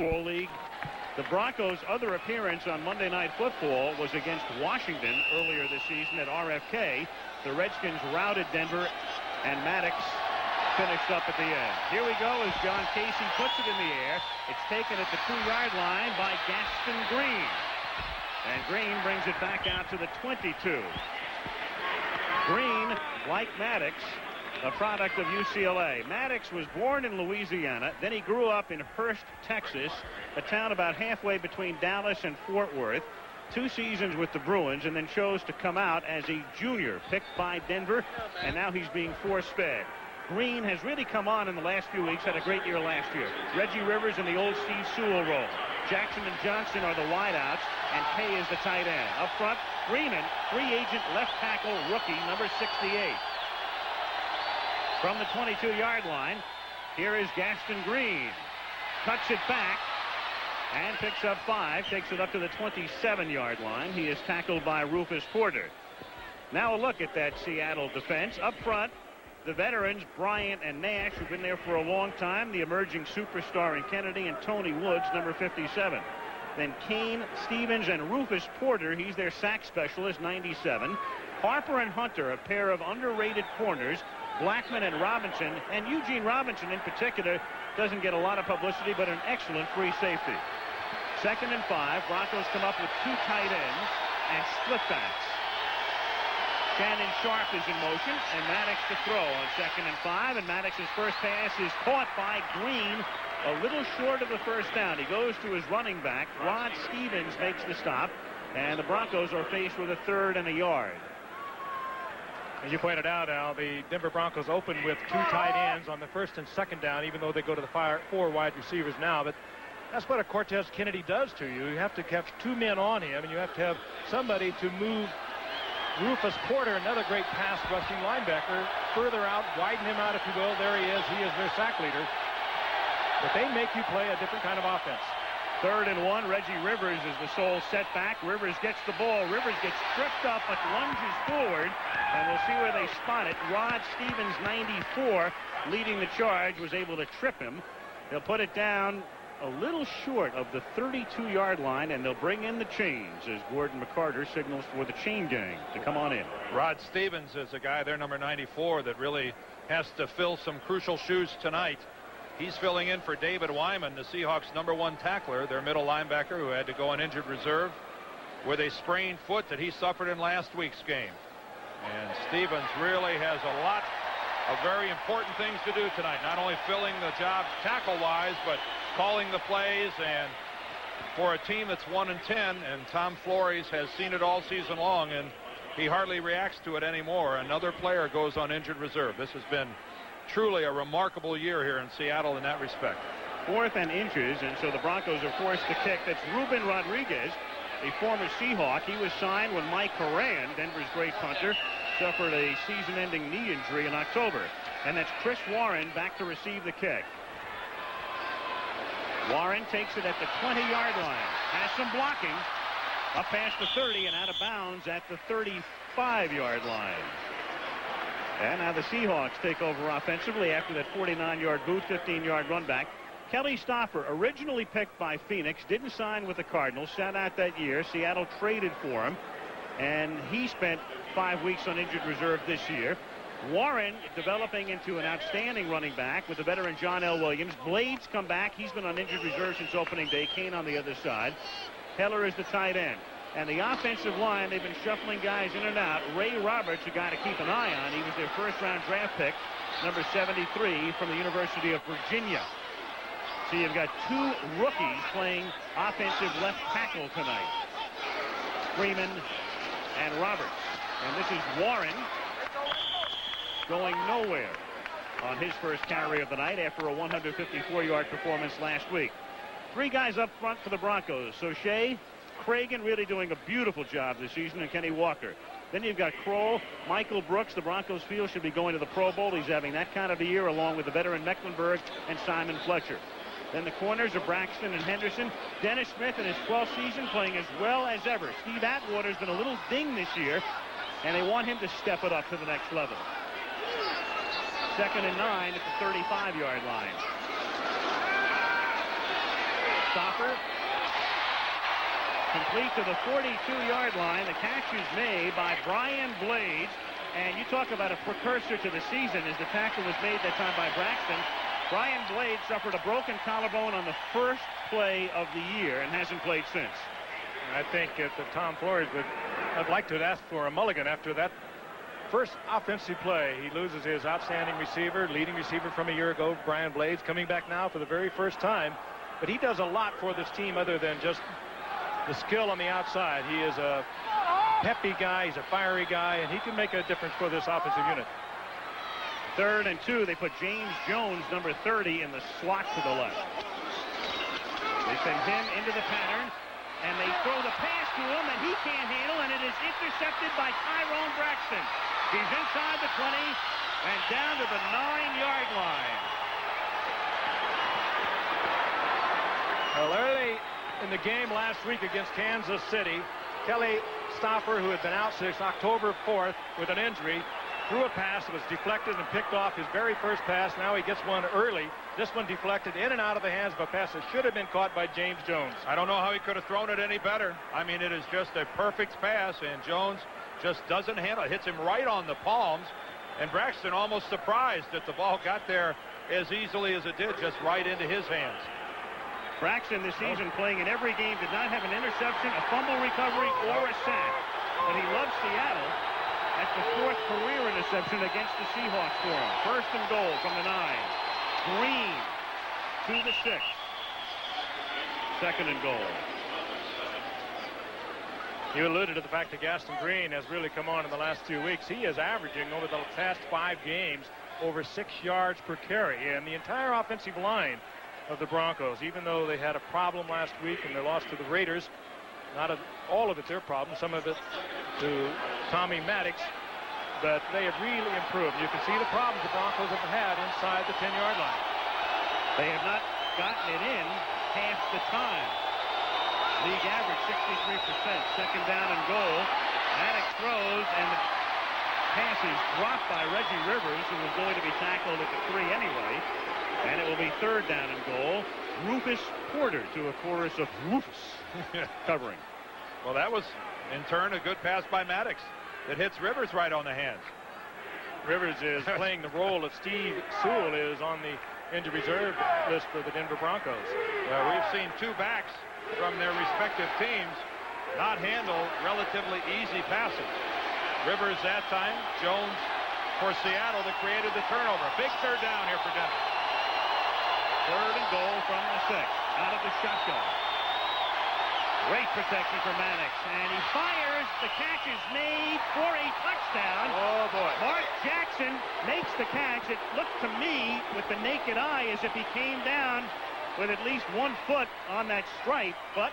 Football League. The Broncos' other appearance on Monday Night Football was against Washington earlier this season at RFK. The Redskins routed Denver, and Maddox finished up at the end. Here we go as John Casey puts it in the air. It's taken at the 2-yard line by Gaston Green. And Green brings it back out to the 22. Green, like Maddox, a product of UCLA. Maddox was born in Louisiana. Then he grew up in Hurst, Texas, a town about halfway between Dallas and Fort Worth. 2 seasons with the Bruins, and then chose to come out as a junior, picked by Denver, and now he's being force-fed. Green has really come on in the last few weeks, had a great year last year. Reggie Rivers in the old Steve Sewell role. Jackson and Johnson are the wideouts, and Kay is the tight end. Up front, Freeman, free agent left tackle rookie, number 68. From the 22-yard line, here is Gaston Green. Cuts it back and picks up 5, takes it up to the 27-yard line. He is tackled by Rufus Porter. Now a look at that Seattle defense. Up front, the veterans, Bryant and Nash, who've been there for a long time. The emerging superstar in Kennedy, and Tony Woods, number 57. Then Kane, Stevens, and Rufus Porter. He's their sack specialist, 97. Harper and Hunter, a pair of underrated corners. Blackman and Robinson, and Eugene Robinson in particular doesn't get a lot of publicity, but an excellent free safety. 2nd and 5. Broncos come up with 2 tight ends and split backs. Shannon Sharp is in motion, and Maddox to throw on 2nd and 5, and Maddox's first pass is caught by Green, a little short of the first down. He goes to his running back. Rod Stevens makes the stop, and the Broncos are faced with a 3rd and a yard. As you pointed out, Al, the Denver Broncos open with 2 tight ends on the 1st and 2nd down, even though they go to the 4 wide receivers now. But that's what a Cortez Kennedy does to you. You have to have 2 men on him, and you have to have somebody to move Rufus Porter, another great pass rushing linebacker, further out, widen him out, if you will. There he is. He is their sack leader. But they make you play a different kind of offense. 3rd and 1. Reggie Rivers is the sole setback. Rivers gets the ball. Rivers gets tripped up but lunges forward, and we'll see where they spot it. Rod Stevens, 94, leading the charge, was able to trip him. They'll put it down a little short of the 32-yard line, and they'll bring in the chains as Gordon McCarter signals for the chain gang to come on in. Rod Stevens is a guy there, number 94, that really has to fill some crucial shoes tonight. He's filling in for David Wyman, the Seahawks' number 1 tackler, their middle linebacker, who had to go on injured reserve with a sprained foot that he suffered in last week's game. And Stevens really has a lot of very important things to do tonight, not only filling the job tackle-wise, but calling the plays. And for a team that's 1-10, and Tom Flores has seen it all season long, and he hardly reacts to it anymore. Another player goes on injured reserve. This has been truly a remarkable year here in Seattle in that respect. 4th and inches, and so the Broncos are forced to kick. That's Ruben Rodriguez, a former Seahawk. He was signed when Mike Horan, Denver's great punter, suffered a season-ending knee injury in October. And that's Chris Warren back to receive the kick. Warren takes it at the 20-yard line. Has some blocking. Up past the 30 and out of bounds at the 35-yard line. And now the Seahawks take over offensively after that 49-yard boot, 15-yard run back. Kelly Stoffer, originally picked by Phoenix, didn't sign with the Cardinals, sat out that year. Seattle traded for him, and he spent 5 weeks on injured reserve this year. Warren developing into an outstanding running back with the veteran John L. Williams. Blades come back. He's been on injured reserve since opening day. Kane on the other side. Heller is the tight end. And the offensive line, they've been shuffling guys in and out. Ray Roberts, a guy to keep an eye on. He was their 1st-round draft pick, number 73 from the University of Virginia. So you've got 2 rookies playing offensive left tackle tonight. Freeman and Roberts. And this is Warren going nowhere on his first carry of the night after a 154-yard performance last week. 3 guys up front for the Broncos. Soche, Cragen really doing a beautiful job this season, and Kenny Walker. Then you've got Kroll, Michael Brooks. The Broncos feel should be going to the Pro Bowl. He's having that kind of a year, along with the veteran Mecklenburg and Simon Fletcher. Then the corners are Braxton and Henderson. Dennis Smith in his 12th season playing as well as ever. Steve Atwater's been a little ding this year, and they want him to step it up to the next level. 2nd and 9 at the 35-yard line. complete to the 42-yard line. The catch is made by Brian Blades. And you talk about a precursor to the season as the tackle was made that time by Braxton. Brian Blades suffered a broken collarbone on the first play of the year and hasn't played since. I think that Tom Flores I'd like to ask for a mulligan after that first offensive play. He loses his outstanding receiver, leading receiver from a year ago, Brian Blades, coming back now for the very first time. But he does a lot for this team other than just the skill on the outside. He is a peppy guy, he's a fiery guy, and he can make a difference for this offensive unit. 3rd and 2. They put James Jones, number 30, in the slot to the left. They send him into the pattern, and they throw the pass to him, and he can't handle, and it is intercepted by Tyrone Braxton. He's inside the 20 and down to the 9-yard line. Well, early in the game last week against Kansas City, Kelly Stoffer, who had been out since October 4th with an injury, threw a pass that was deflected and picked off his very first pass. Now he gets one early. This one deflected in and out of the hands of a pass that should have been caught by James Jones. I don't know how he could have thrown it any better. I mean, it is just a perfect pass, and Jones just doesn't handle it. Hits him right on the palms, and Braxton almost surprised that the ball got there as easily as it did, just right into his hands. Braxton this season playing in every game did not have an interception, a fumble recovery, or a sack. But he loves Seattle. That's the 4th career interception against the Seahawks for him. 1st and goal from the 9. Green to the 6. 2nd and goal. You alluded to the fact that Gaston Green has really come on in the last 2 weeks. He is averaging over the past 5 games over 6 yards per carry. And the entire offensive line of the Broncos, even though they had a problem last week and they lost to the Raiders, all of it their problem, some of it to Tommy Maddox, but they have really improved. You can see the problems the Broncos have had inside the 10-yard line. They have not gotten it in half the time. League average 63%. 2nd down and goal. Maddox throws, and the pass is dropped by Reggie Rivers, who was going to be tackled at the 3 anyway. And it will be 3rd down and goal. Rufus Porter to a chorus of Rufus covering. Well, that was, in turn, a good pass by Maddox that hits Rivers right on the hands. Rivers is playing the role that Steve Sewell is on the injured reserve list for the Denver Broncos. Well, we've seen 2 backs from their respective teams not handle relatively easy passes. Rivers that time, Jones for Seattle that created the turnover. Big 3rd down here for Denver. 3rd and goal from the 6. Out of the shotgun. Great protection for Maddox. And he fires. The catch is made for a touchdown. Oh, boy. Mark Jackson makes the catch. It looked to me, with the naked eye, as if he came down with at least 1 foot on that stripe, but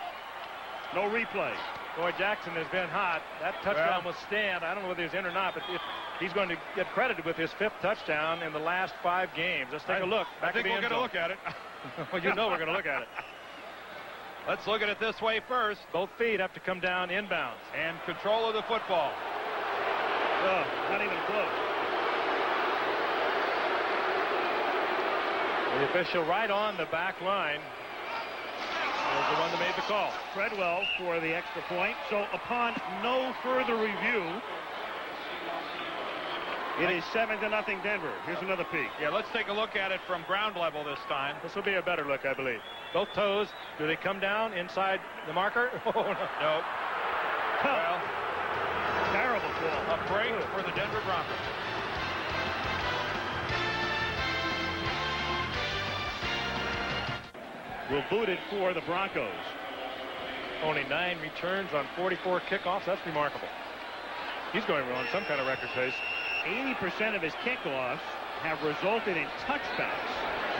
no replay. Boy, Jackson has been hot. That touchdown will stand. I don't know whether he's in or not, but he's going to get credited with his 5th touchdown in the last 5 games. Let's take a look. I think we're going to look at it. Well, you know we're going to look at it. Let's look at it this way first. Both feet have to come down inbounds. And control of the football. Oh, not even close. The official right on the back line was the one that made the call. Treadwell for the extra point. So upon no further review, it is 7-0 Denver. Here's another peek. Yeah, let's take a look at it from ground level this time. This will be a better look, I believe. Both toes, do they come down inside the marker? Oh, no. Nope. Well, terrible call. A break for the Denver Broncos. Will boot it for the Broncos. Only 9 returns on 44 kickoffs. That's remarkable. He's going on some kind of record pace. 80% of his kickoffs have resulted in touchdowns.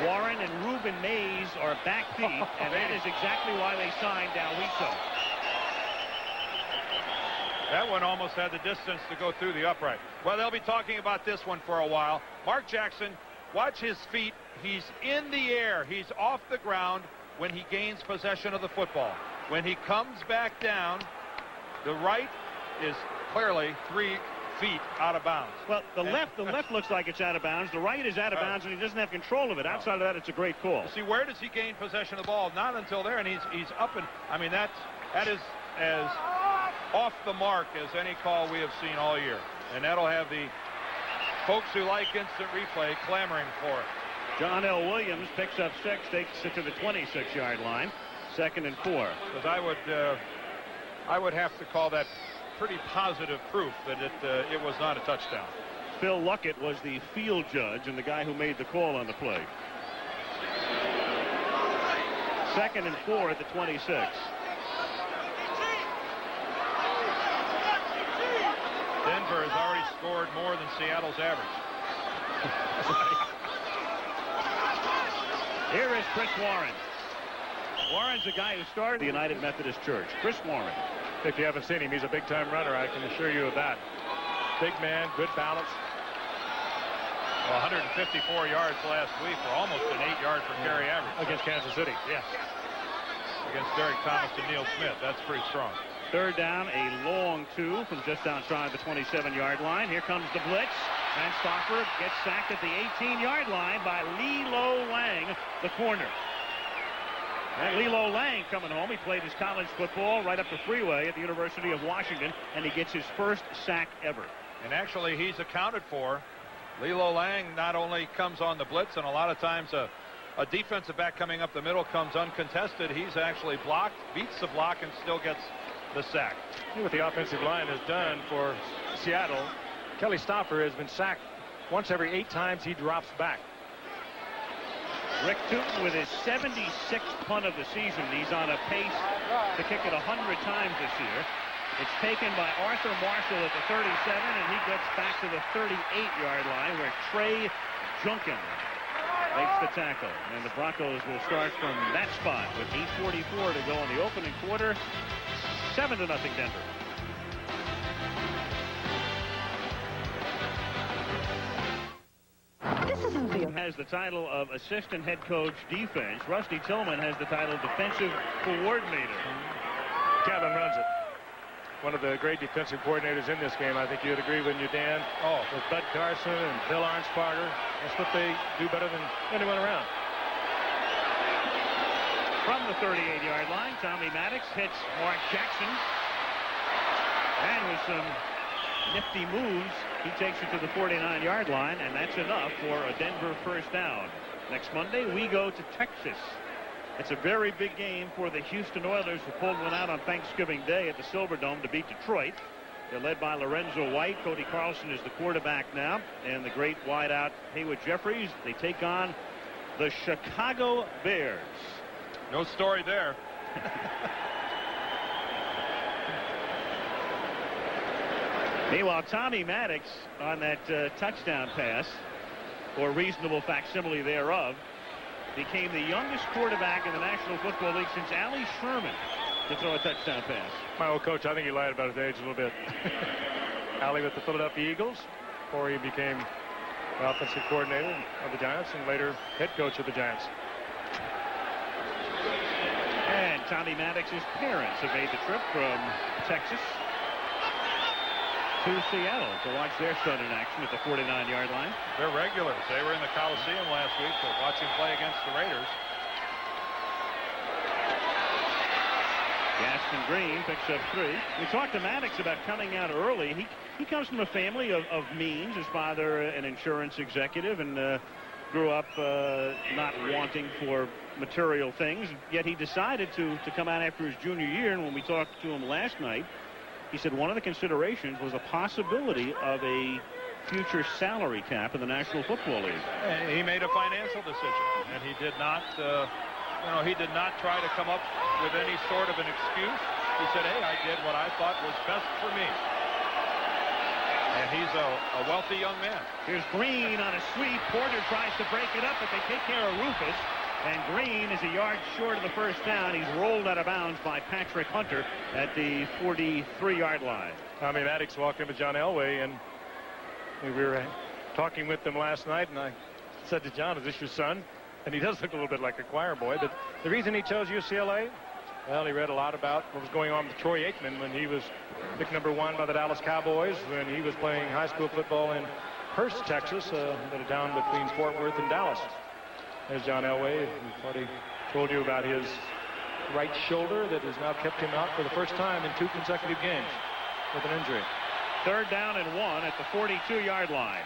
Warren and Reuben Mays are back feet, and that is exactly why they signed Dalwiso. That one almost had the distance to go through the upright. Well, they'll be talking about this one for a while. Mark Jackson, watch his feet. He's in the air. He's off the ground when he gains possession of the football. When he comes back down, the right is clearly 3 feet out of bounds. Well, the left looks like it's out of bounds. The right is out of bounds, and he doesn't have control of it. Outside of that, it's a great call. See, where does he gain possession of the ball? Not until there, and he's up, and I mean that is as off the mark as any call we have seen all year. And that'll have the folks who like instant replay clamoring for it. John L. Williams picks up 6, takes it to the 26-yard line. 2nd and 4. Because I would have to call that pretty positive proof that it was not a touchdown. Phil Luckett was the field judge and the guy who made the call on the play. 2nd and 4 at the 26. Denver has already scored more than Seattle's average. Here is Chris Warren. Warren's a guy who started the United Methodist Church. Chris Warren. If you haven't seen him, he's a big-time runner. I can assure you of that. Big man, good balance. Well, 154 yards last week for almost an 8-yard per carry average. Against Kansas City, yes. Against Derek Thomas and Neil Smith. That's pretty strong. 3rd down, a long 2 from just outside the 27-yard line. Here comes the blitz. And Stauffer gets sacked at the 18-yard line by Lilo Lang, the corner. And Lilo Lang coming home. He played his college football right up the freeway at the University of Washington, and he gets his first sack ever. And actually, he's accounted for. Lilo Lang not only comes on the blitz, and a lot of times a defensive back coming up the middle comes uncontested. He's actually blocked, beats the block, and still gets the sack. See what the offensive line has done for Seattle. Kelly Stauffer has been sacked once every 8 times he drops back. Rick Tootin with his 76th punt of the season. He's on a pace to kick it 100 times this year. It's taken by Arthur Marshall at the 37, and he gets back to the 38-yard line where Trey Junkin makes the tackle. And the Broncos will start from that spot with 8:44 to go in the opening quarter. 7-0 Denver. Has the title of assistant head coach defense. Rusty Tillman has the title of defensive coordinator. Kevin runs it. One of the great defensive coordinators in this game. I think you'd agree with you, Dan. Oh, with Bud Carson and Bill Arnsparger. That's what they do better than anyone around. From the 38-yard line, Tommy Maddox hits Mark Jackson. And with some nifty moves, he takes it to the 49-yard line, and that's enough for a Denver first down. Next Monday, we go to Texas. It's a very big game for the Houston Oilers, who pulled one out on Thanksgiving Day at the Silverdome to beat Detroit. They're led by Lorenzo White. Cody Carlson is the quarterback now, and the great wideout Haywood Jeffries. They take on the Chicago Bears. No story there. Meanwhile, Tommy Maddox on that touchdown pass, or reasonable facsimile thereof, became the youngest quarterback in the National Football League since Allie Sherman to throw a touchdown pass. My old coach, I think he lied about his age a little bit. Allie with the Philadelphia Eagles, before he became the offensive coordinator of the Giants and later head coach of the Giants. And Tommy Maddox's parents have made the trip from Texas to Seattle to watch their son in action at the 49-yard line. They're regulars. They were in the Coliseum last week to watch him play against the Raiders. Gaston Green picks up 3. We talked to Maddox about coming out early. He comes from a family of means. His father, an insurance executive, and grew up not wanting for material things. Yet he decided to come out after his junior year. And when we talked to him last night, he said one of the considerations was a possibility of a future salary cap in the National Football League. And he made a financial decision, and he did not, he did not try to come up with any sort of an excuse. He said, hey, I did what I thought was best for me. And he's a wealthy young man. Here's Green on a sweep. Porter tries to break it up, but they take care of Rufus. And Green is a yard short of the first down. He's rolled out of bounds by Patrick Hunter at the 43-yard line. Tommy Maddox walked in with John Elway, and we were talking with them last night, and I said to John, is this your son? And he does look a little bit like a choir boy, but the reason he chose UCLA, well, he read a lot about what was going on with Troy Aikman when he was pick number 1 by the Dallas Cowboys, when he was playing high school football in Hurst, Texas, a little town between Fort Worth and Dallas. There's John Elway. What he told you about his right shoulder that has now kept him out for the first time in 2 consecutive games with an injury. 3rd down and 1 at the 42-yard line.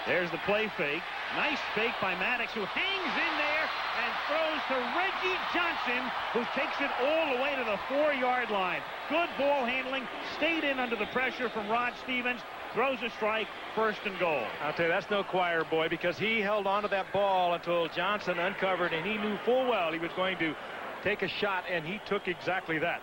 There's the play fake. Nice fake by Maddox, who hangs in there and throws to Reggie Johnson, who takes it all the way to the 4-yard line. Good ball handling. Stayed in under the pressure from Rod Stevens. Throws a strike. 1st and goal. I'll tell you, that's no choir boy, because he held on to that ball until Johnson uncovered, and he knew full well he was going to take a shot, and he took exactly that.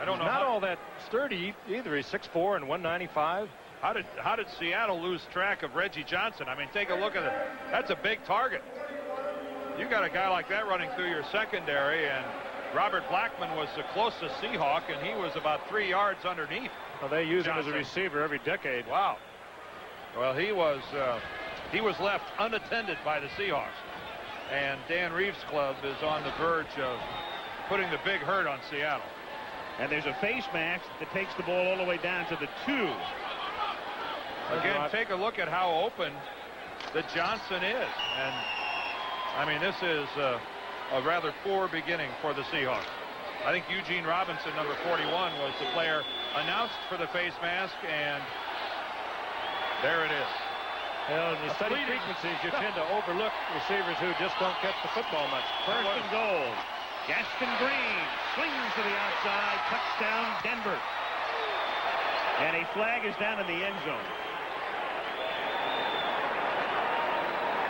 I don't know. Not all that sturdy either. He's 6'4" and 195. How did Seattle lose track of Reggie Johnson? I mean, take a look at it. That's a big target. You got a guy like that running through your secondary, and Robert Blackman was the closest Seahawk, and he was about 3 yards underneath. Well, they use Johnson. him as a receiver every decade. Wow. Well, he was left unattended by the Seahawks, and Dan Reeves' club is on the verge of putting the big hurt on Seattle. And there's a face mask that takes the ball all the way down to the 2. Again, take a look at how open that Johnson is. And, I mean, this is a rather poor beginning for the Seahawks. I think Eugene Robinson, number 41, was the player announced for the face mask, and there it is. Well, in the study frequencies, you tend to overlook receivers who just don't catch the football much. 1st and goal. Gaston Green swings to the outside. Touchdown, Denver. And a flag is down in the end zone.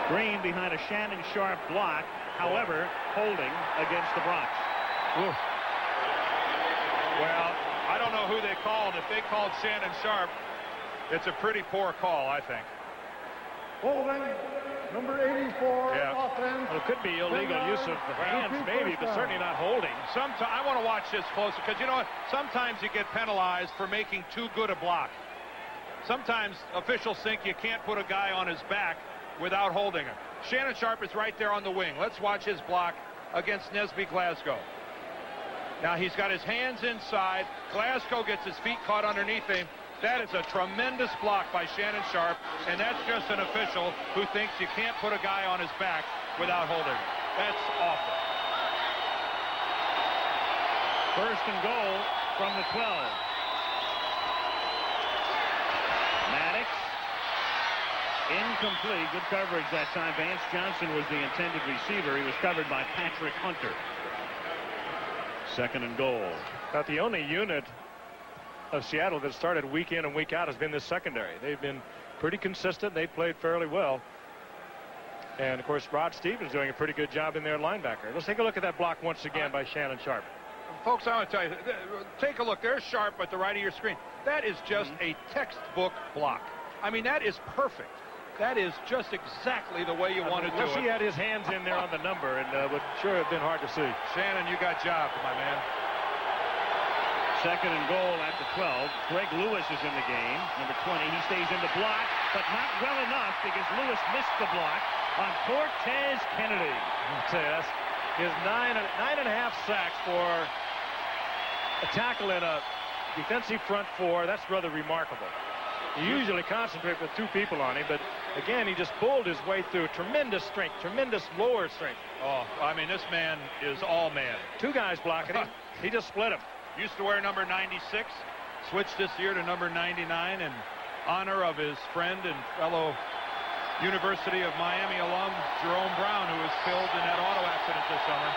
Green behind a Shannon Sharp block, however, holding against the Bronx. Ooh. Well, I don't know who they called. If they called Shannon Sharp, it's a pretty poor call, I think. Holding, number 84, offense. Well, it could be illegal use of the hands, maybe, but certainly not holding. I want to watch this closer, because you know what? Sometimes you get penalized for making too good a block. Sometimes officials think you can't put a guy on his back without holding him. Shannon Sharp is right there on the wing. Let's watch his block against Nesby Glasgow. Now he's got his hands inside. Glasgow gets his feet caught underneath him. That is a tremendous block by Shannon Sharp, and that's just an official who thinks you can't put a guy on his back without holding him. That's awful. 1st and goal from the 12. Maddox. Incomplete. Good coverage that time. Vance Johnson was the intended receiver. He was covered by Patrick Hunter. 2nd and goal. About the only unit of Seattle that started week in and week out has been this secondary. They've been pretty consistent. They played fairly well. And, of course, Rod Stevens doing a pretty good job in their linebacker. Let's take a look at that block once again by Shannon Sharp. Folks, I want to tell you, take a look. There's Sharp at the right of your screen. That is just a textbook block. I mean, that is perfect. That is just exactly the way you want to do it. He had his hands in there on the number, and would sure have been hard to see. Shannon, you got jobbed, my man. 2nd and goal at the 12. Greg Lewis is in the game. Number 20. He stays in the block, but not well enough because Lewis missed the block on Cortez Kennedy. I'll tell you, that's his 9.5 sacks for a tackle in a defensive front 4. That's rather remarkable. You usually concentrate with 2 people on him, but again, he just pulled his way through. Tremendous strength, tremendous lower strength. Oh, I mean, this man is all man. 2 guys blocking him. He just split him. Used to wear number 96, switched this year to number 99 in honor of his friend and fellow University of Miami alum Jerome Brown, who was killed in that auto accident this summer.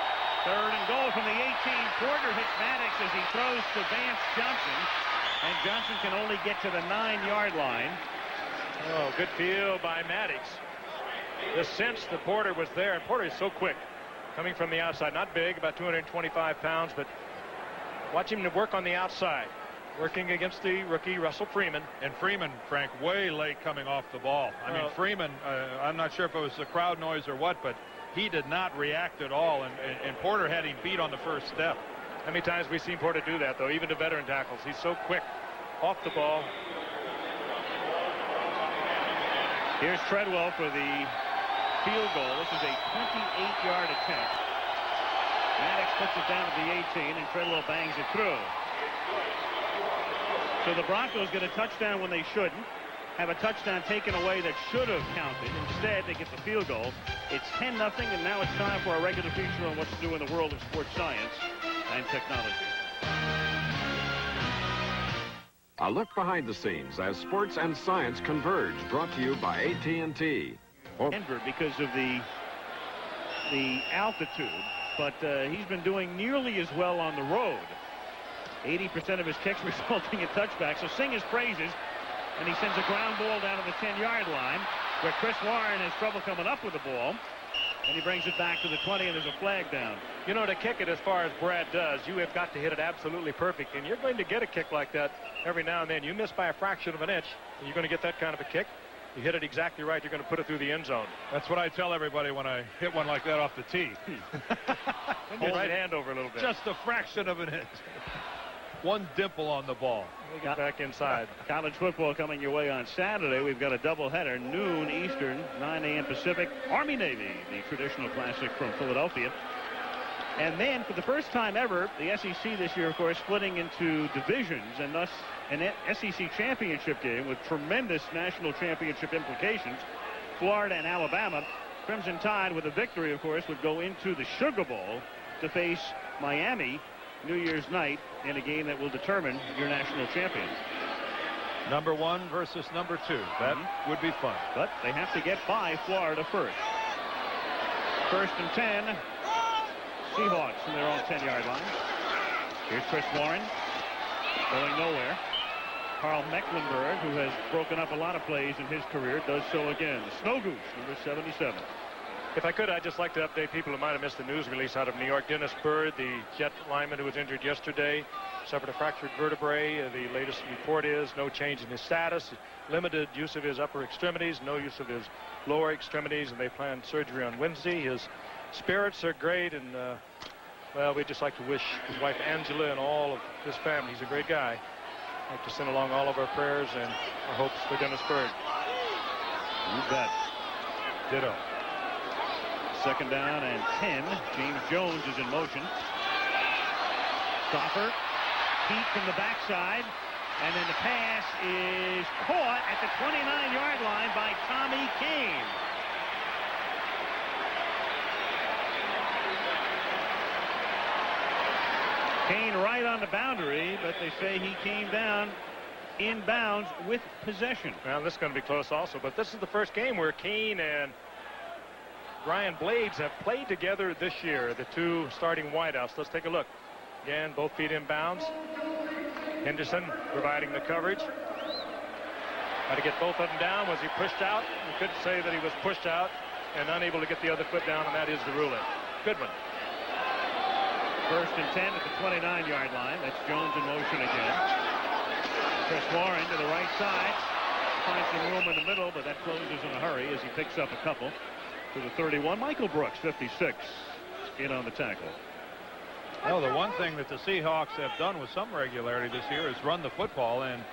3rd and goal from the 18. Porter hits Maddox as he throws to Vance Johnson. And Johnson can only get to the 9-yard line. Oh, good field by Maddox. The sense that Porter was there, and Porter is so quick. Coming from the outside, not big, about 225 pounds, but watch him to work on the outside. Working against the rookie, Russell Freeman. And Freeman, Frank, way late coming off the ball. I mean, Freeman, I'm not sure if it was the crowd noise or what, but he did not react at all, and Porter had him beat on the first step. How many times we've seen Porter do that, though, even to veteran tackles. He's so quick off the ball. Here's Treadwell for the field goal. This is a 28-yard attempt. Maddox puts it down to the 18, and Treadwell bangs it through. So the Broncos get a touchdown when they shouldn't. Have a touchdown taken away that should have counted. Instead, they get the field goal. It's 10-0, and now it's time for our regular feature on what's new in the world of sports science and technology. A look behind the scenes as sports and science converge, brought to you by AT&T. Denver because of the altitude, but he's been doing nearly as well on the road. 80% of his kicks resulting in touchbacks. So sing his praises, and he sends a ground ball down to the 10-yard line, where Chris Warren has trouble coming up with the ball, and he brings it back to the 20, and there's a flag down. You know, to kick it as far as Brad does, you have got to hit it absolutely perfect, and you're going to get a kick like that every now and then. You miss by a fraction of an inch, and you're going to get that kind of a kick. You hit it exactly right, you're going to put it through the end zone. That's what I tell everybody when I hit one like that off the tee. Bring your right hand over a little bit. Just a fraction of an inch. One dimple on the ball. We'll get back inside. College football coming your way on Saturday. We've got a doubleheader, noon Eastern, 9 a.m. Pacific. Army-Navy, the traditional classic from Philadelphia. And then, for the first time ever, the SEC this year, of course, splitting into divisions, and thus an SEC championship game with tremendous national championship implications. Florida and Alabama. Crimson Tide, with a victory, of course, would go into the Sugar Bowl to face Miami New Year's night in a game that will determine your national champion. Number 1 versus number 2. That would be fun. But they have to get by Florida first. 1st and 10. Seahawks from their own 10-yard line. Here's Chris Warren going nowhere. Carl Mecklenburg, who has broken up a lot of plays in his career, does so again. The Snow Goose, number 77. If I could, I'd just like to update people who might have missed the news release out of New York. Dennis Byrd, the Jet lineman who was injured yesterday, suffered a fractured vertebrae. The latest report is no change in his status, limited use of his upper extremities, no use of his lower extremities, and they plan surgery on Wednesday. His spirits are great, and well, we'd just like to wish his wife Angela and all of his family. He's a great guy. I'd like to send along all of our prayers and our hopes for Dennis Byrd. You bet. Ditto. 2nd down and 10. James Jones is in motion. Stoffer, Pete from the backside, and then the pass is caught at the 29-yard line by Tommy Kane. Kane right on the boundary, but they say he came down in bounds with possession. Well, this is going to be close also, but this is the first game where Kane and Brian Blades have played together this year, the two starting wideouts. Let's take a look. Again, both feet in bounds. Henderson providing the coverage. Had to get both of them down. Was he pushed out? We could say that he was pushed out and unable to get the other foot down, and that is the ruling. Good one. 1st and 10 at the 29-yard line. That's Jones in motion again. Chris Warren to the right side. Finds some room in the middle, but that closes in a hurry as he picks up a couple. To the 31, Michael Brooks, 56, in on the tackle. Well, the one thing that the Seahawks have done with some regularity this year is run the football, and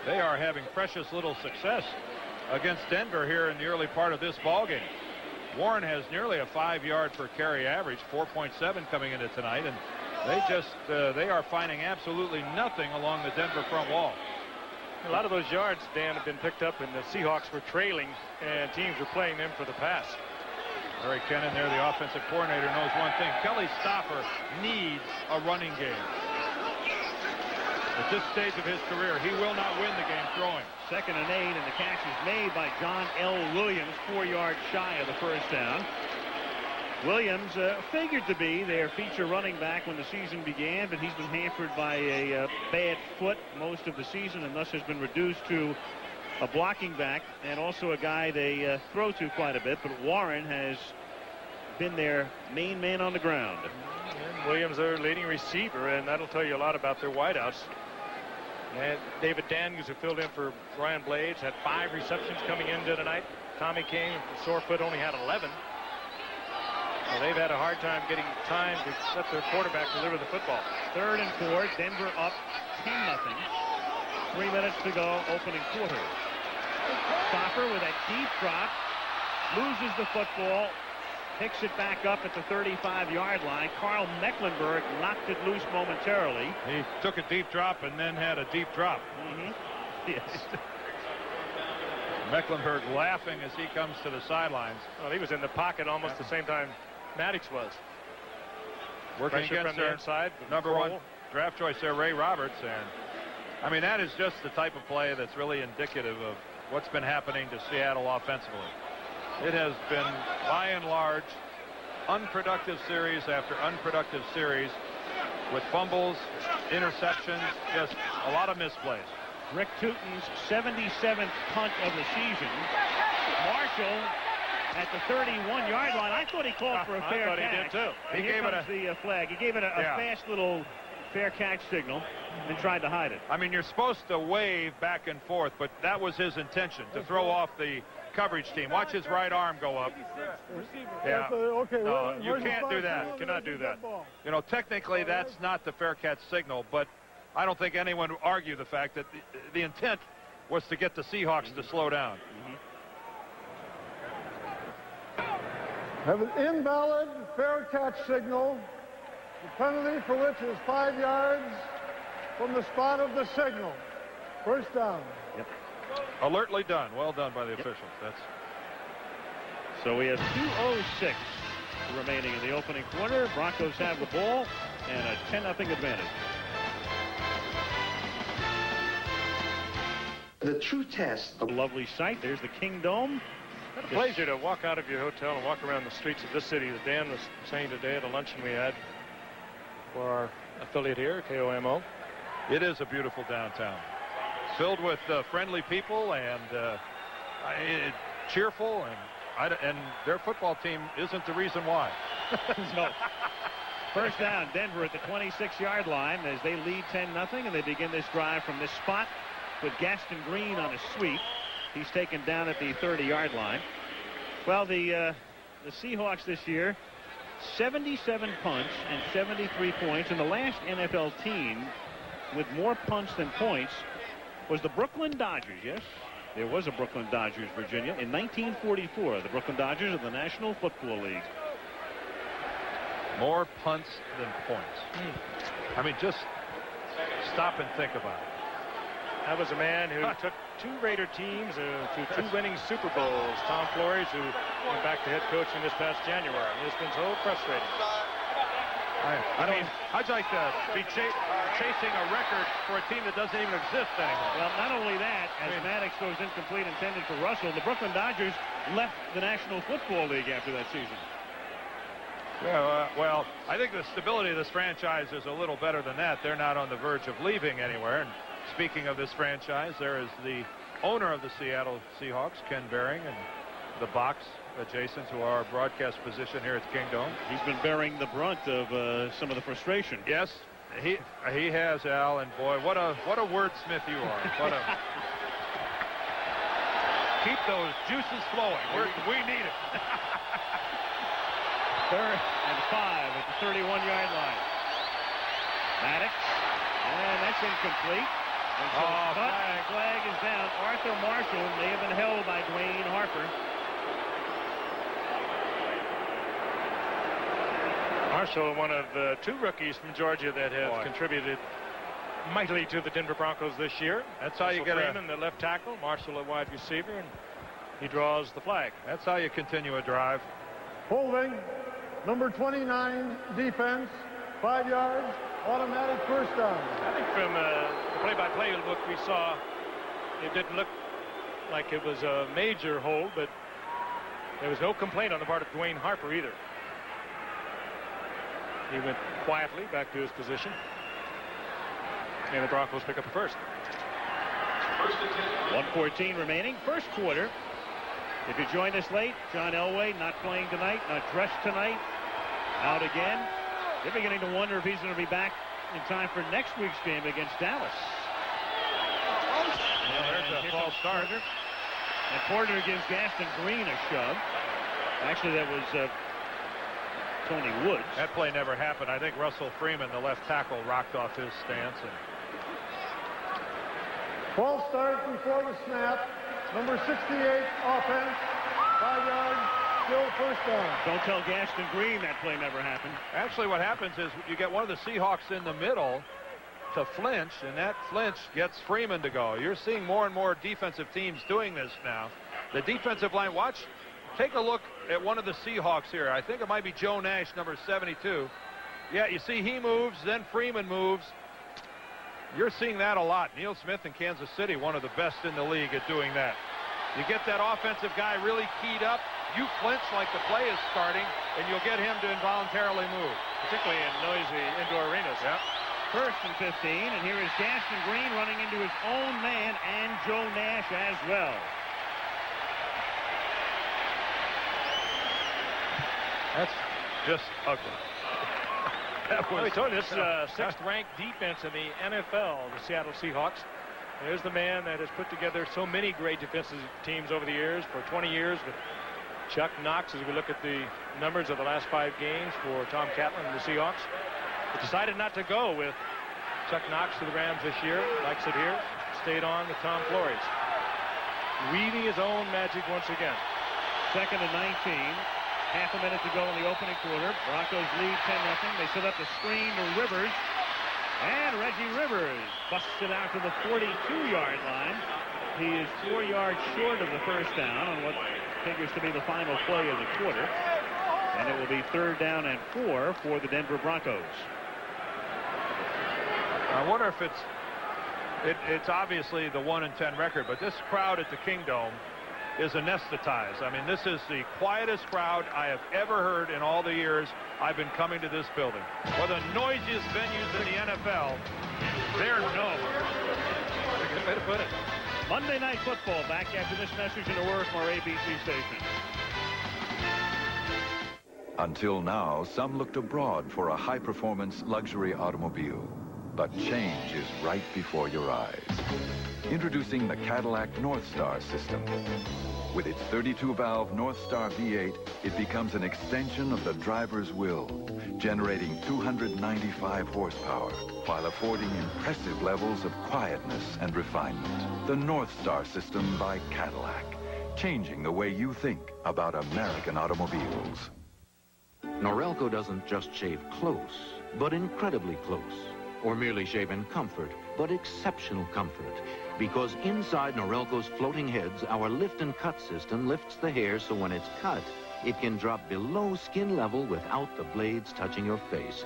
they are having precious little success against Denver here in the early part of this ballgame. Warren has nearly a 5-yard per carry average, 4.7 coming into tonight, and they are finding absolutely nothing along the Denver front wall. A lot of those yards, Dan, have been picked up, and the Seahawks were trailing, and teams were playing them for the pass. Larry Kennan there, the offensive coordinator, knows one thing. Kelly Stoffer needs a running game. At this stage of his career, he will not win the game throwing. 2nd and 8, and the catch is made by John L. Williams, 4 yards shy of the first down. Williams figured to be their feature running back when the season began, but he's been hampered by a bad foot most of the season, and thus has been reduced to a blocking back and also a guy they throw to quite a bit. But Warren has been their main man on the ground. And Williams, their leading receiver, and that'll tell you a lot about their wideouts. And David Daniels, who filled in for Brian Blades, had 5 receptions coming into tonight. Tommy Kane, sore foot, only had 11. So they've had a hard time getting time to let their quarterback deliver the football. 3rd and 4, Denver up 10-0. 3 minutes to go, opening quarter. Stoffer with a deep drop, loses the football, picks it back up at the 35-yard line. Carl Mecklenburg knocked it loose momentarily. He took a deep drop and then had a deep drop. Yes. Mecklenburg laughing as he comes to the sidelines. Well, he was in the pocket almost the same time Maddox was. Working Pressure against from the inside. number one draft choice there, Ray Roberts. And I mean, that is just the type of play that's really indicative of what's been happening to Seattle offensively. It has been, by and large, unproductive series after unproductive series with fumbles, interceptions, just a lot of misplays. Rick Tootin's 77th punt of the season. Marshall at the 31-yard line. I thought he called for a fair catch. I thought he did too. He gave it the flag. He gave it a fast little fair catch signal and tried to hide it. I mean, you're supposed to wave back and forth, but that was his intention, to throw off the coverage team. Watch his right arm go up. Yeah. Okay. No, you can't do that. You cannot do that. You know, technically that's not the fair catch signal, but I don't think anyone would argue the fact that the intent was to get the Seahawks to slow down. Have an invalid fair catch signal. The penalty for which is 5 yards from the spot of the signal. First down. Yep. Alertly done. Well done by the officials. That's. So we have 2:06 remaining in the opening quarter. Broncos have the ball and a 10-0 advantage. The true test. A lovely sight. There's the King Dome. It's a pleasure to walk out of your hotel and walk around the streets of this city, as Dan was saying today at a luncheon we had for our affiliate here, KOMO. It is a beautiful downtown, filled with friendly people and cheerful, and their football team isn't the reason why. No. First down, Denver at the 26-yard line as they lead 10-0, and they begin this drive from this spot with Gaston Green on a sweep. He's taken down at the 30-yard line. Well, the Seahawks this year, 77 punts and 73 points, and the last NFL team with more punts than points was the Brooklyn Dodgers. Yes, there was a Brooklyn Dodgers, Virginia, in 1944. The Brooklyn Dodgers of the National Football League. More punts than points. I mean, just stop and think about it. That was a man who took 2 Raider teams to 2 winning Super Bowls. Tom Flores, who went back to head coaching this past January. It's been so frustrating. I mean, I'd like to be chasing a record for a team that doesn't even exist anymore. Well, not only that, as Maddox goes incomplete intended for Russell, the Brooklyn Dodgers left the National Football League after that season. Yeah, well, I think the stability of this franchise is a little better than that. They're not on the verge of leaving anywhere. And speaking of this franchise, there is the owner of the Seattle Seahawks, Ken Behring, and the box adjacent to our broadcast position here at the King Dome. He's been bearing the brunt of some of the frustration. Yes, he has, Al, and boy, what a wordsmith you are. What a keep those juices flowing. We need it. 3rd and 5 at the 31-yard line. Maddox, and that's incomplete. And so flag is down. Arthur Marshall may have been held by Dwayne Harper. Marshall, one of 2 rookies from Georgia that have contributed mightily to the Denver Broncos this year. That's how you get Freeman, the left tackle, Marshall, a wide receiver, and he draws the flag. That's how you continue a drive. Holding, number 29, defense, 5 yards, automatic first down. I think from the play-by-play look we saw, it didn't look like it was a major hold, but there was no complaint on the part of Dwayne Harper either. He went quietly back to his position, and the Broncos pick up the first. 1:14 remaining, first quarter. If you joined us late, John Elway not playing tonight, not dressed tonight, out again. You're beginning to wonder if he's going to be back in time for next week's game against Dallas. There's a false start. And Porter gives Gaston Green a shove. Actually, that was Tony Woods. That play never happened. I think Russell Freeman, the left tackle, rocked off his stance. And False start before the snap. Number 68, offense, 5 yards, still first down. Don't tell Gaston Green that play never happened. actually what happens is you get one of the Seahawks in the middle, to flinch, and that flinch gets Freeman to go. You're seeing more and more defensive teams doing this now. The defensive line, take a look at one of the Seahawks here. I think it might be Joe Nash, number 72. Yeah, you see he moves, then Freeman moves. You're seeing that a lot. Neil Smith in Kansas City, one of the best in the league at doing that. You get that offensive guy really keyed up, you flinch like the play is starting, and you'll get him to involuntarily move. Particularly in noisy indoor arenas. Yep. 1st and 15, and here is Gaston Green running into his own man and Joe Nash as well. That's just ugly. We told you this is a 6th-ranked defense in the NFL, the Seattle Seahawks. There's the man that has put together so many great defensive teams over the years, for 20 years, with Chuck Knox, as we look at the numbers of the last 5 games for Tom Catlin and the Seahawks. But decided not to go with Chuck Knox to the Rams this year. Likes it here. Stayed on with Tom Flores. Weaving his own magic once again. 2nd and 19. Half a minute to go in the opening quarter. Broncos lead 10-0. They set up the screen to Rivers. And Reggie Rivers busts it out to the 42-yard line. He is 4 yards short of the first down on what figures to be the final play of the quarter. And it will be 3rd down and 4 for the Denver Broncos. I wonder if it's obviously the 1-10 record, but this crowd at the Kingdome is anesthetized. I mean, this is the quietest crowd I have ever heard in all the years I've been coming to this building. One of the noisiest venues in the NFL. They're known. That's a good way to put it. Monday Night Football back after this message in a word from our ABC station. Until now, some looked abroad for a high-performance luxury automobile. But change is right before your eyes. Introducing the Cadillac Northstar system. With its 32-valve Northstar V8, it becomes an extension of the driver's will, generating 295 horsepower while affording impressive levels of quietness and refinement. The Northstar system by Cadillac, changing the way you think about American automobiles. Norelco doesn't just shave close, but incredibly close. Or merely shave in comfort, but exceptional comfort. Because inside Norelco's floating heads, our lift and cut system lifts the hair so when it's cut, it can drop below skin level without the blades touching your face.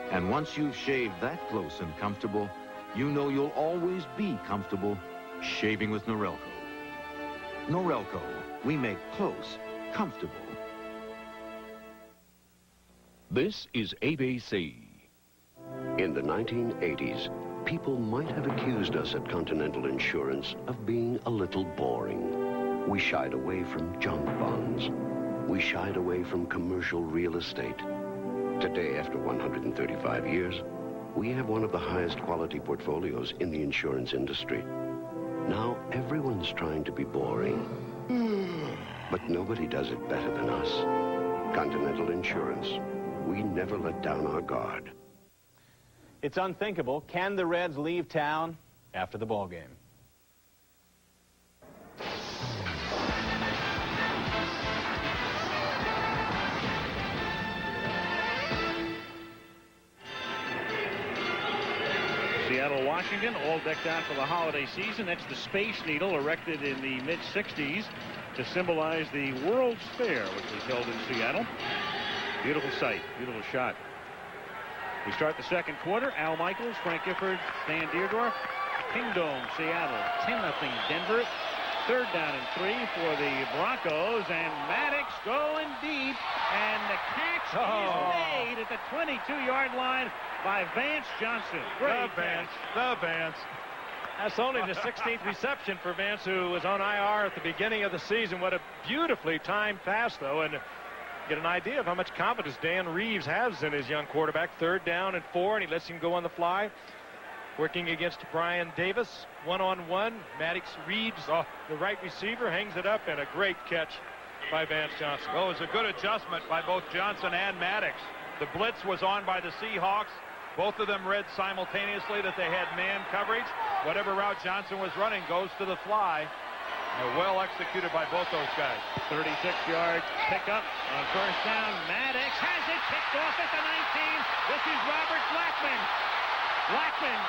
And once you've shaved that close and comfortable, you know you'll always be comfortable shaving with Norelco. Norelco, we make close comfortable. This is ABC. In the 1980s, people might have accused us at Continental Insurance of being a little boring. We shied away from junk bonds. We shied away from commercial real estate. Today, after 135 years, we have one of the highest quality portfolios in the insurance industry. Now, everyone's trying to be boring. But nobody does it better than us. Continental Insurance. We never let down our guard. It's unthinkable. Can the Reds leave town after the ball game? Seattle, Washington, all decked out for the holiday season. That's the Space Needle, erected in the mid-60s to symbolize the World's Fair, which was held in Seattle. Beautiful sight, beautiful shot. We start the second quarter. Al Michaels, Frank Gifford, Dan Deerdorf. Kingdome, Seattle, 10-0 Denver. 3rd down and 3 for the Broncos, and Maddox going deep, and the catch is made at the 22-yard line by Vance Johnson. Great catch. The Vance. That's only the 16th reception for Vance, who was on IR at the beginning of the season. What a beautifully timed pass, though, and get an idea of how much confidence Dan Reeves has in his young quarterback. 3rd down and 4, and he lets him go on the fly. Working against Brian Davis, one-on-one. Maddox reads the right receiver, hangs it up, and a great catch by Vance Johnson. Well, it was a good adjustment by both Johnson and Maddox. The blitz was on by the Seahawks. Both of them read simultaneously that they had man coverage. Whatever route Johnson was running goes to the fly. Well executed by both those guys. 36-yard pickup on 1st down. Maddox has it picked off at the 19. This is Robert Blackman. Blackman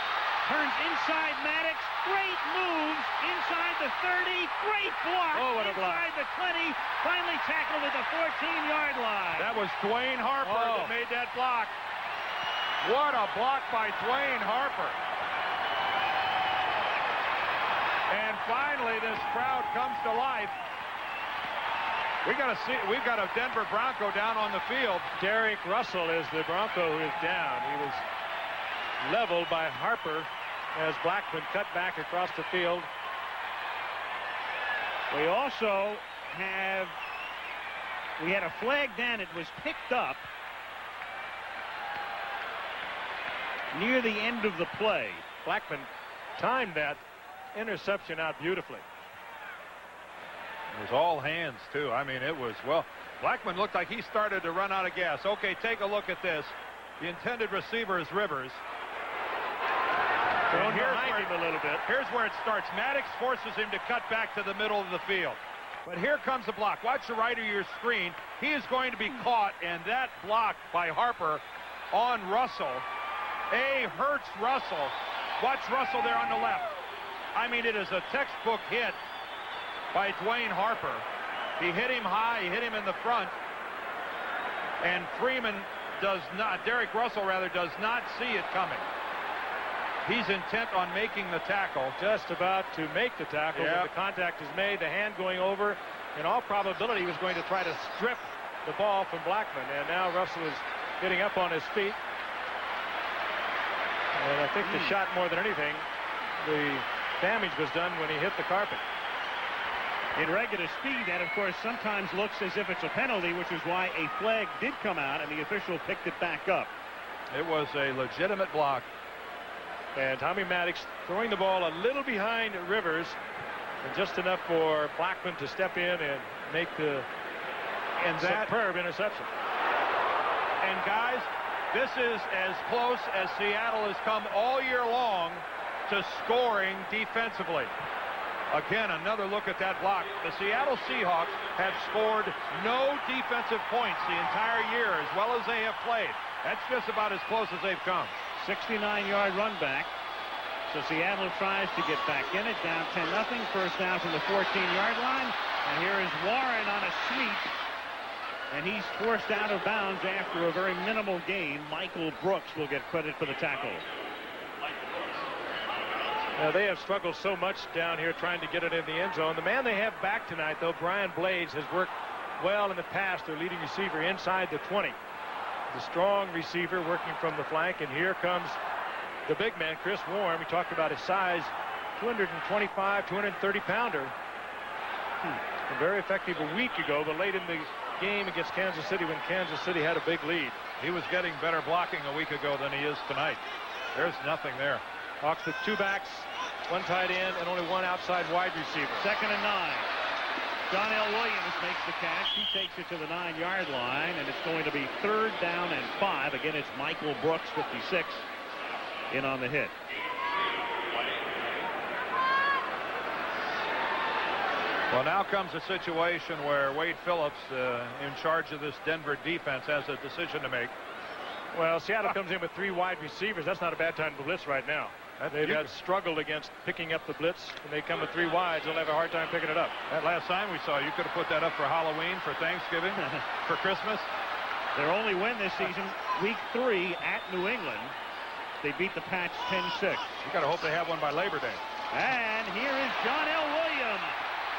turns inside Maddox. Great moves inside the 30. Great block. Oh, what a block. Inside the 20. Finally tackled at the 14-yard line. That was Dwayne Harper that made that block. What a block by Dwayne Harper. And finally, this crowd comes to life. We've got a Denver Bronco down on the field. Derek Russell is the Bronco who is down. He was leveled by Harper as Blackman cut back across the field. We also had a flag down. It was picked up near the end of the play. Blackman timed that interception out beautifully. It was all hands, too. I mean, it was, well, Blackman looked like he started to run out of gas. Okay, take a look at this. The intended receiver is Rivers. Thrown behind him a little bit. Here's where it starts. Maddox forces him to cut back to the middle of the field. But here comes the block. Watch the right of your screen. He is going to be caught, and that block by Harper on Russell. Hurts Russell. Watch Russell there on the left. I mean, it is a textbook hit by Dwayne Harper. He hit him high. He hit him in the front. And Derek Russell does not see it coming. He's intent on making the tackle. Just about to make the tackle. When the contact is made, the hand going over. In all probability, he was going to try to strip the ball from Blackman. And now Russell is getting up on his feet. And I think the shot, more than anything, the damage was done when he hit the carpet. In regular speed, that, of course, sometimes looks as if it's a penalty, which is why a flag did come out, and the official picked it back up. It was a legitimate block. And Tommy Maddox throwing the ball a little behind Rivers, and just enough for Blackman to step in and make the superb interception. And guys, this is as close as Seattle has come all year long to scoring defensively. Again, another look at that block. The Seattle Seahawks have scored no defensive points the entire year as well as they have played. That's just about as close as they've come. 69-yard run back. So Seattle tries to get back in it, down 10-0. First down from the 14-yard line. And here is Warren on a sweep. And he's forced out of bounds after a very minimal gain. Michael Brooks will get credit for the tackle. Now, they have struggled so much down here trying to get it in the end zone. The man they have back tonight, though, Brian Blades, has worked well in the past. Their leading receiver inside the 20. The strong receiver working from the flank. And here comes the big man, Chris Warren. We talked about his size, 225, 230-pounder. Very effective a week ago, but late in the game against Kansas City when Kansas City had a big lead. He was getting better blocking a week ago than he is tonight. There's nothing there. Hawks with two backs, one tight end, and only one outside wide receiver. 2nd and 9. John L. Williams makes the catch. He takes it to the 9-yard line, and it's going to be 3rd down and 5. Again, it's Michael Brooks, 56, in on the hit. Well, now comes a situation where Wade Phillips, in charge of this Denver defense, has a decision to make. Well, Seattle comes in with 3 wide receivers. That's not a bad time to blitz right now. They've had struggled against picking up the blitz. When they come with 3 wides, they'll have a hard time picking it up. That last time we saw, you could have put that up for Halloween, for Thanksgiving, for Christmas. Their only win this season, week 3 at New England. They beat the Pats 10-6. You got to hope they have one by Labor Day. And here is John L. Williams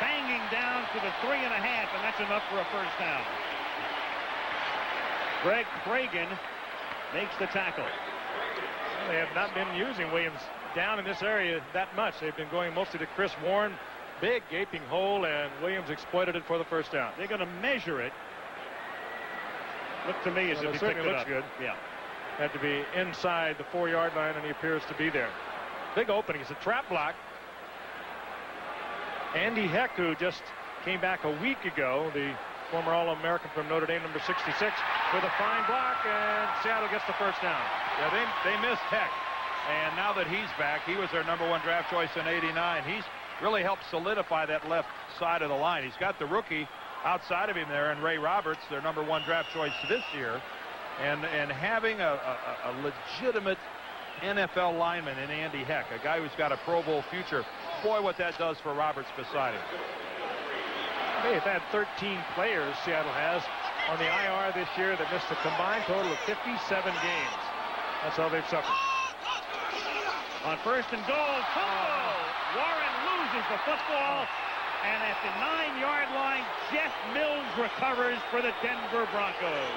banging down to the 3.5, and that's enough for a first down. Greg Cragen makes the tackle. They have not been using Williams down in this area that much. They've been going mostly to Chris Warren. Big gaping hole, and Williams exploited it for the first down. They're going to measure it. Look to me as if he picked it looks up. good. Yeah. Had to be inside the 4-yard line, and he appears to be there. Big opening. It's a trap block. Andy Heck, who just came back a week ago, the former All-American from Notre Dame, number 66, with a fine block, and Seattle gets the first down. Yeah, they missed Heck, and now that he's back, he was their #1 draft choice in '89. He's really helped solidify that left side of the line. He's got the rookie outside of him there, and Ray Roberts, their #1 draft choice this year, and having a legitimate NFL lineman in Andy Heck, a guy who's got a Pro Bowl future. Boy, what that does for Roberts beside him. They've had 13 players, Seattle has, on the IR this year that missed a combined total of 57 games. That's how they've suffered. On first and goal, fumble. Warren loses the football. And at the 9-yard line, Jeff Mills recovers for the Denver Broncos.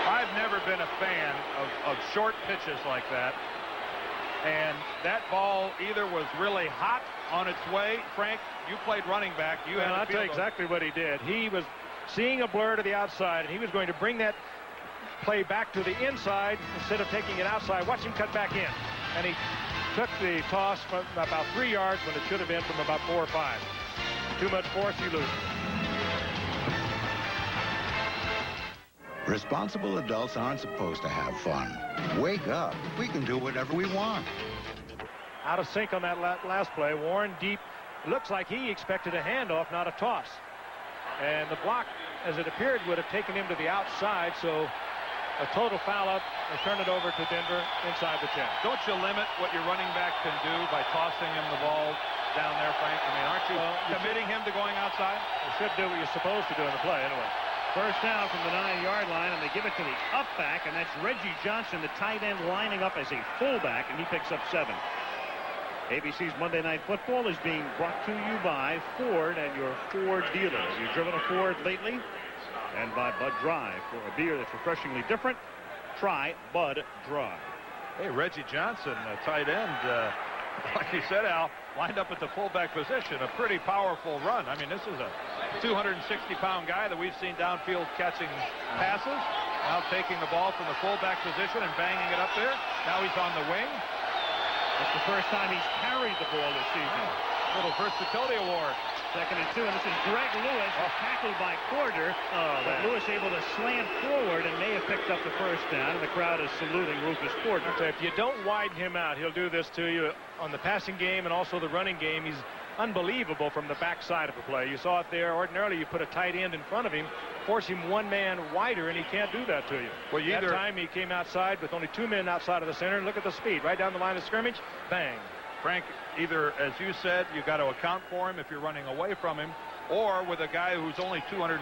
I've never been a fan of short pitches like that. And that ball either was really hot on its way. Frank, you played running back. I'll tell you exactly what he did. He was seeing a blur to the outside, and he was going to bring that play back to the inside instead of taking it outside. Watch him cut back in. And he took the toss from about 3 yards when it should have been from about 4 or 5. Too much force, you lose. Responsible adults aren't supposed to have fun. Wake up. We can do whatever we want. Out of sync on that last play. Warren deep. Looks like he expected a handoff, not a toss. And the block, as it appeared, would have taken him to the outside, so a total foul up and turn it over to Denver inside the 10. Don't you limit what your running back can do by tossing him the ball down there, Frank? I mean, aren't you committing him to going outside? You should do what you're supposed to do in the play anyway. First down from the 9-yard line, and they give it to the upback, and that's Reggie Johnson, the tight end, lining up as a fullback, and he picks up 7. ABC's Monday Night Football is being brought to you by Ford and your Ford dealer. Have you driven a Ford lately? And by Bud Dry. For a beer that's refreshingly different, try Bud Dry. Hey, Reggie Johnson, tight end, like you said, Al, lined up at the fullback position. A pretty powerful run. I mean, this is a 260-pound guy that we've seen downfield catching passes. Now taking the ball from the fullback position and banging it up there. Now he's on the wing. It's the first time he's carried the ball this season. Little versatility award. 2nd and 2, and this is Greg Lewis, tackled by Porter. But Lewis able to slam forward and may have picked up the first down, and the crowd is saluting Rufus Porter. If you don't widen him out, he'll do this to you on the passing game and also the running game. He's unbelievable from the backside of the play. You saw it there. Ordinarily, you put a tight end in front of him, force him one man wider, and he can't do that to you. Well, that time he came outside with only 2 men outside of the center. Look at the speed. Right down the line of scrimmage, bang. Frank, either, as you said, you got to account for him if you're running away from him, or with a guy who's only 227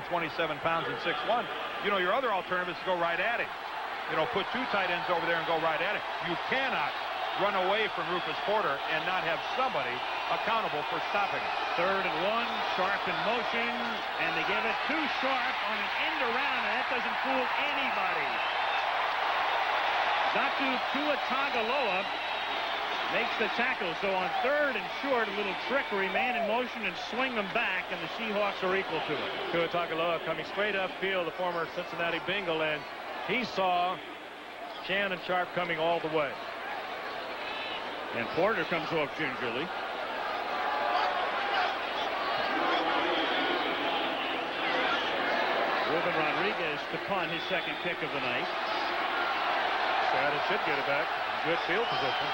pounds and 6'1", you know, your other alternative is to go right at him. You know, put 2 tight ends over there and go right at him. You cannot run away from Rufus Porter and not have somebody accountable for stopping him. 3rd and 1, Sharp in motion, and they give it to Sharp on an end around, and that doesn't fool anybody. Datu Tuatagaloa makes the tackle, so on 3rd and short, a little trickery, man in motion, and swing them back, and the Seahawks are equal to it. Tuatagaloa coming straight upfield, the former Cincinnati Bengal, and he saw Shannon Sharp coming all the way. And Porter comes off gingerly. Ruben Rodriguez to punt, his 2nd kick of the night. Seattle should get it back. Good field position.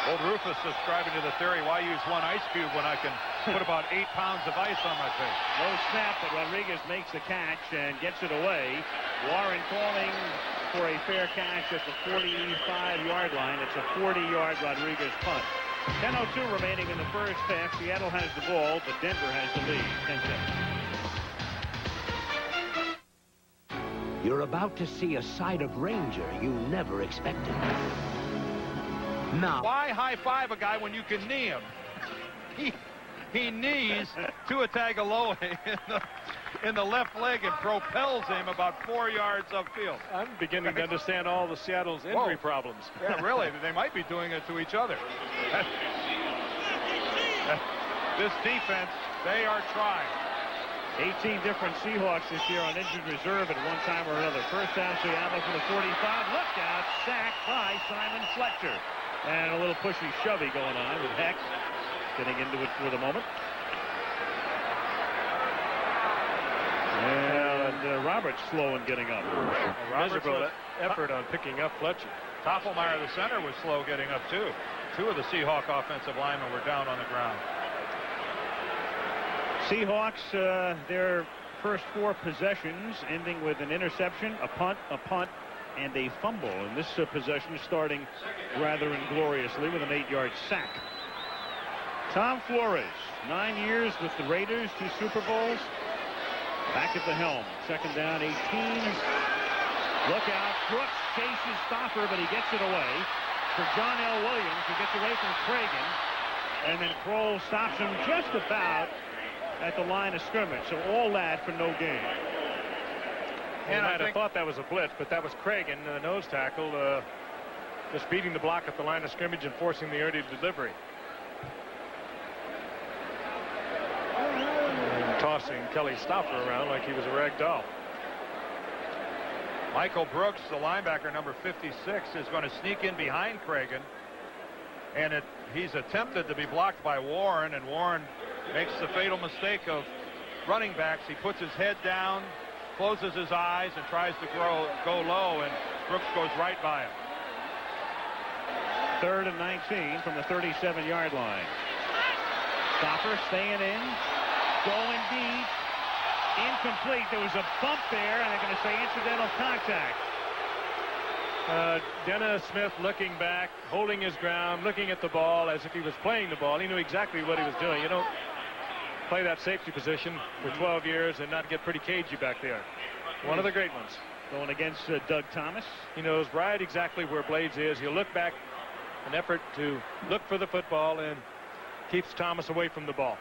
Old Rufus subscribing to the theory, why use 1 ice cube when I can put about 8 pounds of ice on my face? No snap, but Rodriguez makes the catch and gets it away. Warren calling for a fair catch at the 45-yard line. It's a 40-yard Rodriguez punt. 10:02 remaining in the first half. Seattle has the ball, but Denver has the lead. 10-10. You're about to see a side of Ranger you never expected. Now, why high-five a guy when you can knee him? He knees Tuatagaloa in the left leg and propels him about 4 yards upfield. I'm beginning to understand all the Seattle's injury problems. Yeah, really. They might be doing it to each other. This defense, they are trying. 18 different Seahawks this year on injured reserve at one time or another. First down, Seattle for the 45. Look out, sacked by Simon Fletcher. And a little pushy shovey going on with Heck getting into it for the moment. And Roberts slow in getting up. Miserable effort on picking up Fletcher. Toppelmeyer, the center, was slow getting up, too. 2 of the Seahawk offensive linemen were down on the ground. Seahawks, their first 4 possessions ending with an interception, a punt, and a fumble. And this possession starting rather ingloriously with an 8-yard sack. Tom Flores, 9 years with the Raiders, 2 Super Bowls. Back at the helm. Second down, 18. Look out. Brooks chases Stoffer, but he gets it away. For John L. Williams, who gets away from Cragen. And then Kroll stops him just about at the line of scrimmage. So all that for no gain. And I thought that was a blitz, but that was Cragen, the nose tackle, just beating the block at the line of scrimmage and forcing the early delivery. And tossing Kelly Stoffer around like he was a rag doll. Michael Brooks, the linebacker, number 56, is going to sneak in behind Cragen. And he's attempted to be blocked by Warren, and Warren makes the fatal mistake of running backs. He puts his head down, closes his eyes, and tries to go low, and Brooks goes right by him. 3rd and 19 from the 37-yard line. Stoffer staying in, going deep, incomplete. There was a bump there, and they're going to say incidental contact. Dennis Smith looking back, holding his ground, looking at the ball as if he was playing the ball. He knew exactly what he was doing. You don't play that safety position for 12 years and not get pretty cagey back there. One of the great ones. Going against Doug Thomas. He knows right exactly where Blades is. He'll look back, an effort to look for the football, and keeps Thomas away from the ball.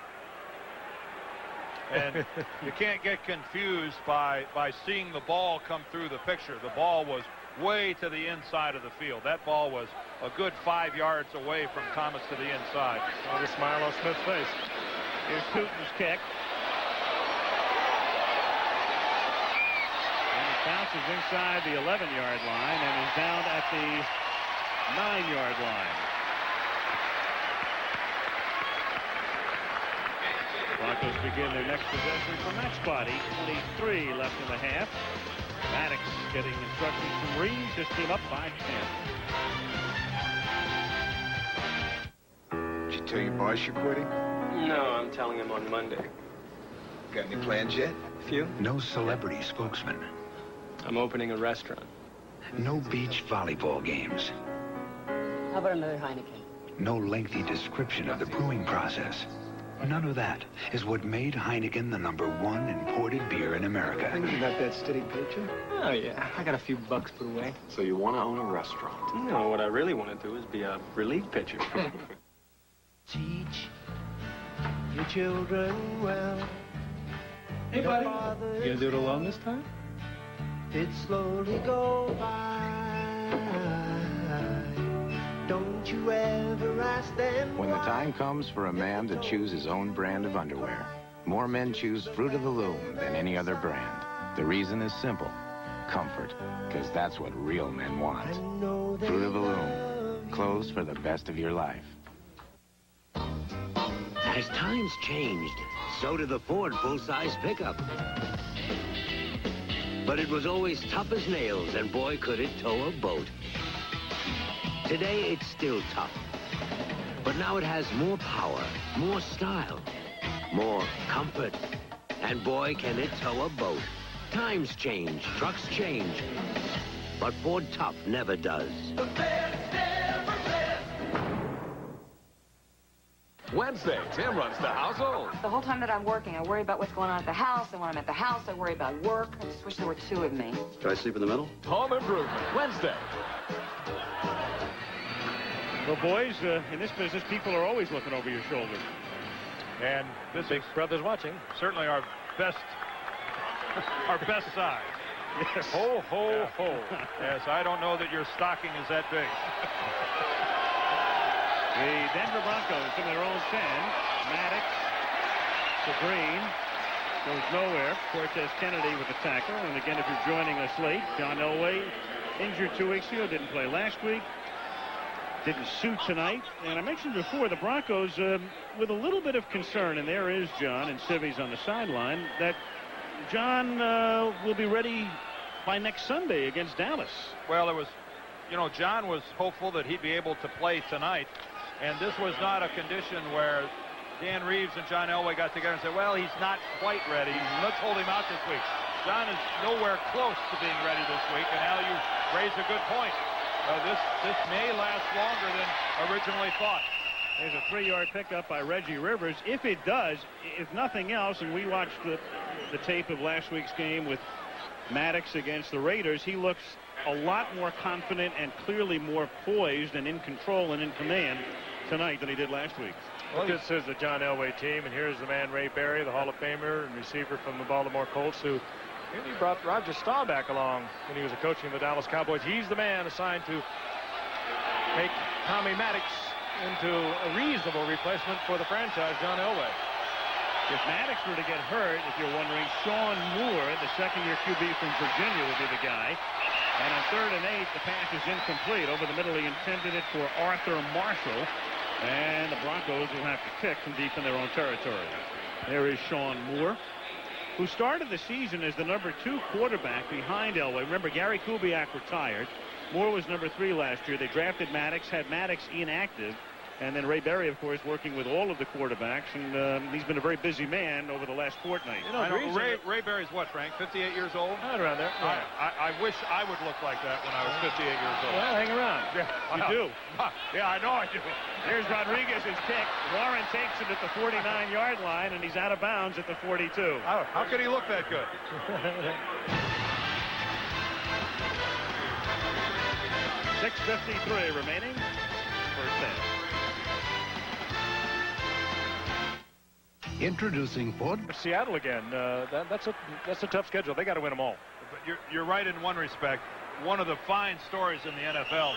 And you can't get confused by seeing the ball come through the picture. The ball was way to the inside of the field. That ball was a good 5 yards away from Thomas to the inside. Saw the smile on Smith's face. Here's Putin's kick. And it bounces inside the 11-yard line and is down at the 9-yard line. Broncos begin their next possession from that spot. 8:23 left in the half. Maddox getting instructions from Reeves. Just came up by 10. Did you tell your boss you're quitting? No, I'm telling him on Monday. Got any plans yet? Few. No celebrity spokesman. I'm opening a restaurant. No beach volleyball games. How about another Heineken? No lengthy description of the brewing process. None of that is what made Heineken the #1 imported beer in America. You got that steady paycheck? Oh, yeah. I got a few bucks put away. So you want to own a restaurant? No, what I really want to do is be a relief pitcher. Teach your children well. Hey, buddy. You gonna do it alone this time? It slowly go by. Don't you ever ask them When the time comes for a man to choose his own brand of underwear, more men choose Fruit of the Loom than any other brand. The reason is simple. Comfort. Because that's what real men want. Fruit of the Loom. Clothes for the best of your life. As times changed, so did the Ford full-size pickup. But it was always tough as nails, and boy, could it tow a boat. Today, it's still tough. But now it has more power, more style, more comfort. And boy, can it tow a boat. Times change, trucks change. But Ford Tough never does. Wednesday, Tim runs the household. The whole time that I'm working, I worry about what's going on at the house, and when I'm at the house, I worry about work. I just wish there were 2 of me. Try sleep in the middle? Home Improvement, Wednesday. Well, boys, in this business, people are always looking over your shoulder. And this Big Brother's watching. Certainly our best side. Yes. Ho, ho, ho. Yes, I don't know that your stocking is that big. The Denver Broncos in their own 10. Maddox to Green. Goes nowhere. Cortez Kennedy with the tackle. And again, if you're joining us late, John Elway injured 2 weeks ago. Didn't play last week. Didn't suit tonight. And I mentioned before, the Broncos with a little bit of concern, and there is John and Civvies on the sideline, that John will be ready by next Sunday against Dallas. Well, it was, you know, John was hopeful that he'd be able to play tonight. And this was not a condition where Dan Reeves and John Elway got together and said, well, he's not quite ready. Let's hold him out this week. John is nowhere close to being ready this week, and now you raise a good point. This may last longer than originally thought. There's a 3-yard pickup by Reggie Rivers. If it does, if nothing else, and we watched the tape of last week's game with Maddox against the Raiders, he looks a lot more confident and clearly more poised and in control and in command tonight than he did last week. Well, this is the John Elway team, and here's the man Ray Berry, the Hall of Famer and receiver from the Baltimore Colts, who really brought Roger Staubach along when he was coaching the Dallas Cowboys. He's the man assigned to make Tommy Maddox into a reasonable replacement for the franchise, John Elway. If Maddox were to get hurt, if you're wondering, Sean Moore, the second-year QB from Virginia, would be the guy. And on 3rd and 8, the pass is incomplete. Over the middle, he intended it for Arthur Marshall. And the Broncos will have to kick from deep in their own territory. There is Sean Moore, who started the season as the number 2 quarterback behind Elway. Remember, Gary Kubiak retired. Moore was number 3 last year. They drafted Maddox, had Maddox inactive. And then Ray Berry, of course, working with all of the quarterbacks. And he's been a very busy man over the last fortnight. You know, Ray Berry's what, Frank? 58 years old? Right around there. Yeah. I wish I would look like that when I was 58 years old. Well, hang around. Yeah, you do. Yeah, I know I do. Here's Rodriguez's kick. Warren takes it at the 49-yard line, and he's out of bounds at the 42. How could he look that good? 6:53 remaining. First half. Introducing Ford. Seattle again. That's a tough schedule. They got to win them all. But you're right in one respect. One of the fine stories in the NFL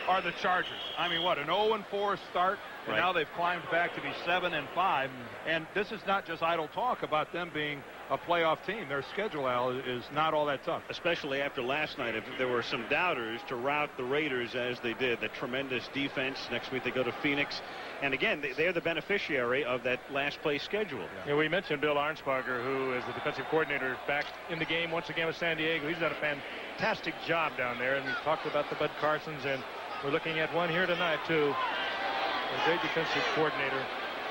are the Chargers. I mean, what, an 0-4 start, and now they've climbed back to be 7-5. And this is not just idle talk about them being a playoff team. Their schedule, Al, is not all that tough. Especially after last night, if there were some doubters to rout the Raiders as they did. The tremendous defense. Next week they go to Phoenix. And again, they're the beneficiary of that last place schedule. Yeah, we mentioned Bill Arnsparger, who is the defensive coordinator back in the game once again with San Diego. He's done a fantastic job down there. And we talked about the Bud Carsons, and we're looking at one here tonight, too. A great defensive coordinator,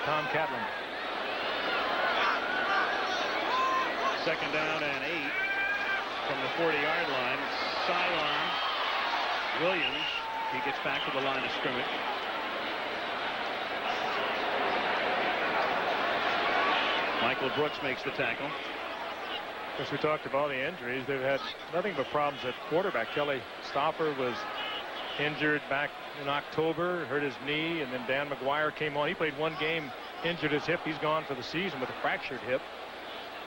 Tom Catlin. 2nd down and 8 from the 40-yard line. Sideline. Williams. He gets back to the line of scrimmage. Michael Brooks makes the tackle. As we talked about the injuries, they've had nothing but problems at quarterback. Kelly Stoffer was injured back in October, hurt his knee, and then Dan McGuire came on. He played one game, injured his hip. He's gone for the season with a fractured hip.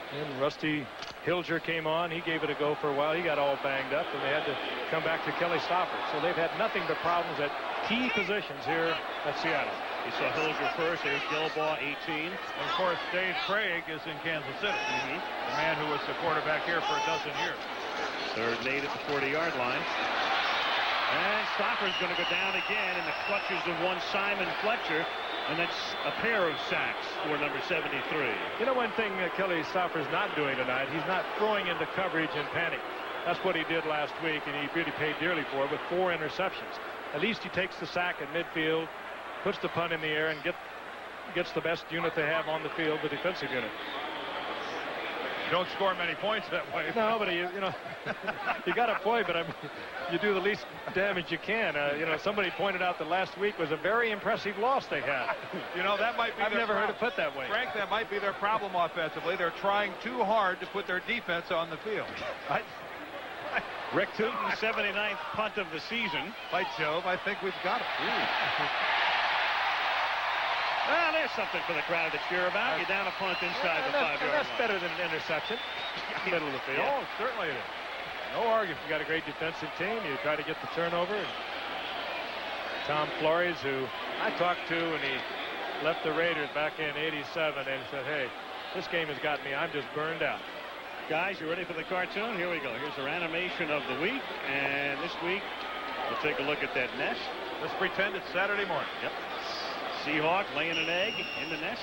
And Rusty Hilger came on. He gave it a go for a while. He got all banged up, and they had to come back to Kelly Stoffer. So they've had nothing but problems at key positions here at Seattle. You saw Hilger first. There's Gilbaugh, 18. And of course, Dave Craig is in Kansas City. The man who was the quarterback here for a dozen years. 3rd and 8 at the 40-yard line. And Stoffer's going to go down again in the clutches of one Simon Fletcher. And that's a pair of sacks for number 73. You know, one thing Kelly Stoffer's not doing tonight, he's not throwing into coverage and panic. That's what he did last week, and he really paid dearly for it with 4 interceptions. At least he takes the sack at midfield, puts the punt in the air, and gets the best unit they have on the field, the defensive unit. You don't score many points that way. No, but you know, you got a point, but I mean, you do the least damage you can. You know, somebody pointed out that last week was a very impressive loss they had. You know, that might be. I've never heard it put that way. Frank, that might be their problem offensively. They're trying too hard to put their defense on the field. Rick Tootin's 79th punt of the season. By Jove, I think we've got it. Well, there's something for the crowd to cheer about. You're down a punt inside the 5-yard line. That's better than an interception. Middle of the field. Oh, certainly it is. No argument. You got a great defensive team. You try to get the turnover. Tom Flores, who I talked to when he left the Raiders back in '87, and said, hey, this game has got me. I'm just burned out. Guys, you ready for the cartoon? Here we go. Here's our animation of the week. And this week, we'll take a look at that nest. Let's pretend it's Saturday morning. Yep. Seahawk laying an egg in the nest.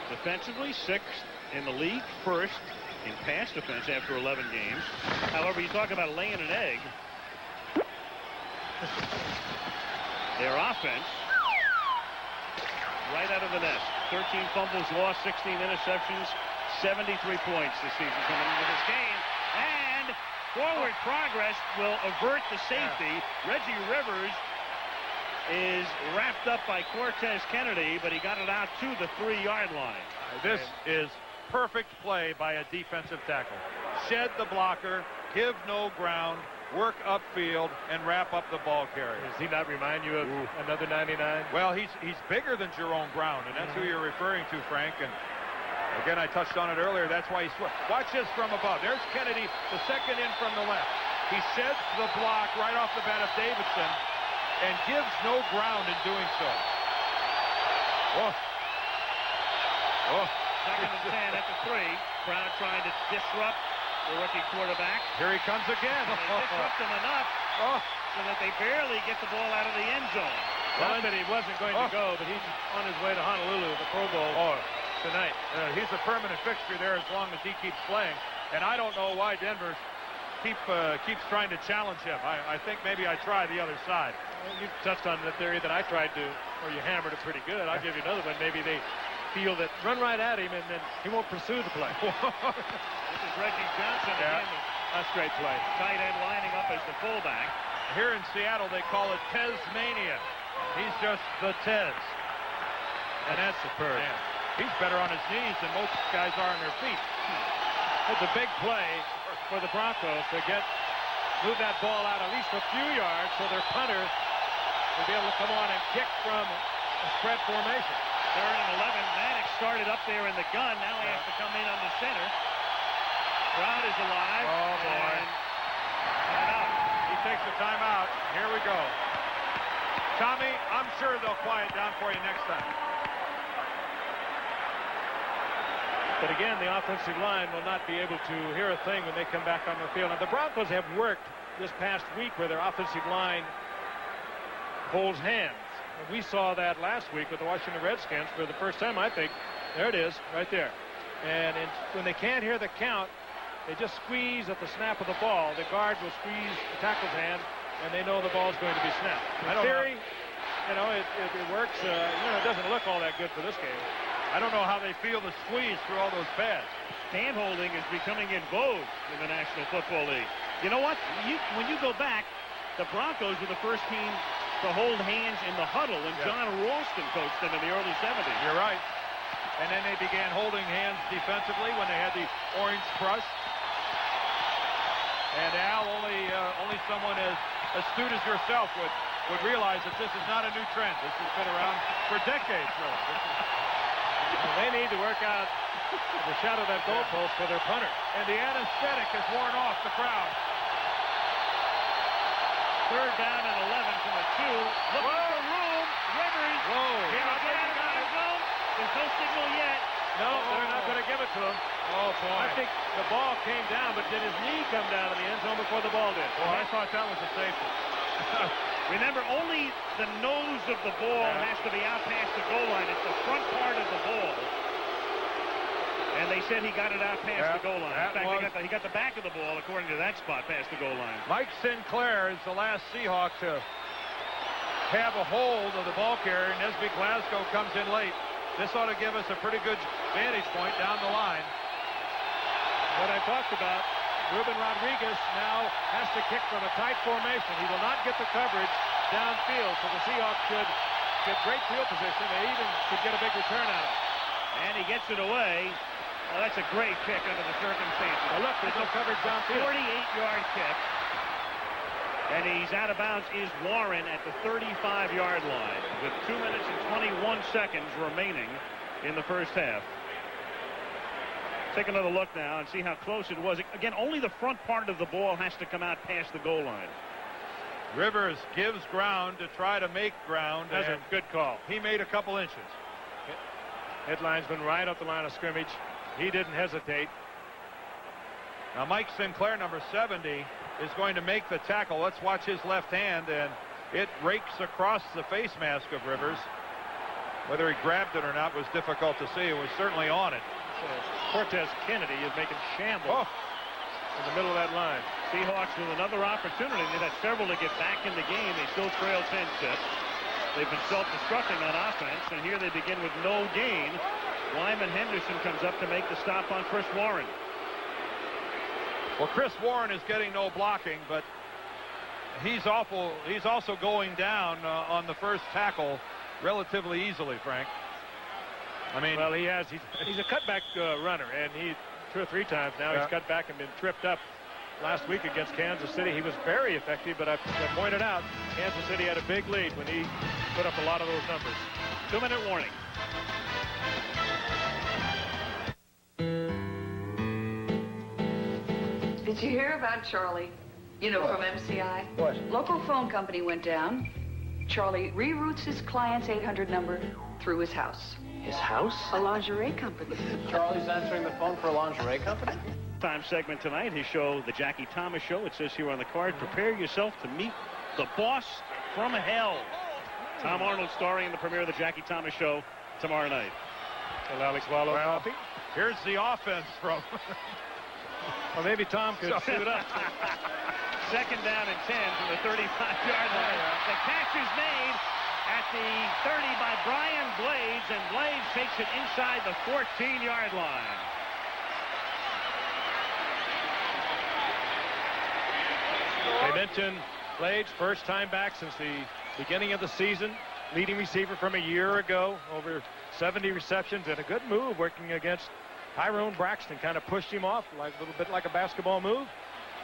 Defensively, 6th in the league, 1st in pass defense after 11 games. However, you talk about laying an egg. Their offense, right out of the nest. 13 fumbles lost, 16 interceptions, 73 points this season coming into this game. And forward progress will avert the safety. Reggie Rivers is wrapped up by Cortez Kennedy, but he got it out to the 3-yard line. This is perfect play by a defensive tackle. Shed the blocker, give no ground, work upfield, and wrap up the ball carrier. Does he not remind you of another 99? Well, he's bigger than Jerome Brown, and that's who you're referring to, Frank. And again, I touched on it earlier. That's why he's... Watch this from above. There's Kennedy, the second in from the left. He sheds the block right off the bat of Davidson and gives no ground in doing so. Oh. Oh. Second and 10 at the 3. Brown trying to disrupt the rookie quarterback. Here he comes again. They disrupt him enough so that they barely get the ball out of the end zone. Not that he wasn't going to go, but he's on his way to Honolulu, the Pro Bowl tonight. He's a permanent fixture there as long as he keeps playing. And I don't know why Denver keeps trying to challenge him. I think maybe I try the other side. Well, you've touched on the theory that I tried to, or you hammered it pretty good. I'll give you another one. Maybe they feel that run right at him and then he won't pursue the play. This is Reggie Johnson again. A straight play. Tight end lining up as the fullback. Here in Seattle, they call it Tez-mania. He's just the Tez. And that's superb. Man, he's better on his knees than most guys are on their feet. It's a big play for the Broncos to move that ball out at least a few yards so their punter will be able to come on and kick from a spread formation. 3rd and 11. Maddox started up there in the gun. Now he has to come in under center. Crowd is alive. Oh, boy. He takes the timeout. Here we go. Tommy, I'm sure they'll quiet down for you next time. But again, the offensive line will not be able to hear a thing when they come back on the field. Now, the Broncos have worked this past week where their offensive line holds hands. We saw that last week with the Washington Redskins for the first time, I think. There it is, right there. And when they can't hear the count, they just squeeze at the snap of the ball. The guard will squeeze the tackle's hand, and they know the ball's going to be snapped. In theory, it works. It doesn't look all that good for this game. I don't know how they feel the squeeze through all those pads. Hand-holding is becoming in vogue in the National Football League. You know what? When you go back, the Broncos were the first team to hold hands in the huddle, and John Ralston coached them in the early 70s. You're right. And then they began holding hands defensively when they had the orange crush. And Al, only someone as astute as yourself would realize that this is not a new trend. This has been around for decades, really. They need to work out the shot of that goalpost for their punter. And the anesthetic has worn off the crowd. 3rd down and 11 from the 2. Looking for room. Rivers. There's no signal yet. No, they're not going to give it to him. Oh, boy. I think the ball came down, but did his knee come down in the end zone before the ball did? Well, I thought that was a safety. Remember, only the nose of the ball has to be out past the goal line. It's the front part of the ball. And they said he got it out past the goal line. In fact, he got the back of the ball, according to that spot, past the goal line. Mike Sinclair is the last Seahawk to have a hold of the ball carrier. Nesby Glasgow comes in late. This ought to give us a pretty good vantage point down the line. What I talked about, Ruben Rodriguez now has to kick from a tight formation. He will not get the coverage downfield, so the Seahawks should get great field position. They even could get a big return out of it. And he gets it away. Well, that's a great kick under the circumstances. Well, look, there's no coverage downfield. 48-yard kick. And he's out of bounds is Warren at the 35-yard line with 2 minutes and 21 seconds remaining in the first half. Take another look now and see how close it was. Again, only the front part of the ball has to come out past the goal line. Rivers gives ground to try to make ground. That's a good call. He made a couple inches. Headlinesman right up the line of scrimmage. He didn't hesitate. Now Mike Sinclair, number 70, is going to make the tackle. Let's watch his left hand, and it rakes across the face mask of Rivers. Whether he grabbed it or not was difficult to see. It was certainly on it. Cortez Kennedy is making shambles in the middle of that line. Seahawks with another opportunity. They've had several to get back in the game. They still trail 10-6. They've been self-destructing on offense, and here they begin with no gain Wyman Henderson comes up to make the stop on Chris Warren. Well, Chris Warren is getting no blocking, but he's awful. He's also going down on the first tackle relatively easily, Frank. I mean, well, he's a cutback runner, and he 2 or 3 times now he's cut back and been tripped up. Last week against Kansas City, he was very effective, but I pointed out Kansas City had a big lead when he put up a lot of those numbers. 2-minute warning. Did you hear about Charlie? You know, from MCI? What? Local phone company went down. Charlie reroutes his client's 800 number through his house. His house? A lingerie company. Charlie's answering the phone for a lingerie company? Time segment tonight, his show, The Jackie Thomas Show. It says here on the card, prepare yourself to meet the boss from hell. Tom Arnold starring in the premiere of The Jackie Thomas Show tomorrow night. Well, Alex Wallow. Well, here's the offense from... Well, maybe Tom could suit up. 2nd down and 10 from the 35-yard line. The catch is made at the 30 by Brian Blades, and Blades takes it inside the 14-yard line. They mentioned Blades, first time back since the beginning of the season, leading receiver from a year ago, over 70 receptions, and a good move working against Tyrone Braxton. Kind of pushed him off like a little bit like a basketball move.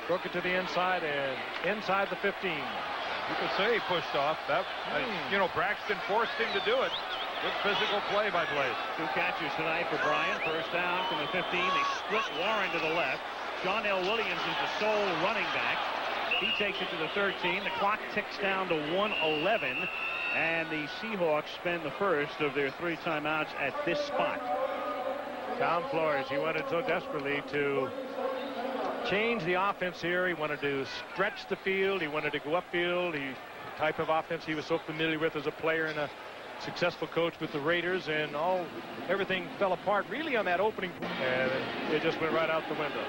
Broke it to the inside and inside the 15. You could say he pushed off. That, you know, Braxton forced him to do it. Good physical play by Blades. 2 catches tonight for Bryant. First down from the 15. They split Warren to the left. John L. Williams is the sole running back. He takes it to the 13. The clock ticks down to 1:11. And the Seahawks spend the first of their 3 timeouts at this spot. Tom Flores, he wanted so desperately to change the offense here. He wanted to stretch the field. He wanted to go upfield. The type of offense he was so familiar with as a player and a successful coach with the Raiders, and everything fell apart really on that opening, and it just went right out the window.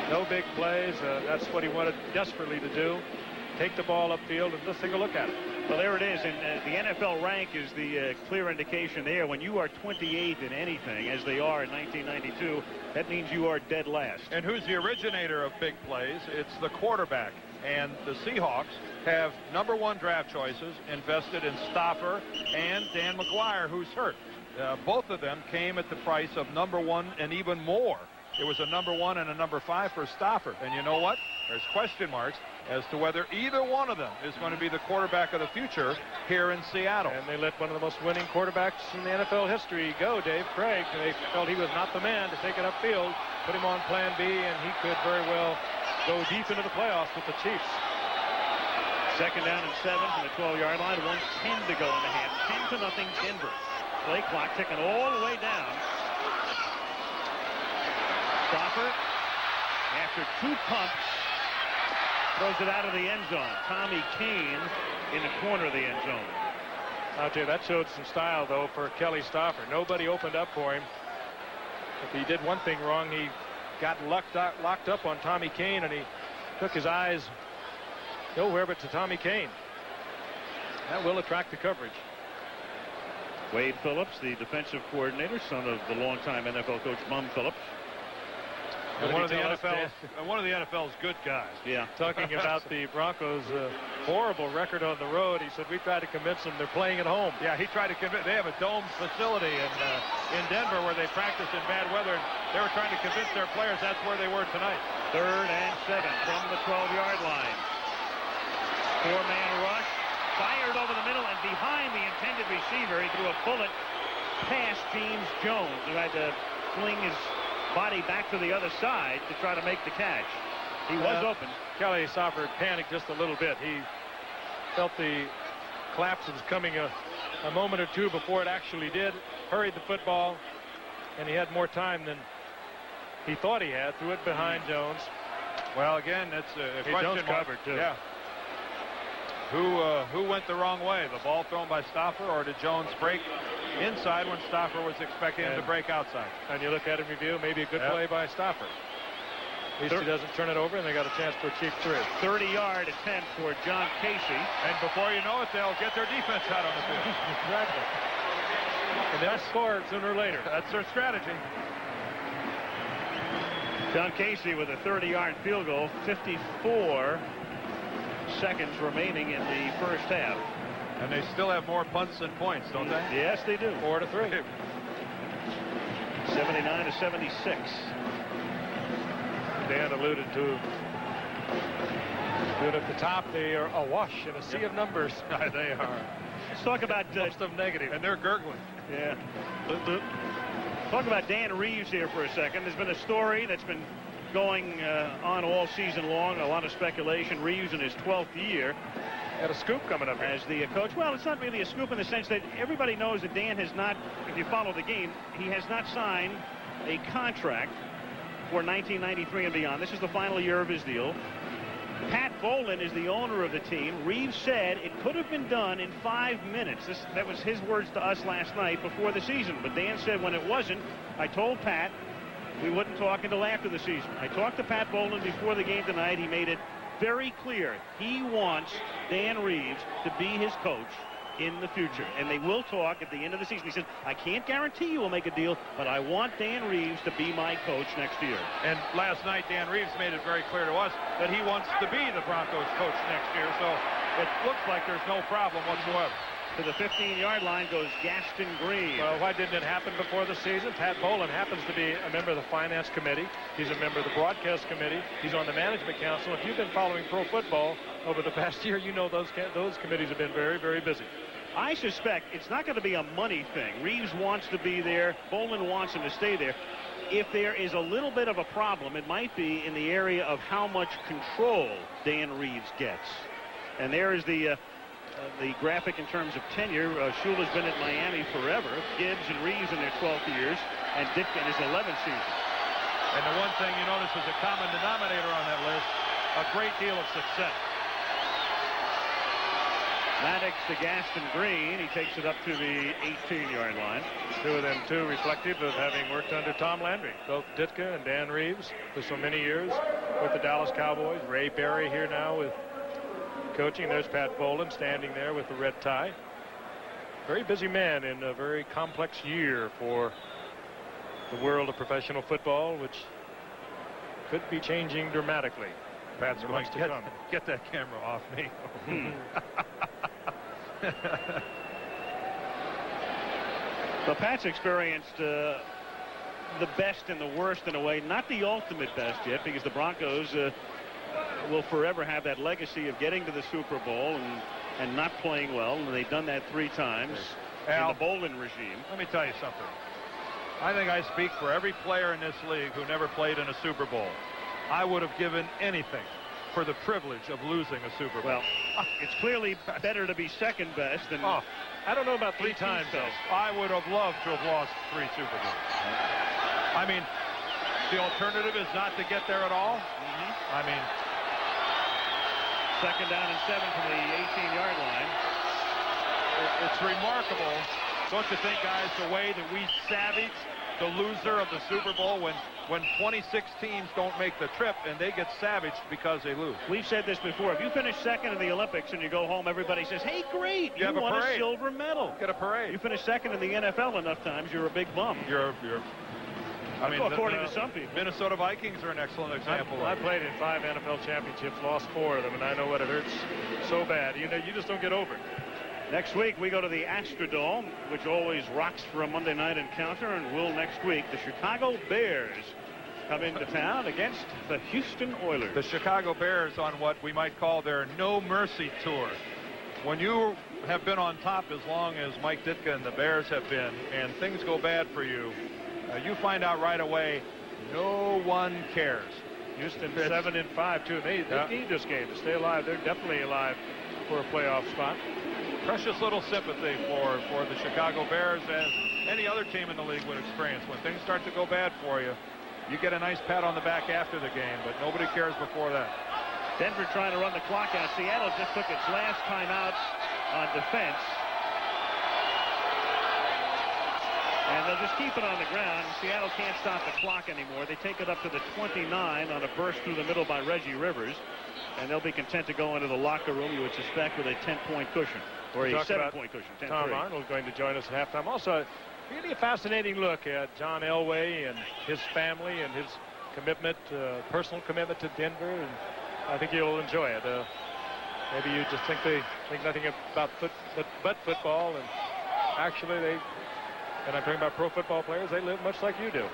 No big plays. That's what he wanted desperately to do. Take the ball upfield, and let's take a look at it. Well, there it is, and the NFL rank is the clear indication there. When you are 28th in anything, as they are in 1992, that means you are dead last. And who's the originator of big plays? It's the quarterback. And the Seahawks have #1 draft choices invested in Stauffer and Dan McGuire, who's hurt. Both of them came at the price of #1 and even more. It was a #1 and a #5 for Stauffer. And you know what? There's question marks as to whether either one of them is going to be the quarterback of the future here in Seattle. And they let one of the most winning quarterbacks in the NFL history go, Dave Craig. They felt he was not the man to take it upfield, put him on plan B, and he could very well go deep into the playoffs with the Chiefs. 2nd down and 7 from the 12-yard line. 1:10 to go in the half. 10-0 Denver. Play clock ticking all the way down. Stauffer, after 2 pumps, throws it out of the end zone. Tommy Kane in the corner of the end zone. I'll tell you, that showed some style, though, for Kelly Stauffer. Nobody opened up for him. If he did one thing wrong, he got locked up on Tommy Kane, and he took his eyes nowhere but to Tommy Kane. That will attract the coverage. Wade Phillips, the defensive coordinator, son of the longtime NFL coach Bum Phillips. And one of the NFL's good guys. Yeah. Talking about the Broncos' horrible record on the road, he said, we tried to convince them they're playing at home. Yeah, he tried to convince. They have a dome facility in Denver where they practice in bad weather. They were trying to convince their players that's where they were tonight. 3rd and 7 from the 12-yard line. 4-man rush. Fired over the middle and behind the intended receiver. He threw a bullet past James Jones, who had to fling his body back to the other side to try to make the catch. He was open. Kelly Stauffer panicked just a little bit. He felt the collapse was coming a moment or two before it actually did. Hurried the football, and he had more time than he thought he had. Threw it behind Jones. Well, again, that's a question Jones mark. covered, too. Yeah. Who went the wrong way? The ball thrown by Stauffer, or did Jones break inside when Stauffer was expecting him to break outside? And you look at it in review, maybe a good play by Stauffer. At least he doesn't turn it over, and they got a chance for a cheap 3. 30-yard attempt for John Casey. And before you know it, they'll get their defense out on the field. Exactly. And they'll score sooner or later. That's their strategy. John Casey with a 30-yard field goal, 54 seconds remaining in the first half. And they still have more punts than points, don't they? Yes, they do. 4-3. 79-76. Dan alluded to it at the top. They are awash in a sea of numbers. They are. Let's talk about most of them negative, and they're gurgling. Yeah. Talk about Dan Reeves here for a second. There's been a story that's been going on all season long. A lot of speculation. Reeves in his 12th year. Got a scoop coming up as the coach. Well, it's not really a scoop in the sense that everybody knows that Dan has not, if you follow the game, he has not signed a contract for 1993 and beyond. This is the final year of his deal. Pat Bowlen is the owner of the team. Reeves said it could have been done in 5 minutes. That was his words to us last night before the season. But Dan said when it wasn't, I told Pat we wouldn't talk until after the season. I talked to Pat Bowlen before the game tonight. He made it very clear he wants Dan Reeves to be his coach in the future, and they will talk at the end of the season. He said, I can't guarantee you will make a deal, but I want Dan Reeves to be my coach next year. And last night, Dan Reeves made it very clear to us that he wants to be the Broncos coach next year, so it looks like there's no problem whatsoever. To the 15-yard line goes Gaston Green. Well, why didn't it happen before the season? Pat Bowlen happens to be a member of the finance committee. He's a member of the broadcast committee. He's on the management council. If you've been following pro football over the past year, you know those committees have been very, very busy. I suspect it's not going to be a money thing. Reeves wants to be there. Bowlen wants him to stay there. If there is a little bit of a problem, it might be in the area of how much control Dan Reeves gets. And there is the graphic in terms of tenure. Shula's been at Miami forever. Gibbs and Reeves in their 12th years, and Dick in his 11th season. And the one thing you notice is a common denominator on that list, a great deal of success. Maddox to Gaston Green. He takes it up to the 18-yard line. Two of them, too, reflective of having worked under Tom Landry. Both Ditka and Dan Reeves for so many years with the Dallas Cowboys. Ray Berry here now with coaching. There's Pat Bowlen standing there with the red tie. Very busy man in a very complex year for the world of professional football, which could be changing dramatically. Pat's going to get that camera off me. So Pat's experienced the best and the worst in a way. Not the ultimate best yet, because the Broncos will forever have that legacy of getting to the Super Bowl and not playing well. And they've done that 3 times in the Bowlen regime. Let me tell you something. I think I speak for every player in this league who never played in a Super Bowl. I would have given anything for the privilege of losing a Super Bowl. Well, it's clearly better to be second best than... I don't know about 3 times, though. I would have loved to have lost 3 Super Bowls. I mean, the alternative is not to get there at all. I mean... Second down and 7 from the 18-yard line. It's remarkable, don't you think, guys, the way that we savaged the loser of the Super Bowl when 26 teams don't make the trip and they get savaged because they lose. We've said this before. If you finish second in the Olympics and you go home, everybody says, hey, great, you won a silver medal. Get a parade. You finish second in the NFL enough times, you're a big bum. I mean, according to some people. Minnesota Vikings are an excellent example. I played in 5 NFL championships, lost 4 of them, and I know what it hurts so bad. You know, you just don't get over it. Next week, we go to the Astrodome, which always rocks for a Monday night encounter, and will next week. The Chicago Bears come into town against the Houston Oilers. The Chicago Bears on what we might call their no mercy tour. When you have been on top as long as Mike Ditka and the Bears have been, and things go bad for you, you find out right away no one cares. Houston 7-5 too. They need this game to stay alive. They're definitely alive for a playoff spot. Precious little sympathy for the Chicago Bears, as any other team in the league would experience. When things start to go bad for you, you get a nice pat on the back after the game, but nobody cares before that. Denver trying to run the clock out. Seattle just took its last timeout on defense. And they'll just keep it on the ground. Seattle can't stop the clock anymore. They take it up to the 29 on a burst through the middle by Reggie Rivers. And they'll be content to go into the locker room, you would suspect, with a 10-point cushion. Or a 7-point cushion. Tom Arnold going to join us at halftime. Also, really a fascinating look at John Elway and his family and his commitment, personal commitment to Denver. And I think you'll enjoy it. Maybe you just think they think nothing about but football. And actually, and I'm talking about pro football players, they live much like you do.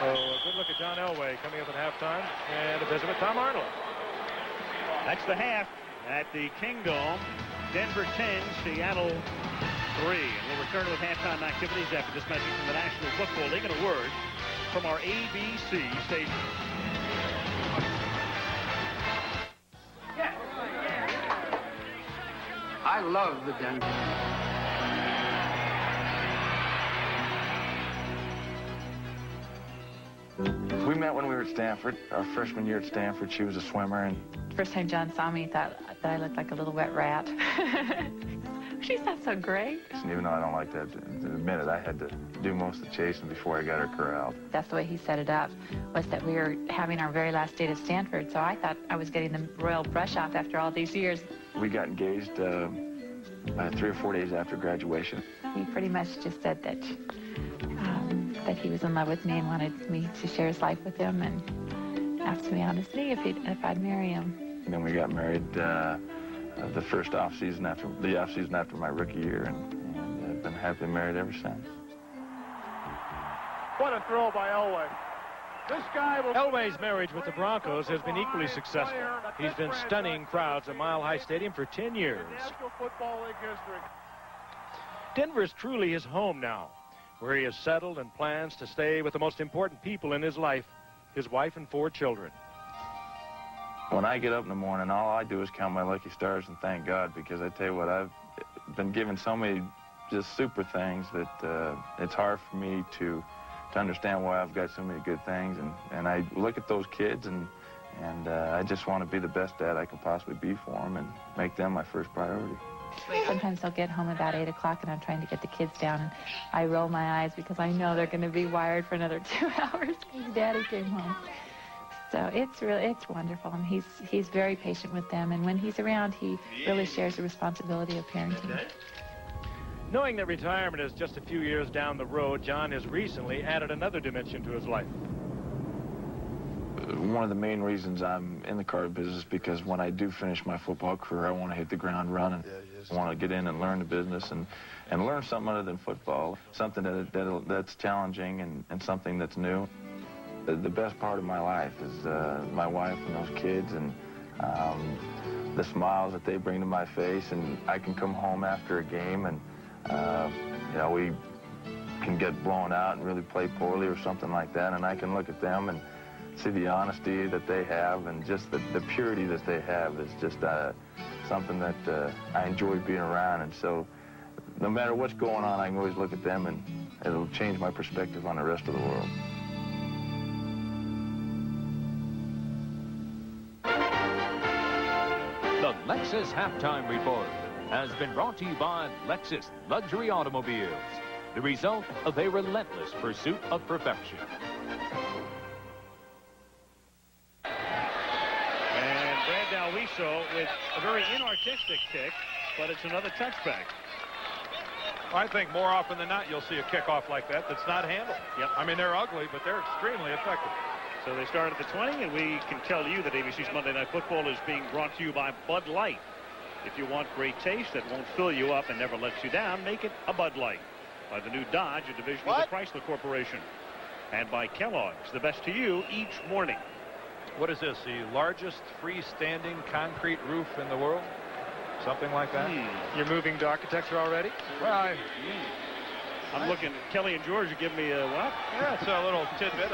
So a good look at John Elway coming up at halftime, and a visit with Tom Arnold. That's the half at the Kingdome. Denver 10, Seattle 3. And we'll return with halftime activities after this message from the National Football League and a word from our ABC station. I love the Denver. We met when we were at Stanford. Our freshman year at Stanford, she was a swimmer. And first time John saw me, he thought that I looked like a little wet rat. She's not so great. And even though I don't like that to admit it, I had to do most of the chasing before I got her corralled. That's the way he set it up, was that we were having our very last date at Stanford, so I thought I was getting the royal brush off after all these years. We got engaged 3 or 4 days after graduation. He pretty much just said that he was in love with me and wanted me to share his life with him, and asked me honestly if I'd marry him. And then we got married the first off-season after my rookie year, and I've been happily married ever since. What a throw by Elway. This guy will... Elway's marriage with the Broncos has been equally successful. He's been stunning crowds at Mile High Stadium for 10 years. National Football League history. Denver is truly his home now, where he has settled and plans to stay with the most important people in his life, his wife and 4 children. When I get up in the morning, all I do is count my lucky stars and thank God, because I tell you what, I've been given so many just super things that it's hard for me to understand why I've got so many good things. And I look at those kids, and I just want to be the best dad I can possibly be for them and make them my first priority. Sometimes I'll get home about 8 o'clock and I'm trying to get the kids down, and I roll my eyes because I know they're going to be wired for another 2 hours because Daddy came home. So it's wonderful, and he's very patient with them, and when he's around, he really shares the responsibility of parenting. Knowing that retirement is just a few years down the road, John has recently added another dimension to his life. One of the main reasons I'm in the car business is because when I do finish my football career, I want to hit the ground running. I want to get in and learn the business and learn something other than football, something that's challenging and something that's new. The best part of my life is my wife and those kids, and the smiles that they bring to my face, and I can come home after a game and you know, we can get blown out and really play poorly or something like that, and I can look at them and see the honesty that they have, and just the purity that they have is just something that I enjoy being around. And so no matter what's going on, I can always look at them, and it'll change my perspective on the rest of the world. The Lexus Halftime Report has been brought to you by Lexus Luxury Automobiles, the result of a relentless pursuit of perfection. And Brad Dalwiso with a very inartistic kick, but it's another touchback. I think more often than not you'll see a kickoff like that that's not handled. Yep. I mean, they're ugly, but they're extremely effective. So they start at the 20, and we can tell you that ABC's Monday Night Football is being brought to you by Bud Light. If you want great taste that won't fill you up and never lets you down, make it a Bud Light. By the new Dodge, a division of the Chrysler Corporation. And by Kellogg's, the best to you each morning. What is this, the largest freestanding concrete roof in the world? Something like that? You're moving to architecture already? Well, I'm looking. Kelly and George are giving me a what? Yeah, it's a little tidbit.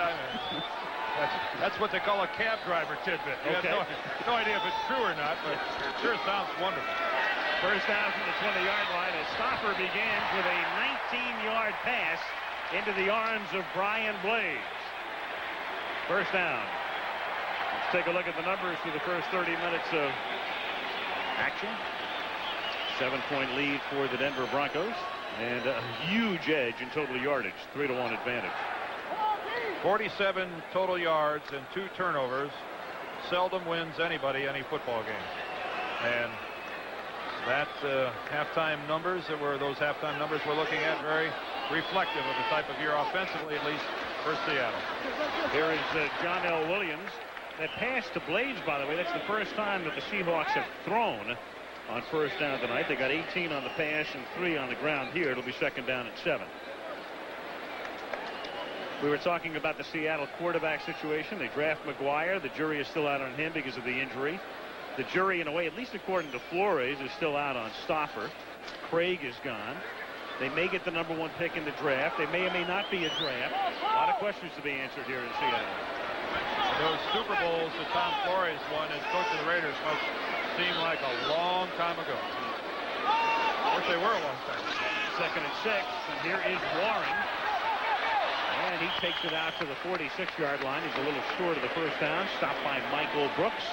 That's what they call a cab driver tidbit. You Okay. have no idea if it's true or not, but it sure sounds wonderful. First down from the 20-yard line as Stoffer begins with a 19-yard pass into the arms of Brian Blaze. First down. Let's take a look at the numbers for the first 30 minutes of action. 7-point lead for the Denver Broncos. And a huge edge in total yardage, 3-1 advantage. 47 total yards and 2 turnovers. Seldom wins anybody any football game. And that halftime numbers that were those halftime numbers we're looking at very reflective of the type of year offensively, at least for Seattle. Here is John L. Williams. That pass to Blades, by the way, that's the first time that the Seahawks have thrown on first down tonight. They got 18 on the pass and 3 on the ground here. It'll be second down and 7. We were talking about the Seattle quarterback situation. They draft McGuire. The jury is still out on him because of the injury. The jury, in a way, at least according to Flores, is still out on Stauffer. Craig is gone. They may get the #1 pick in the draft. They may or may not be a draft. A lot of questions to be answered here in Seattle. Those Super Bowls that Tom Flores won as coach of the Raiders must seem like a long time ago. Of course, they were a long time ago. Second and 6, and here is Warren. And he takes it out to the 46-yard line. He's a little short of the first down. Stopped by Michael Brooks.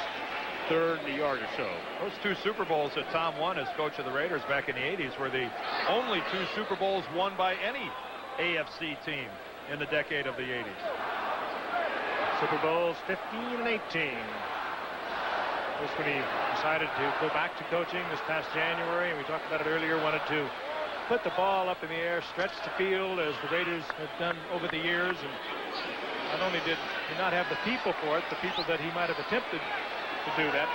Third and a yard or so. Those 2 Super Bowls that Tom won as coach of the Raiders back in the 80s were the only 2 Super Bowls won by any AFC team in the decade of the 80s. Super Bowls 15 and 18. Just when he decided to go back to coaching this past January, and we talked about it earlier, wanted to put the ball up in the air, stretch the field as the Raiders have done over the years. And not only did he not have the people for it, the people that he might have attempted to do that,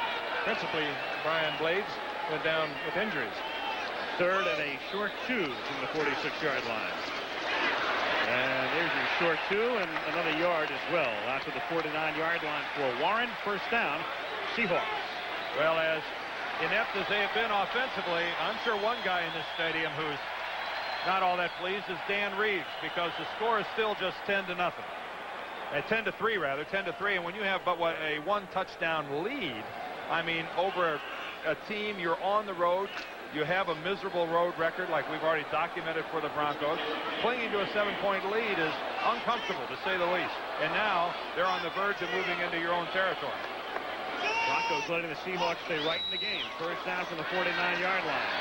principally Brian Blades, went down with injuries. Third and a short 2 from the 46-yard line. And there's your short 2 and another yard as well. Out to the 49-yard line for Warren. First down, Seahawks. Well, as inept as they have been offensively, I'm sure one guy in this stadium who's not all that pleased is Dan Reeves, because the score is still just 10-0. 10-3 rather, 10-3. And when you have but what, a 1-touchdown lead, I mean, over a team, you're on the road. You have a miserable road record like we've already documented for the Broncos. Clinging to a 7-point lead is uncomfortable, to say the least. And now they're on the verge of moving into your own territory. Broncos letting the Seahawks stay right in the game. First down from the 49-yard line.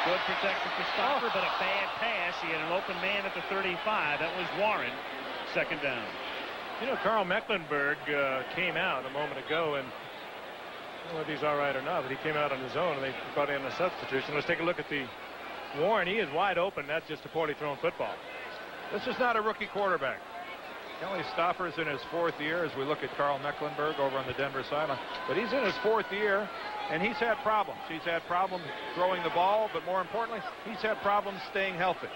Good protection for Stauffer, but a bad pass. He had an open man at the 35. That was Warren. Second down. You know, Carl Mecklenburg came out a moment ago, and I don't know if he's all right or not, but he came out on his own, and they brought in a substitution. Let's take a look at the Warren. He is wide open. That's just a poorly thrown football. This is not a rookie quarterback. Kelly Stauffer's in his 4th year as we look at Carl Mecklenburg over on the Denver sideline. But he's in his 4th year, and he's had problems. He's had problems throwing the ball, but more importantly, he's had problems staying healthy.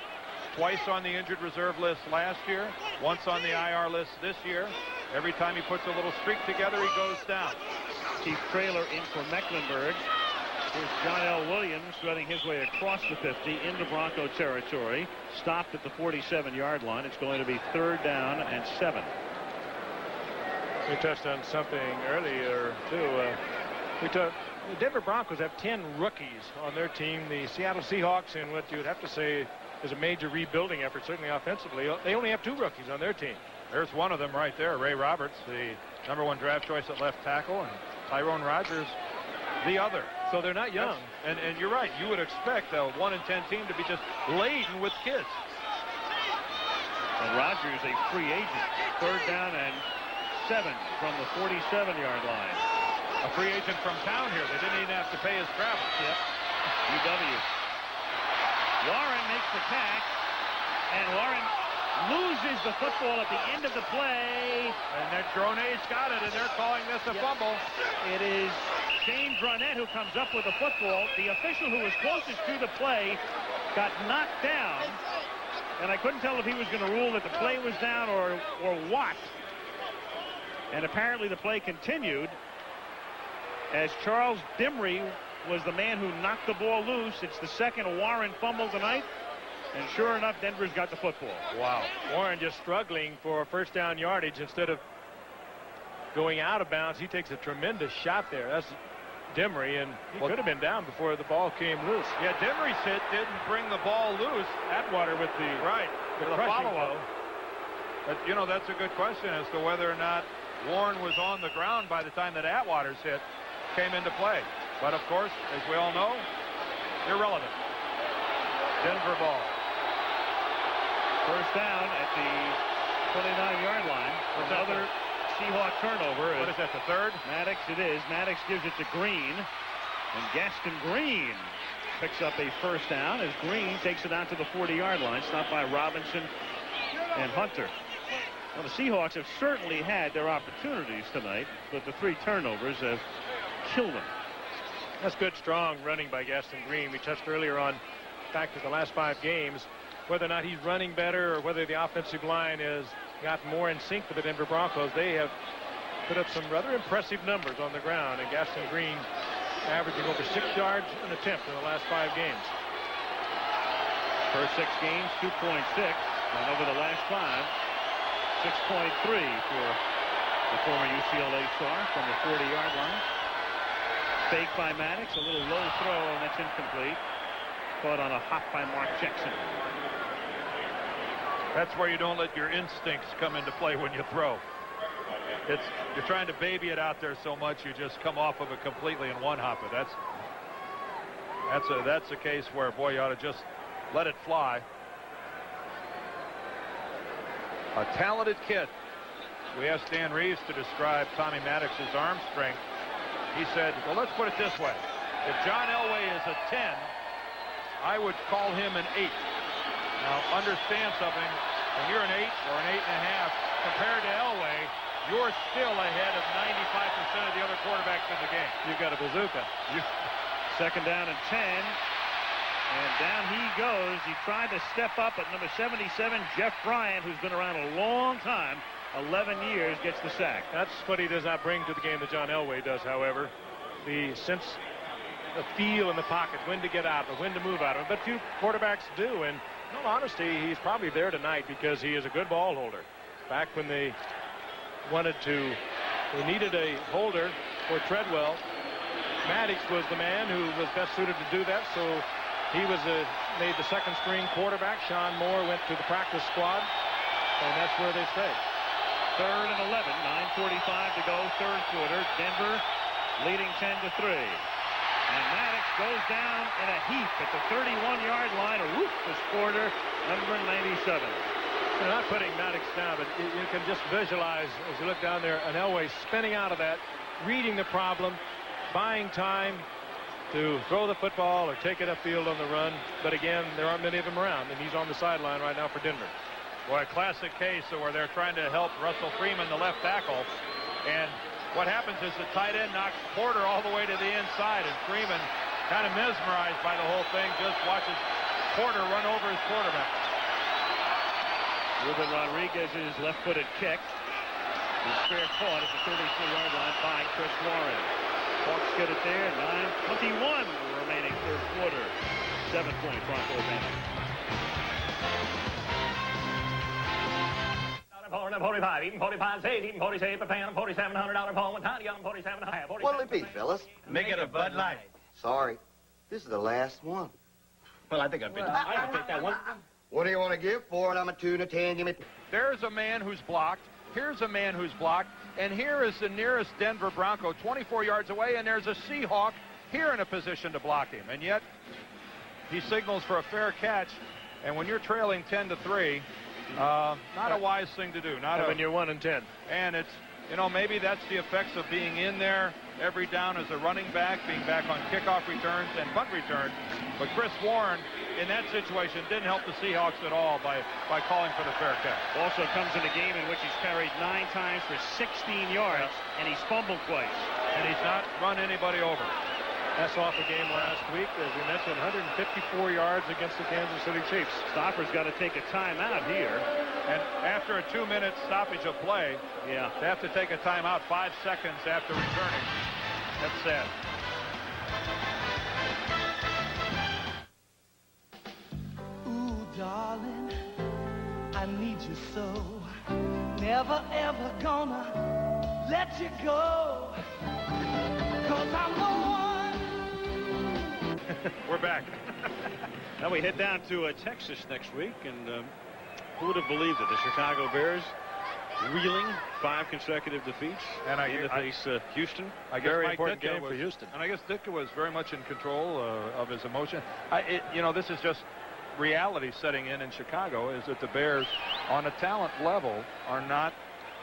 Twice on the injured reserve list last year, once on the IR list this year. Every time he puts a little streak together, he goes down. Keith Traylor in for Mecklenburg. Here's John L. Williams running his way across the 50 into Bronco territory. Stopped at the 47-yard line. It's going to be 3rd down and 7. We touched on something earlier, too. The Denver Broncos have 10 rookies on their team. The Seattle Seahawks, in what you would have to say is a major rebuilding effort, certainly offensively, they only have 2 rookies on their team. There's one of them right there, Ray Roberts, the #1 draft choice at left tackle, and Tyrone Rogers, the other. So they're not young. And you're right. You would expect a 1-10 team to be just laden with kids. And Rogers, a free agent. 3rd down and 7 from the 47-yard line. A free agent from town here. They didn't even have to pay his travel. Yep. UW. Warren makes the catch, and Warren loses the football at the end of the play. And that Drone's got it, and they're calling this a fumble. It is Shane Dronette who comes up with the football. The official who was closest to the play got knocked down, and I couldn't tell if he was going to rule that the play was down or what. And apparently the play continued as Charles Dimry was the man who knocked the ball loose. It's the second Warren fumble tonight. And sure enough, Denver's got the football. Wow. Warren just struggling for first down yardage. Instead of going out of bounds, he takes a tremendous shot there. That's Dimry, and he could have been down before the ball came loose. Yeah, Dimry's hit didn't bring the ball loose. Atwater with the follow-up. But, you know, that's a good question as to whether or not Warren was on the ground by the time that Atwater's hit came into play. But, of course, as we all know, irrelevant. Denver ball. First down at the 29-yard line. Another Seahawk turnover. What is that, the third? Maddox, it is. Maddox gives it to Green. And Gaston Green picks up a first down as Green takes it out to the 40-yard line. Stopped by Robinson and Hunter. Well, the Seahawks have certainly had their opportunities tonight, but the 3 turnovers have killed them. That's good, strong running by Gaston Green. We touched earlier on the fact that the last 5 games, whether or not he's running better or whether the offensive line has gotten more in sync with the Denver Broncos, they have put up some rather impressive numbers on the ground, and Gaston Green averaging over 6 yards an attempt in the last 5 games. First 6 games, 2.6, and over the last 5, 6.3 for the former UCLA star from the 40-yard line. Fake by Maddox, a little low throw, and that's incomplete. Caught on a hop by Mark Jackson. That's where you don't let your instincts come into play when you throw. You're trying to baby it out there so much you just come off of it completely and one hop it. That's a case where, boy, you ought to just let it fly. A talented kid. We asked Dan Reeves to describe Tommy Maddox's arm strength. He said, well, let's put it this way. If John Elway is a 10, I would call him an 8. Now, understand something. When you're an 8 or an 8.5, compared to Elway, you're still ahead of 95% of the other quarterbacks in the game. You've got a bazooka. Second down and 10. And down he goes. He tried to step up at number 77, Jeff Bryant, who's been around a long time. 11 years, gets the sack. That's what he does not bring to the game that John Elway does, however. The sense, the feel in the pocket, when to get out, or when to move out of it. But few quarterbacks do. And in all honesty, he's probably there tonight because he is a good ball holder. Back when they needed a holder for Treadwell, Maddox was the man who was best suited to do that. So he was made the second string quarterback. Sean Moore went to the practice squad, and that's where they stay. 3rd and 11, 9:45 to go, third quarter. Denver leading 10-3. And Maddox goes down in a heap at the 31-yard line. A ruthless quarter, number 97. They're not putting Maddox down, but you can just visualize as you look down there, an Elway spinning out of that, reading the problem, buying time to throw the football or take it upfield on the run. But again, there aren't many of them around, and he's on the sideline right now for Denver. Boy, a classic case where they're trying to help Russell Freeman, the left tackle, and what happens is the tight end knocks Porter all the way to the inside, and Freeman, kind of mesmerized by the whole thing, just watches Porter run over his quarterback. Ruben Rodriguez's left-footed kick is fair caught at the 33-yard line by Chris Warren. Hawks get it there. 9:21 remaining third quarter. 7-point Broncos advantage. 45, even 45 says, even 46, but paying $4,700 phone with time to get them 47.5. What'll it be, fellas? Make it a Bud Light. Sorry, this is the last one. Well, I think I've been. I can take that one. What do you want to give for it? I'm a 2 and a 10. Give me. There's a man who's blocked. Here's a man who's blocked. And here is the nearest Denver Bronco, 24 yards away, and there's a Seahawk here in a position to block him. And yet, he signals for a fair catch. And when you're trailing 10-3, not a wise thing to do. Not when you're 1 and 10. And it's, you know, maybe that's the effects of being in there every down as a running back, being back on kickoff returns and punt returns. But Chris Warren, in that situation, didn't help the Seahawks at all by calling for the fair catch. Also comes in a game in which he's carried 9 times for 16 yards, and he's fumbled twice. And he's not run anybody over. That's off the game last week, as we mentioned, 154 yards against the Kansas City Chiefs. Stopper's got to take a timeout here. And after a 2-minute stoppage of play, they have to take a timeout 5 seconds after returning. That's sad. Ooh, darling, I need you so. Never, ever gonna let you go. 'Cause I'm the one. We're back. Now we head down to Texas next week, and who would have believed it? The Chicago Bears reeling 5 consecutive defeats, and to face Houston. I guess very Mike important Ditka game for Houston. And I guess Ditka was very much in control of his emotion. You know, this is just reality setting in Chicago is that the Bears, on a talent level, are not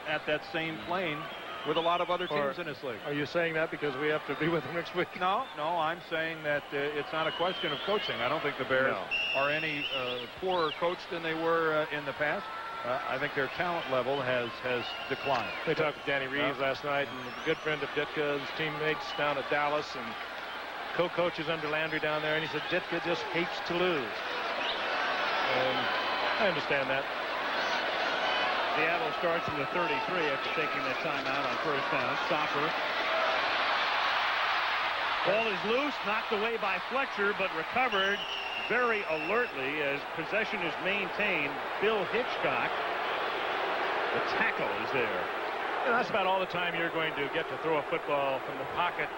at that same plane with a lot of other teams in this league. Are you saying that because we have to be with them next week? No, I'm saying that it's not a question of coaching. I don't think the Bears are any poorer coached than they were in the past. I think their talent level has declined. They talked to Danny Reeves last night, and a good friend of Ditka's, teammates down at Dallas, and co-coaches under Landry down there, and he said Ditka just hates to lose. And I understand that. Seattle starts from the 33 after taking that timeout on first down. Stopper. Ball is loose, knocked away by Fletcher, but recovered very alertly as possession is maintained. Bill Hitchcock, the tackle, is there. And that's about all the time you're going to get to throw a football from the pocket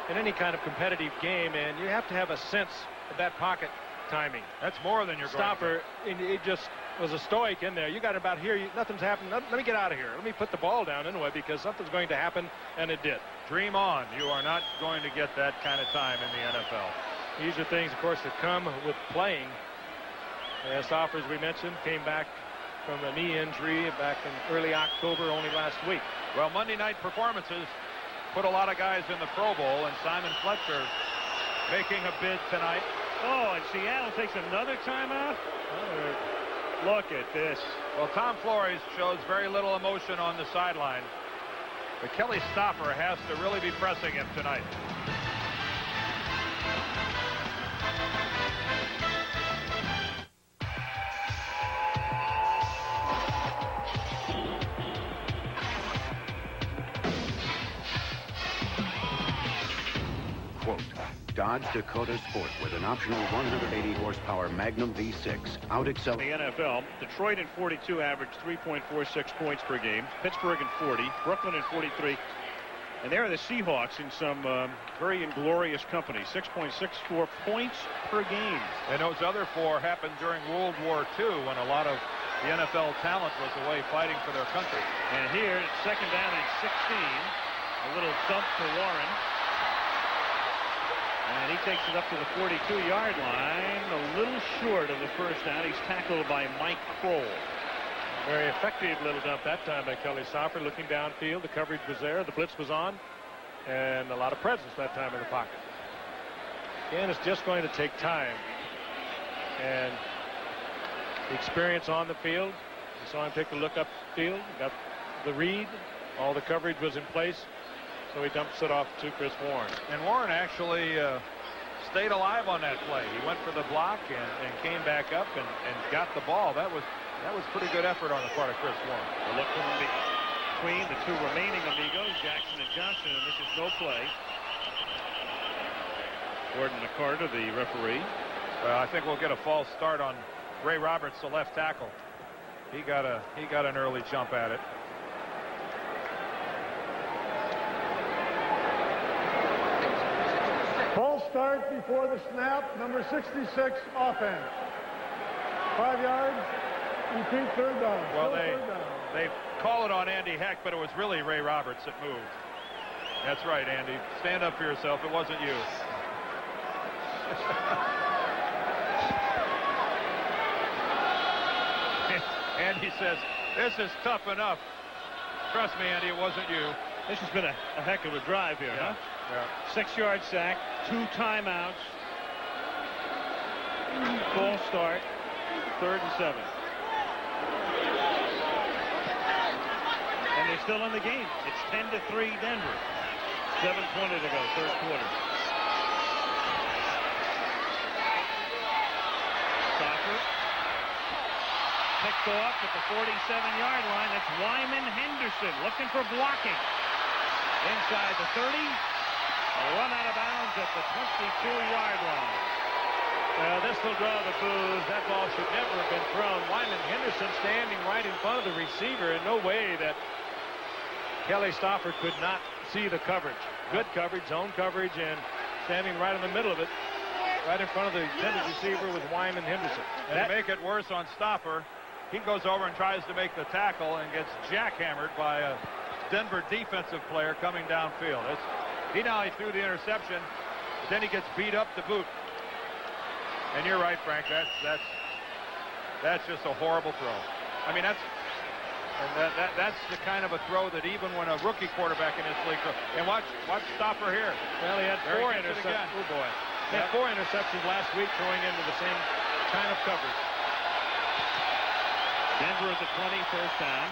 in any kind of competitive game, and you have to have a sense of that pocket timing. That's more than you're Stopper, going to it just was a stoic in there. You got about here, nothing's happened. Let me get out of here. Let me put the ball down anyway because something's going to happen, and it did. Dream on. You are not going to get that kind of time in the NFL. These are things, of course, that come with playing. Stopper, as we mentioned, came back from a knee injury back in early October, only last week. Well, Monday night performances put a lot of guys in the Pro Bowl, and Simon Fletcher making a bid tonight. Oh, and Seattle takes another timeout? Look at this. Well, Tom Flores shows very little emotion on the sideline. But Kelly Stopper has to really be pressing him tonight. Quote, Dodge Dakota Sport with an optional 180 horsepower Magnum V6 out-excel. The NFL, Detroit in 42 averaged 3.46 points per game. Pittsburgh in 40. Brooklyn in 43. And there are the Seahawks in some very inglorious company. 6.64 points per game. And those other four happened during World War II when a lot of the NFL talent was away fighting for their country. And here, it's second down and 16. A little dump for Warren. And he takes it up to the 42-yard line, a little short of the first down. He's tackled by Mike Kroll. Very effective little dump that time by Kelly Stopper, looking downfield. The coverage was there, the blitz was on, and a lot of presence that time in the pocket. Again, it's just going to take time. And the experience on the field, you saw him take a look upfield, got the read, all the coverage was in place. So he dumps it off to Chris Warren. And Warren actually stayed alive on that play. He went for the block and came back up and got the ball. That was pretty good effort on the part of Chris Warren. A look from between the two remaining amigos, Jackson and Johnson, and this is no play. Gordon McCarter, the referee. I think we'll get a false start on Ray Roberts, the left tackle. He got an early jump at it. False start before the snap, number 66, offense. 5 yards, repeat third down. Well, they call it on Andy Heck, but it was really Ray Roberts that moved. That's right, Andy. Stand up for yourself. It wasn't you. Andy says, this is tough enough. Trust me, Andy, it wasn't you. This has been a heck of a drive here, huh? Yeah. 6-yard sack, 2 timeouts. False start, 3rd and 7. And they're still in the game. It's 10-3 Denver. 7:20 to go, third quarter. Stopper. Picked off at the 47-yard line. That's Wyman Henderson looking for blocking. Inside the 30. A run out of bounds at the 22-yard line. Well, this will draw the boos. That ball should never have been thrown. Wyman Henderson standing right in front of the receiver. In no way that Kelly Stopper could not see the coverage. Good coverage, zone coverage, and standing right in the middle of it. Right in front of the intended receiver was Wyman Henderson. And to make it worse on Stopper, he goes over and tries to make the tackle and gets jackhammered by a Denver defensive player coming downfield. He threw the interception, but then he gets beat up to boot. And you're right, Frank. That's just a horrible throw. I mean, that's the kind of a throw that even when a rookie quarterback in this league throws. And watch Stopper here. Well, he had 4 interceptions. Oh boy, he had 4 interceptions last week, throwing into the same kind of coverage. Denver at the 20, first down.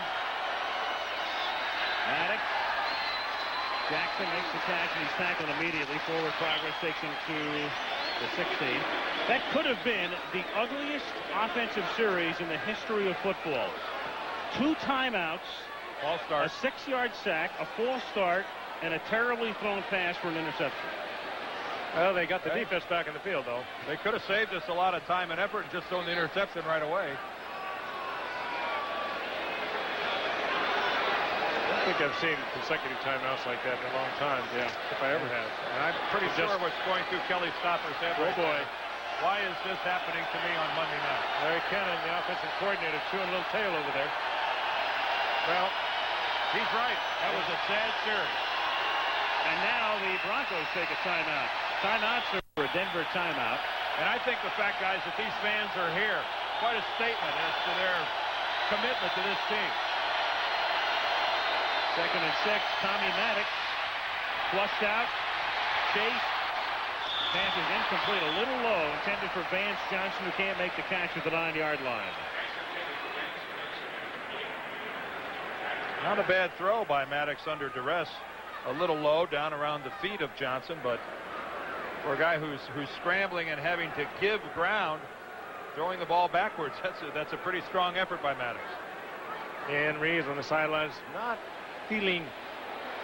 Maddox. Jackson makes the catch, and he's tackled immediately. Forward progress takes him to the 16. That could have been the ugliest offensive series in the history of football. 2 timeouts, false start, a 6-yard sack, a false start, and a terribly thrown pass for an interception. Well, they got the defense back in the field, though. They could have saved us a lot of time and effort and just thrown the interception right away. I think I've seen consecutive timeouts like that in a long time. Yeah, if I ever have. And I'm pretty sure what's going through Kelly Stopper's head. Oh boy, why is this happening to me on Monday night? Larry Cannon, the offensive coordinator, chewing a little tail over there. Well, he's right. That was a sad series. And now the Broncos take a timeout. Timeouts are a Denver timeout. And I think the fact, guys, that these fans are here, quite a statement as to their commitment to this team. 2nd and 6, Tommy Maddox flushed out, chased, pass is incomplete, a little low, intended for Vance Johnson, who can't make the catch at the 9-yard line. Not a bad throw by Maddox under duress. A little low down around the feet of Johnson, but for a guy who's scrambling and having to give ground, throwing the ball backwards, that's a pretty strong effort by Maddox. And Reeves on the sidelines, not feeling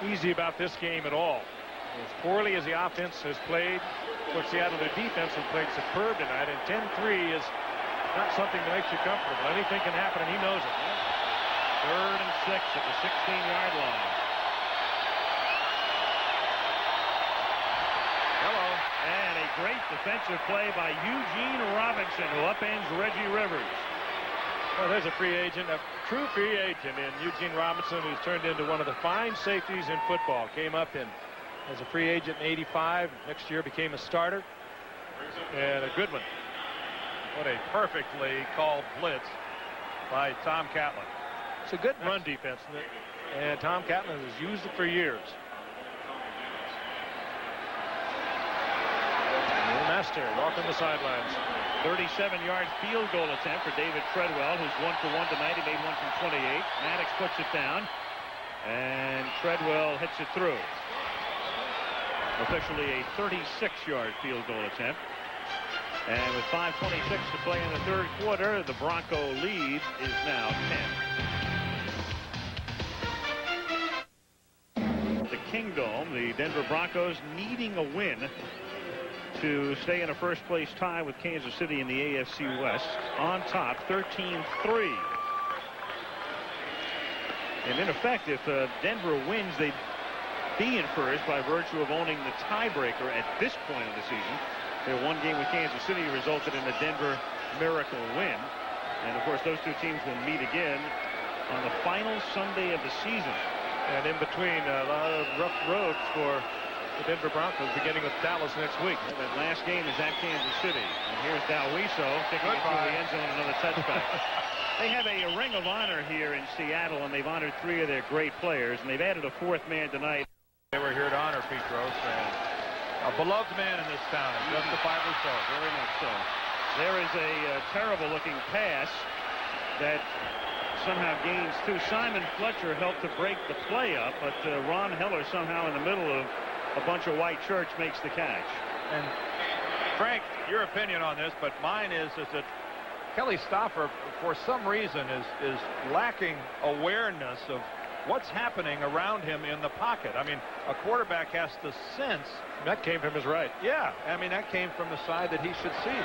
easy about this game at all. As poorly as the offense has played, for Seattle, their defense has played superb tonight, and 10-3 is not something that makes you comfortable. Anything can happen, and he knows it. 3rd and 6 at the 16-yard line. Hello. And a great defensive play by Eugene Robinson, who upends Reggie Rivers. Well, there's a free agent, a true free agent in Eugene Robinson, who's turned into one of the fine safeties in football. Came up as a free agent in '85. Next year became a starter. And a good one. What a perfectly called blitz by Tom Catlin. It's a good run defense, isn't it? And Tom Catlin has used it for years. Master walking the sidelines. 37-yard field goal attempt for David Treadwell, who's 1 for 1 tonight. He made 1 from 28. Maddox puts it down, and Treadwell hits it through. Officially a 36-yard field goal attempt. And with 5:26 to play in the 3rd quarter, the Bronco lead is now 10. The Kingdome, the Denver Broncos needing a win to stay in a first-place tie with Kansas City in the AFC West, on top, 13-3. And in effect, if Denver wins, they'd be in first by virtue of owning the tiebreaker at this point of the season. Their one game with Kansas City resulted in a Denver Miracle win. And, of course, those two teams will meet again on the final Sunday of the season. And in between, a lot of rough roads for the Denver Broncos, beginning with Dallas next week. And that last game is at Kansas City. And here's Dalwiso kicking it through the end zone, another touchback. They have a ring of honor here in Seattle, and they've honored 3 of their great players, and they've added a 4th man tonight. They were here to honor Pete Gross, and a beloved man in this town, and justifiably so. Very much so. There is a terrible-looking pass that somehow gains 2. Simon Fletcher helped to break the play up, but Ron Heller somehow in the middle of a bunch of white shirts makes the catch. And Frank, your opinion on this, but mine is that Kelly Stopper, for some reason, is lacking awareness of what's happening around him in the pocket. I mean, a quarterback has to sense. That came from his right. Yeah, I mean, that came from the side that he should see.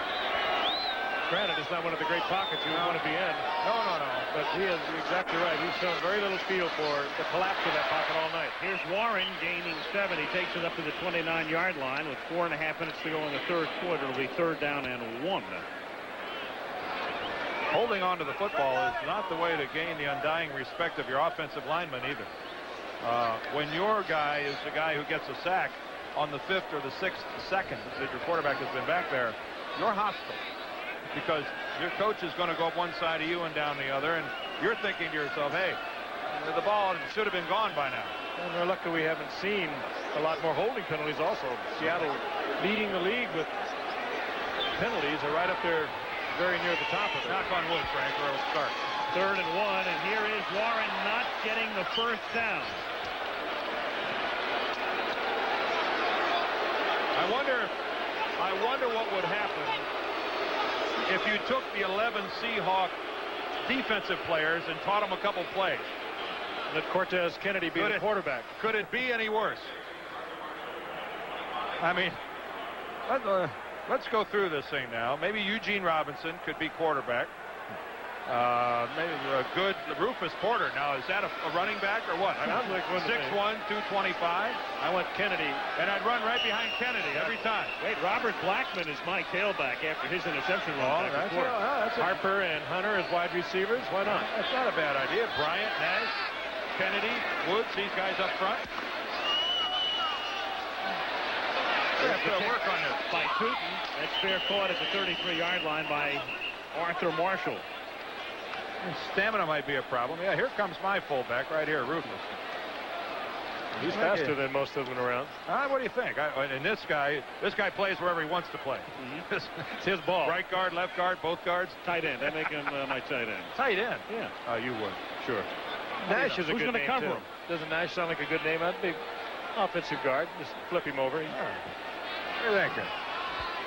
Granted, it's not one of the great pockets you would want to be in. No. But he is exactly right. He's shown very little feel for the collapse of that pocket all night. Here's Warren gaining 7. He takes it up to the 29-yard line with 4.5 minutes to go in the 3rd quarter. It'll be 3rd down and 1. Holding on to the football is not the way to gain the undying respect of your offensive lineman either. When your guy is the guy who gets a sack on the 5th or the 6th second that your quarterback has been back there, you're hostile because your coach is going to go up one side of you and down the other, and you're thinking to yourself, hey, the ball should have been gone by now. And we're lucky we haven't seen a lot more holding penalties also. Seattle leading the league with penalties are right up there very near the top of it. Knock on wood, Frank, or it'll start. 3rd and 1, and here is Warren not getting the first down. I wonder what would happen if you took the 11 Seahawk defensive players and taught them a couple plays. Let Cortez Kennedy be the quarterback. Could it be any worse? I mean, let's go through this thing now. Maybe Eugene Robinson could be quarterback. Maybe a good Rufus Porter. Now, is that a running back or what? Sounds like 6'1", 225. I want Kennedy. And I'd run right behind Kennedy every time. Wait, Robert Blackman is my tailback after his interception run. That's Harper and Hunter as wide receivers. Why not? That's not a bad idea. Bryant, Nash, Kennedy, Woods, these guys up front. We have to work on this. By Tootin. That's fair caught at the 33-yard line by Arthur Marshall. Stamina might be a problem. Yeah, here comes my fullback right here, Rufus. He's faster than most of them around. What do you think? And this guy plays wherever he wants to play. It's his ball. Right guard, left guard, both guards. Tight end. I make him my tight end. Tight end? Yeah. Oh, you would. Sure. Nash is a Who's good going to cover too. him? Doesn't Nash sound like a good name? I'd be offensive guard. Just flip him over. What do you think?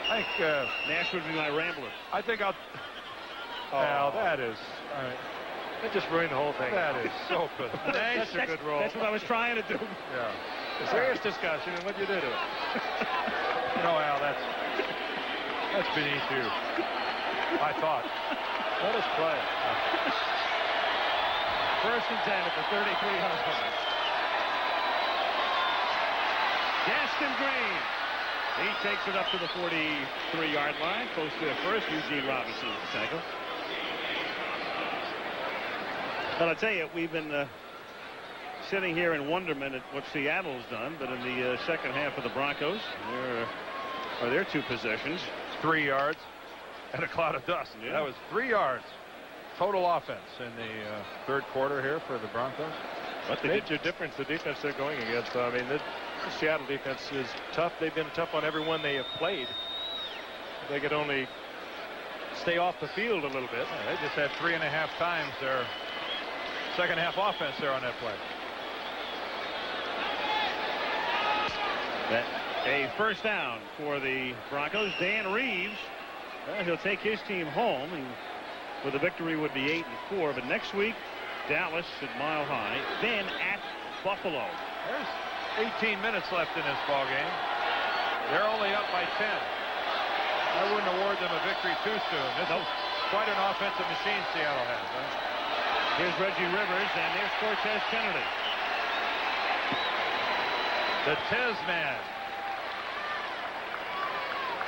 I think Nash would be my rambler. I think I'll. Well, that is. That just ruined the whole thing. That is so good. Nash is a good role. That's what I was trying to do. Yeah. A serious discussion, and what you do to it? Al, that's beneath you. I thought. Let us play. 1st and 10 at the 33-yard line. Gaston Green. He takes it up to the 43-yard line, close to the first. Eugene Robinson with the tackle. But I'll tell you, we've been sitting here in wonderment at what Seattle's done, but in the second half of the Broncos, there are their 2 possessions. 3 yards and a cloud of dust. Yeah. That was 3 yards total offense in the 3rd quarter here for the Broncos. But the major difference, the defense they're going against. I mean, the Seattle defense is tough. They've been tough on everyone they have played. They could only stay off the field a little bit. Yeah, they just had 3.5 times their second half offense there on that play. A first down for the Broncos. Dan Reeves, he'll take his team home, and with a victory would be 8-4. But next week, Dallas at Mile High, then at Buffalo. There's 18 minutes left in this ball game. They're only up by 10. I wouldn't award them a victory too soon. This is quite an offensive machine Seattle has. Here's Reggie Rivers, and there's Cortez Kennedy. The Tez man.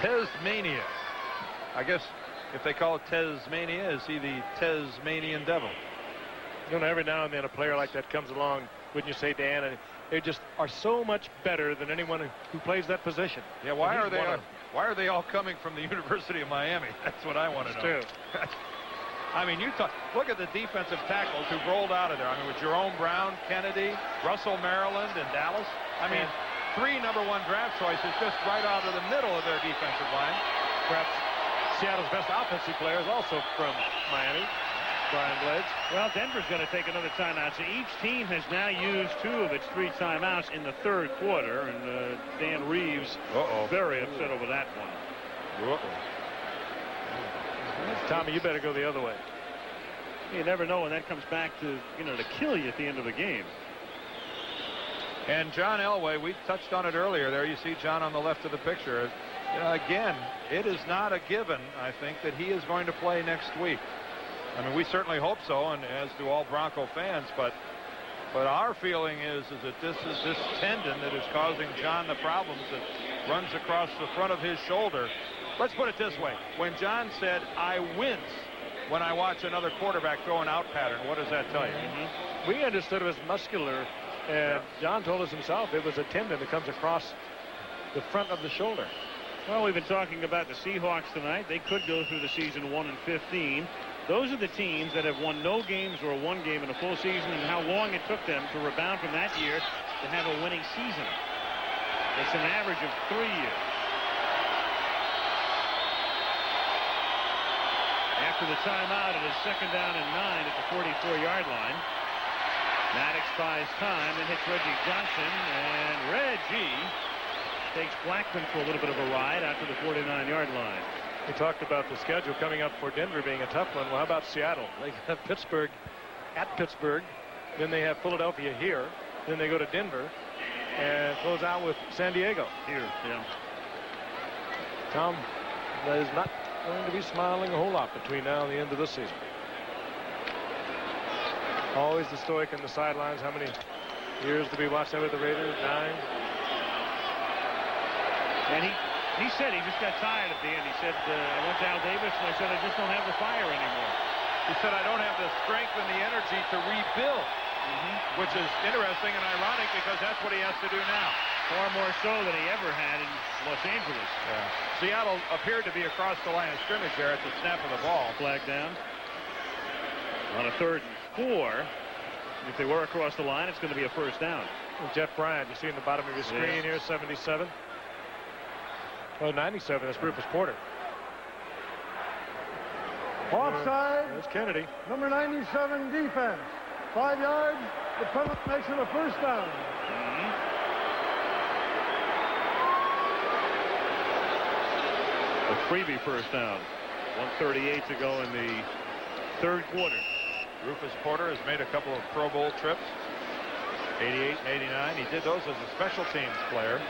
Tasmania. I guess if they call it Tasmania, is he the Tasmanian devil? You know, every now and then a player like that comes along, wouldn't you say, Dan? And they just are so much better than anyone who plays that position. Yeah, why are they all coming from the University of Miami? That's what I want to know. True. I mean, look at the defensive tackles who rolled out of there. I mean, with Jerome Brown, Kennedy, Russell, Maryland, and Dallas. I mean, 3 #1 draft choices just right out of the middle of their defensive line. Perhaps Seattle's best offensive player is also from Miami, Brian Blades. Well, Denver's going to take another timeout. So each team has now used 2 of its 3 timeouts in the 3rd quarter, and Dan Reeves very upset over that one. Tommy, you better go the other way. You never know when that comes back to kill you at the end of a game. And John Elway, we touched on it earlier. There you see John on the left of the picture. Again, it is not a given, I think, that he is going to play next week. I mean, we certainly hope so, and as do all Bronco fans, but our feeling is that this is this tendon that is causing John the problems that runs across the front of his shoulder. Let's put it this way. When John said, I wince when I watch another quarterback throw an out pattern, what does that tell you? We understood it was muscular, and John told us himself it was a tendon that comes across the front of the shoulder. Well, we've been talking about the Seahawks tonight. They could go through the season 1-15. Those are the teams that have won no games or one game in a full season, and how long it took them to rebound from that year to have a winning season. It's an average of 3 years. After the timeout, it is 2nd down and 9 at the 44-yard line. Maddox buys time and hits Reggie Johnson, and Reggie takes Blackman for a little bit of a ride out to the 49-yard line. We talked about the schedule coming up for Denver being a tough one. Well, how about Seattle? They have Pittsburgh at Pittsburgh. Then they have Philadelphia here. Then they go to Denver and close out with San Diego. Here, yeah. Tom is not going to be smiling a whole lot between now and the end of this season. Always the stoic on the sidelines. How many years to be watched over the Raiders? 9. And he said he just got tired at the end. He said, I went to Al Davis and I said, I just don't have the fire anymore. He said, I don't have the strength and the energy to rebuild, which is interesting and ironic because that's what he has to do now. Far more so than he ever had in Los Angeles. Yeah. Seattle appeared to be across the line of scrimmage there at the snap of the ball. Flag down. On a 3rd and 4. If they were across the line, it's going to be a 1st down. And Jeff Bryant, you see in the bottom of your screen here, 77. Oh, 97, that's Rufus Porter. Offside. There's Kennedy. Number 97 defense. 5 yards. The penalty makes it a 1st down. A freebie 1st down. 1:38 to go in the 3rd quarter. Rufus Porter has made a couple of Pro Bowl trips. 88 and 89. He did those as a special teams player.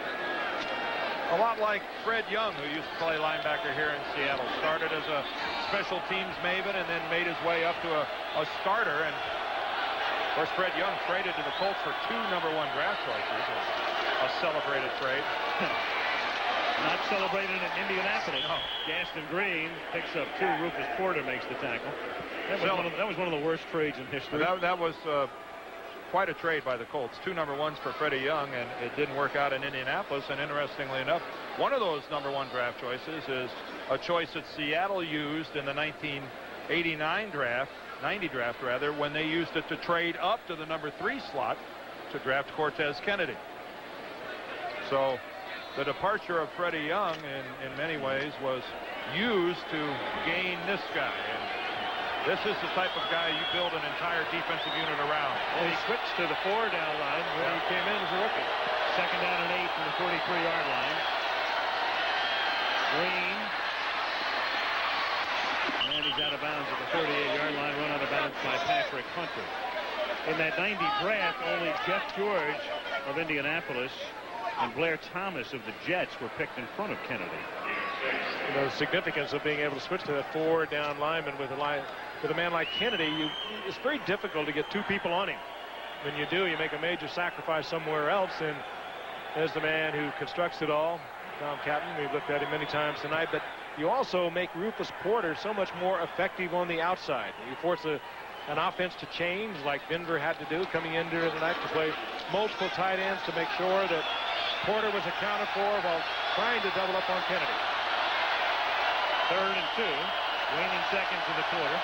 A lot like Fred Young, who used to play linebacker here in Seattle. Started as a special teams maven and then made his way up to a starter. And, of course, Fred Young traded to the Colts for 2 number 1 draft choices. A celebrated trade. Not celebrated in Indianapolis. No. Gaston Green picks up 2. Rufus Porter makes the tackle. That was one of the worst trades in history. That was quite a trade by the Colts. 2 number 1s for Freddie Young, and it didn't work out in Indianapolis. And interestingly enough, one of those number 1 draft choices is a choice that Seattle used in the 1989 draft, 90 draft rather, when they used it to trade up to the number 3 slot to draft Cortez Kennedy. So the departure of Freddie Young in many ways was used to gain this guy. And this is the type of guy you build an entire defensive unit around. Well, he switched to the 4-down line when he came in as a rookie. 2nd down and 8 from the 43-yard line. Green. And he's out of bounds at the 38-yard line. Run out of bounds by Patrick Hunter. In that 90 draft, only Jeff George of Indianapolis and Blair Thomas of the Jets were picked in front of Kennedy. You know, the significance of being able to switch to that 4-down lineman with a man like Kennedy, it's very difficult to get 2 people on him. When you do, you make a major sacrifice somewhere else, and there's the man who constructs it all, Tom Catton. We've looked at him many times tonight, but you also make Rufus Porter so much more effective on the outside. You force an offense to change like Denver had to do coming in during the night to play multiple tight ends to make sure that Porter was accounted for while trying to double up on Kennedy. 3rd and 2. Waning seconds of the quarter.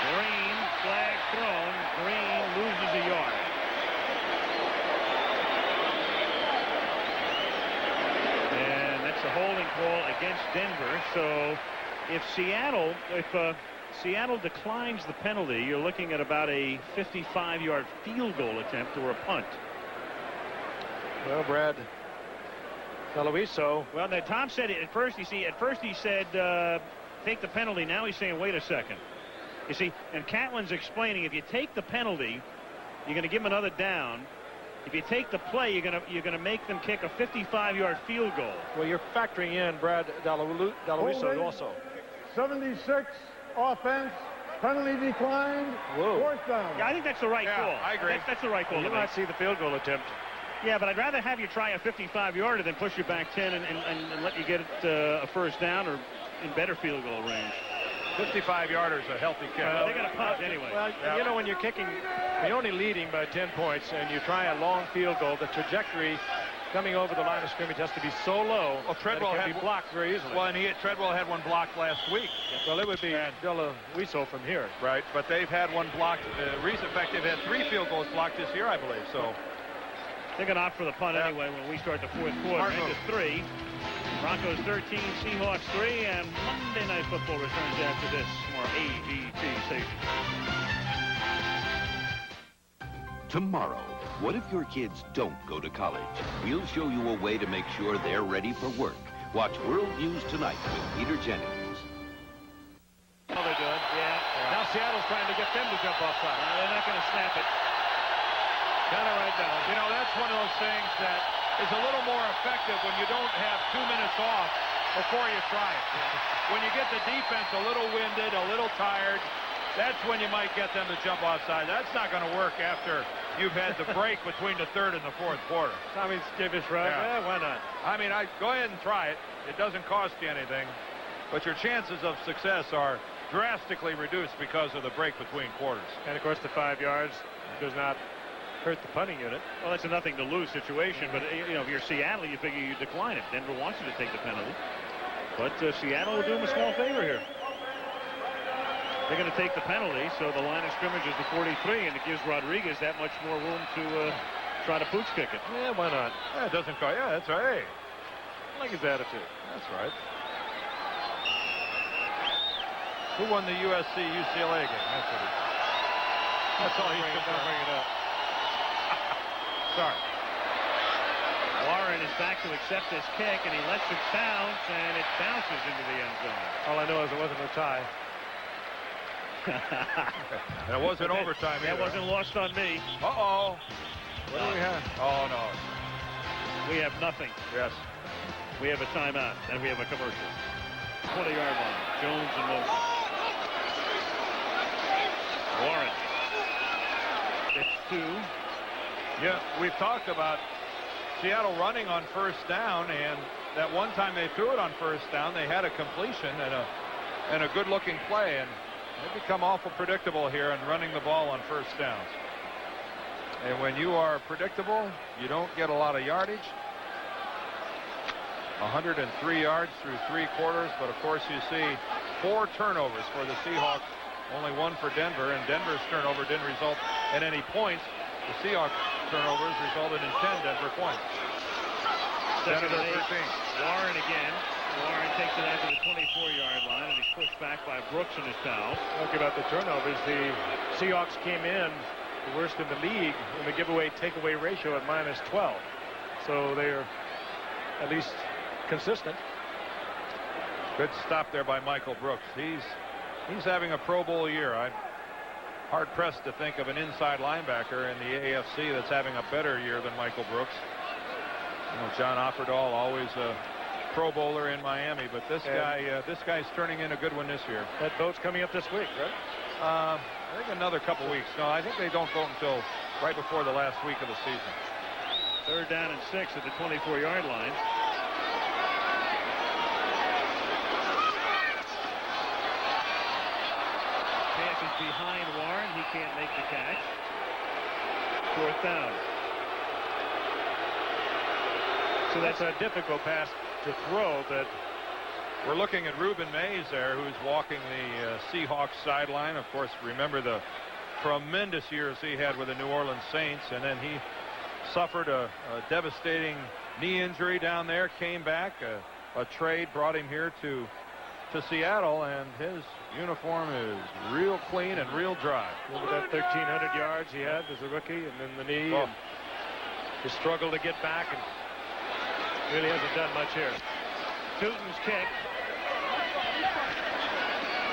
Green, flag thrown. Green loses a yard. And that's a holding call against Denver. So if Seattle declines the penalty, you're looking at about a 55-yard field goal attempt or a punt. Well, Brad Aloiso. Well, now Tom said it at first. You see, at first he said take the penalty. Now he's saying wait a second. You see, and Catlin's explaining if you take the penalty, you're going to give them another down. If you take the play, you're going to make them kick a 55-yard field goal. Well, you're factoring in Brad Aloiso also. 76 offense. Penalty declined. Whoa. 4th down. Yeah, I think that's the right call. I agree. That's the right call. You might see the field goal attempt. Yeah, but I'd rather have you try a 55-yarder than push you back 10 and let you get it a 1st down or in better field goal range. 55-yarder is a healthy kick. Well, they got a punt anyway. Well, yeah. You know, when you're kicking, you're only leading by 10 points, and you try a long field goal, the trajectory coming over the line of scrimmage has to be so low that it can be blocked very easily. Well, and Treadwell had one blocked last week. Well, it would be Delawiso from here. Right, but they've had one blocked. In fact, they've had 3 field goals blocked this year, I believe. So they're going to opt for the punt anyway when we start the fourth quarter. Into 3. Broncos 13, Seahawks 3, and Monday Night Football returns after this from our AVT station. Tomorrow, what if your kids don't go to college? We'll show you a way to make sure they're ready for work. Watch World News Tonight with Peter Jennings. Oh, they're good. Yeah. Now Seattle's trying to get them to jump offside. They're not going to snap it. Got it right down. You know, that's one of those things that is a little more effective when you don't have 2 minutes off before you try it. When you get the defense a little winded, a little tired, that's when you might get them to jump offside. That's not going to work after you've had the break between the third and the fourth quarter. Tommy's give a shrug. Yeah, why not? I mean, go ahead and try it. It doesn't cost you anything. But your chances of success are drastically reduced because of the break between quarters. And, of course, the 5 yards does not hurt the punting unit. Well, that's a nothing-to-lose situation. But, you know, if you're Seattle, you figure you decline it. Denver wants you to take the penalty. But Seattle will do them a small favor here. They're going to take the penalty, so the line of scrimmage is the 43, and it gives Rodriguez that much more room to try to pooch kick it. Yeah, why not? Yeah, it doesn't cost. Yeah, that's right. Hey. I like his attitude. That's right. Who won the USC-UCLA game? That's all he's going to bring it up. Sorry. Warren is back to accept this kick, and he lets it bounce, and it bounces into the end zone. All I know is it wasn't a tie. And it wasn't overtime either. That wasn't lost on me. Uh-oh. What do we have? Oh, no. We have nothing. Yes. We have a timeout, and we have a commercial. 20-yard line. Jones in motion. Warren. It's 2. Yeah, we've talked about Seattle running on first down, and that one time they threw it on first down, they had a completion and a good-looking play, and they become awful predictable here in running the ball on first downs. And when you are predictable, you don't get a lot of yardage. 103 yards through 3 quarters, but of course you see 4 turnovers for the Seahawks, only 1 for Denver, and Denver's turnover didn't result in any points. The Seahawks turnovers resulted in 10 Denver points. Second and 13. Warren again. Warren takes it out to the 24-yard line, and he's pushed back by Brooks and his pals. Talking about the turnovers, the Seahawks came in the worst in the league in the giveaway-takeaway ratio at -12. So they're at least consistent. Good stop there by Michael Brooks. He's having a Pro Bowl year. I'm hard-pressed to think of an inside linebacker in the AFC that's having a better year than Michael Brooks. You know, John Offerdahl, always a Pro Bowler in Miami, but this guy's turning in a good one this year. That vote's coming up this week, right? I think another couple weeks. No, I think they don't vote until right before the last week of the season. 3rd down and 6 at the 24-yard line. Pass is behind Warren. He can't make the catch. 4th down. So that's a difficult pass to throw, but we're looking at Reuben Mays there, who's walking the Seahawks sideline. Of course, remember the tremendous years he had with the New Orleans Saints, and then he suffered a devastating knee injury down there, came back, a trade brought him here to Seattle, and his uniform is real clean and real dry. Remember that 1,300 yards he had as a rookie, and then the knee, and he struggled to get back, and really hasn't done much here. Newton's kick.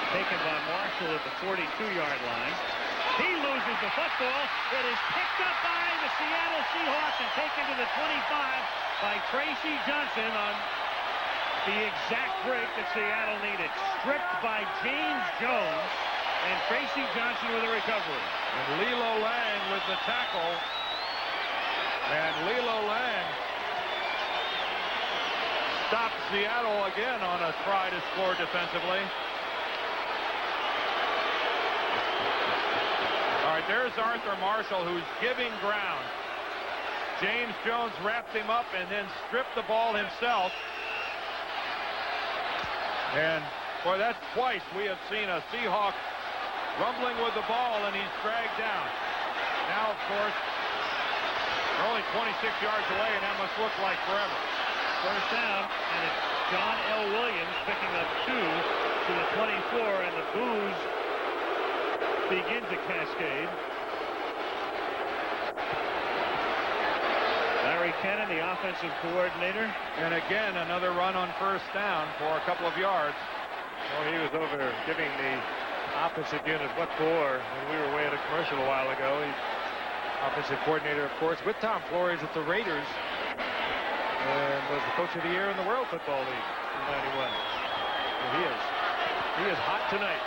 Taken by Marshall at the 42-yard line. He loses the football. It is picked up by the Seattle Seahawks and taken to the 25 by Tracy Johnson on the exact break that Seattle needed. Stripped by James Jones, and Tracy Johnson with a recovery. And Lilo Lang with the tackle. And Lilo Lang stopped Seattle again on a try to score defensively. All right, there's Arthur Marshall, who's giving ground. James Jones wrapped him up and then stripped the ball himself. And for that twice we have seen a Seahawk rumbling with the ball, and he's dragged down. Now, of course, they're only 26 yards away, and that must look like forever. First down, and it's John L. Williams picking up 2 to the 24, and the boos begin to cascade. Larry Cannon, the offensive coordinator. And again, another run on first down for a couple of yards. Well, he was over giving the offensive unit what for when we were away at a commercial a while ago. He's offensive coordinator, of course, with Tom Flores at the Raiders, and was the coach of the year in the World Football League in '91. And he is hot tonight.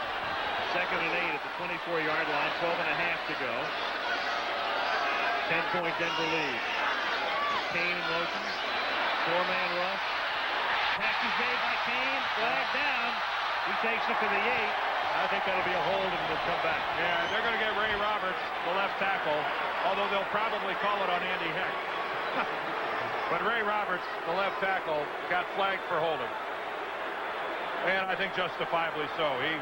2nd and 8 at the 24-yard line, 12 and a half to go. 10-point Denver lead. Kane in motion. 4-man rush. Tackle is made by Kane. Flag down. He takes it to the 8. I think that'll be a hold and they'll come back. Yeah, they're going to get Ray Roberts, the left tackle, although they'll probably call it on Andy Heck. But Ray Roberts, the left tackle, got flagged for holding. And I think justifiably so. He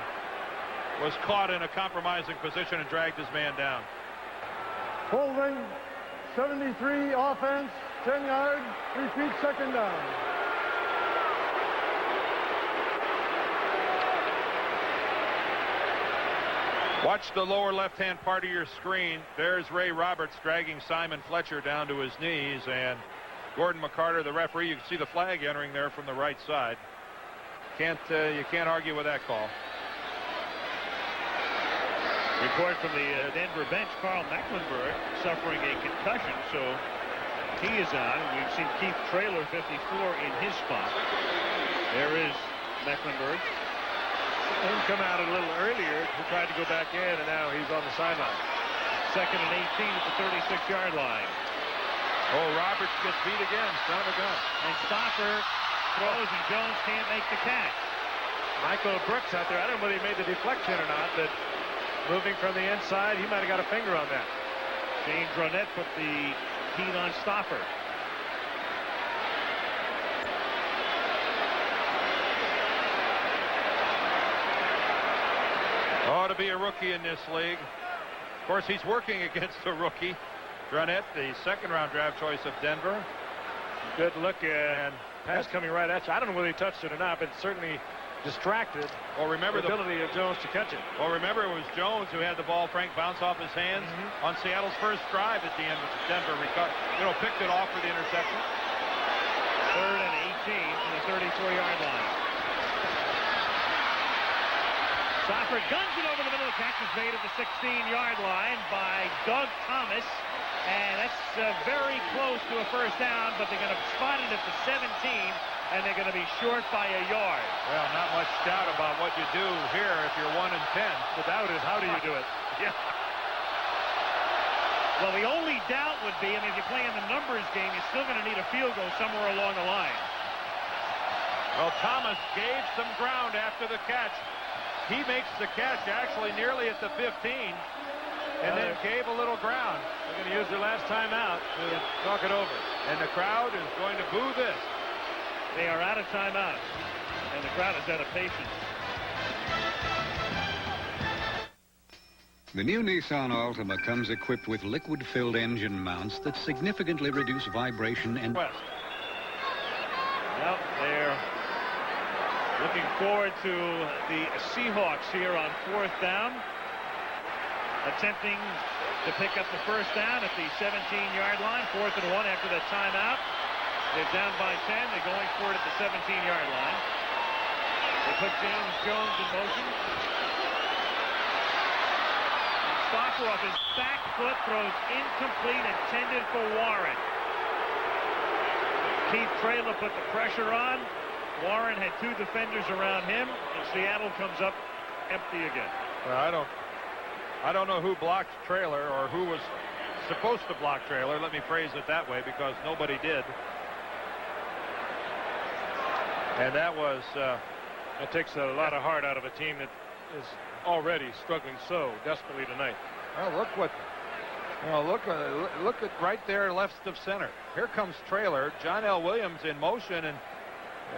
was caught in a compromising position and dragged his man down. Holding, 73 offense, 10 yards, repeat 2nd down. Watch the lower left-hand part of your screen. There's Ray Roberts dragging Simon Fletcher down to his knees, and Gordon McCarter, the referee, you can see the flag entering there from the right side. You can't argue with that call. Report from the Denver bench, Carl Mecklenburg suffering a concussion, so he is out. We've seen Keith Traylor, 54, in his spot. There is Mecklenburg. He come out a little earlier. He tried to go back in, and now he's on the sideline. 2nd and 18 at the 36-yard line. Oh, Roberts gets beat again. Son of a gun. And Stopper throws, and Jones can't make the catch. Michael Brooks out there. I don't know whether he made the deflection or not, but moving from the inside, he might have got a finger on that. James Ronette put the heat on Stopper. Ought to be a rookie in this league. Of course, he's working against a rookie. Ronette, the 2nd-round draft choice of Denver. Good look, and pass coming right at you. I don't know whether he touched it or not, but certainly distracted. Well, remember the ability of Jones to catch it. Well, remember, it was Jones who had the ball, Frank, bounce off his hands on Seattle's first drive at the end of Denver. Picked it off for the interception. 3rd and 18 from the 34-yard line. Stopper guns it over the middle. The catch is made at the 16-yard line by Doug Thomas. And that's very close to a first down, but they're going to spot it at the 17, and they're going to be short by a yard. Well, not much doubt about what you do here if you're 1 and 10. The doubt is, how do you do it? Yeah. Well, the only doubt would be, if you're playing the numbers game, you're still going to need a field goal somewhere along the line. Well, Thomas gave some ground after the catch. He makes the catch actually nearly at the 15, and then gave a little ground. They're going to use their last timeout to talk it over. And the crowd is going to boo this. They are out of timeout, and the crowd is out of patience. The new Nissan Altima comes equipped with liquid-filled engine mounts that significantly reduce vibration and... Well, they're looking forward to the Seahawks here on 4th down. Attempting to pick up the first down at the 17-yard line. 4th and 1 after that timeout. They're down by 10. They're going for it at the 17-yard line. They put James Jones in motion. Stopper off his back foot throws incomplete, intended for Warren. Keith Traylor put the pressure on. Warren had 2 defenders around him, and Seattle comes up empty again. Well, I don't know who blocked Traylor or who was supposed to block Traylor. Let me phrase it that way, because nobody did. And that was... It takes a lot of heart out of a team that is already struggling so desperately tonight. Well, look what Well, look at right there, left of center. Here comes Traylor. John L. Williams in motion, and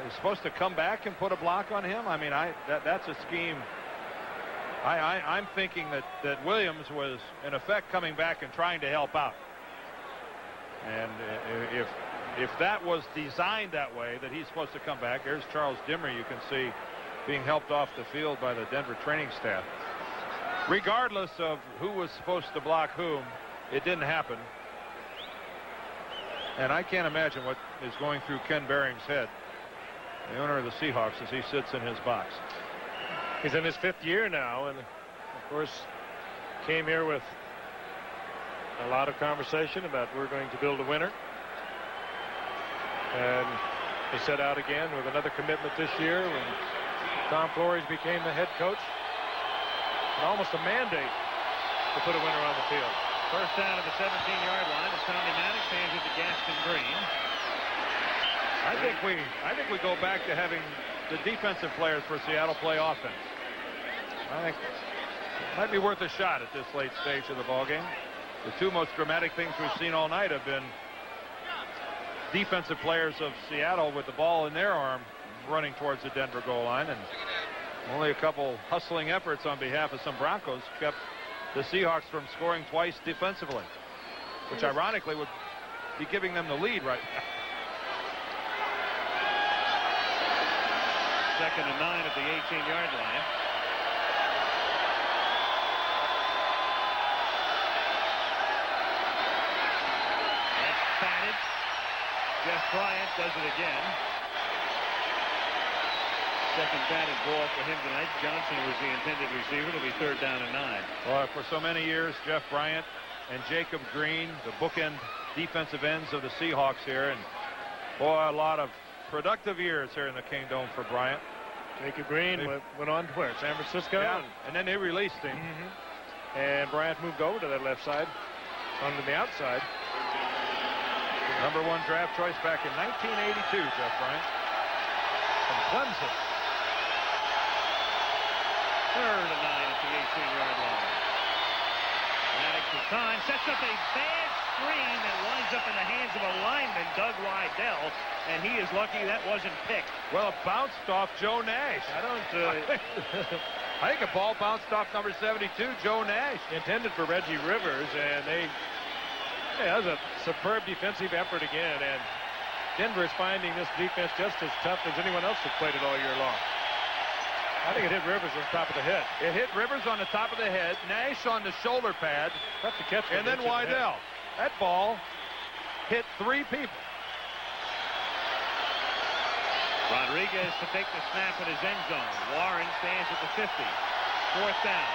is supposed to come back and put a block on him. I mean, that's a scheme. I'm thinking that Williams was in effect coming back and trying to help out. And if that was designed that way, that he's supposed to come back, there's Charles Dimmer, you can see, being helped off the field by the Denver training staff. Regardless of who was supposed to block whom, it didn't happen. And I can't imagine what is going through Ken Behring's head, the owner of the Seahawks, as he sits in his box. He's in his 5th year now, and of course came here with a lot of conversation about we're going to build a winner. And he set out again with another commitment this year when Tom Flores became the head coach. And almost a mandate to put a winner on the field. First down at the 17-yard line as Tommy Maddox hands it to Gaston Green. I think we go back to having the defensive players for Seattle play offense. I think it might be worth a shot at this late stage of the ballgame. The two most dramatic things we've seen all night have been defensive players of Seattle with the ball in their arm running towards the Denver goal line, and only a couple hustling efforts on behalf of some Broncos kept the Seahawks from scoring twice defensively, which ironically would be giving them the lead right now. 2nd and 9 at the 18-yard line. That's batted. Jeff Bryant does it again. Second batted ball for him tonight. Johnson was the intended receiver. It'll be 3rd down and 9. Well, for so many years, Jeff Bryant and Jacob Green, the bookend defensive ends of the Seahawks here, and boy, a lot of productive years here in the Kingdome for Bryant. Jacob Green went on to where? San Francisco? Yeah, and then they released him. And Bryant moved over to that left side, on the outside. Number 1 draft choice back in 1982, Jeff Bryant. From Clemson. 3rd and 9 at the 18-yard line. Maddox with time, sets up a bad screen that winds up in the hands of a lineman, Doug Wydell, and he is lucky that wasn't picked. Well, it bounced off Joe Nash. I think a ball bounced off number 72, Joe Nash. Intended for Reggie Rivers, and that was a superb defensive effort again, and Denver is finding this defense just as tough as anyone else has played it all year long. I think it hit Rivers on the top of the head. It hit Rivers on the top of the head, Nash on the shoulder pad, tough to catch, and then Wydell. That ball hit 3 people. Rodriguez to take the snap at his end zone. Warren stands at the 50. 4th down.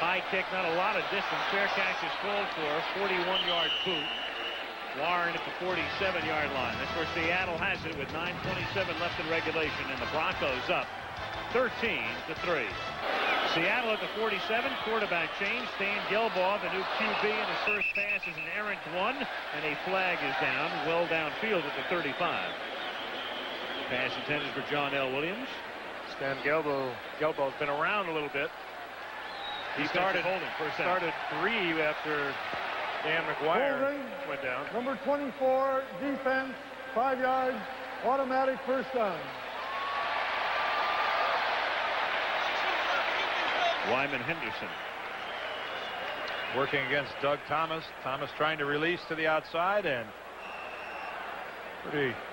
High kick, not a lot of distance. Fair catch is called for. 41-yard boot. Warren at the 47-yard line. That's where Seattle has it with 9:27 left in regulation, and the Broncos up 13-3. Seattle at the 47. Quarterback change. Stan Gilbaugh, the new QB, and his first pass is an errant one, and a flag is down, well downfield at the 35. Pass intended for John L. Williams. Stan Gilbaugh's been around a little bit. He started 3 after Dan McGuire went down. Number 24, defense, 5 yards, automatic first down. Wyman Henderson. Working against Doug Thomas. Thomas trying to release to the outside, and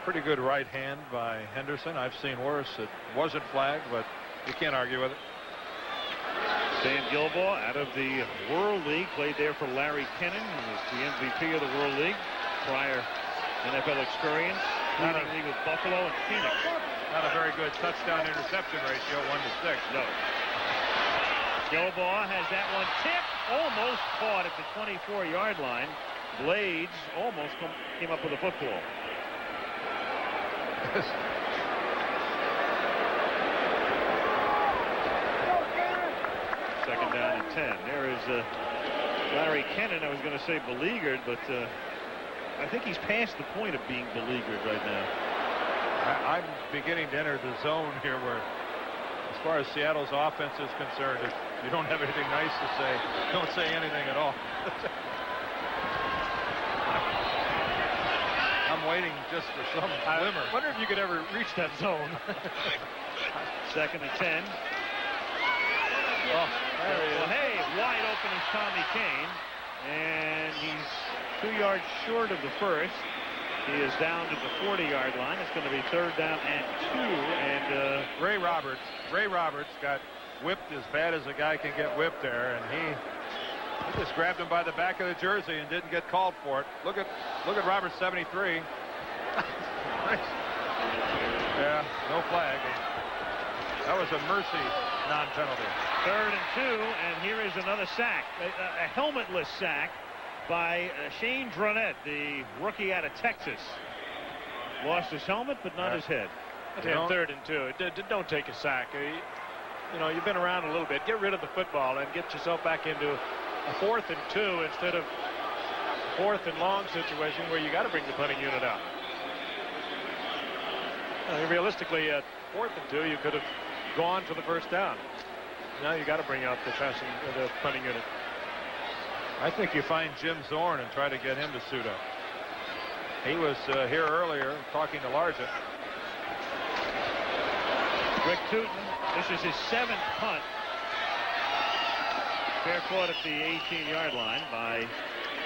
pretty good right hand by Henderson. I've seen worse. It wasn't flagged, but you can't argue with it. Stan Gilbaugh out of the World League, played there for Larry Kennan, who was the MVP of the World League. Prior NFL experience, leading league with Buffalo and Phoenix. Not a very good touchdown-interception ratio, 1-6. No. Gilbaugh has that one tipped, almost caught at the 24-yard line. Blades almost came up with a football. Second down and 10. There is Larry Kennan. I was going to say beleaguered, but I think he's past the point of being beleaguered right now. I'm beginning to enter the zone here where, as far as Seattle's offense is concerned, if you don't have anything nice to say, don't say anything at all. I'm waiting just for some glimmer. I wonder if you could ever reach that zone. 2nd and 10. Oh, there he is. Well, hey, wide open is Tommy Kane, and he's 2 yards short of the first. He is down to the 40-yard line. It's going to be 3rd down and 2. And Ray Roberts got whipped as bad as a guy can get whipped there, and he just grabbed him by the back of the jersey and didn't get called for it. Look at Roberts, 73. Yeah, no flag. That was a mercy non-penalty. 3rd and 2, and here is another sack, a helmetless sack by Shane Dronette, the rookie out of Texas. Lost his helmet, but not his head. And 3rd and 2. Don't take a sack. You know, you've been around a little bit. Get rid of the football and get yourself back into a 4th and 2 instead of 4th and long situation where you got to bring the punting unit out. Realistically, at 4th and 2, you could have gone for the 1st down. Now you got to bring out the punting unit. I think you find Jim Zorn and try to get him to suit up. He was here earlier talking to Largent. Rick Tootin, this is his 7th punt. Fair caught at the 18-yard line by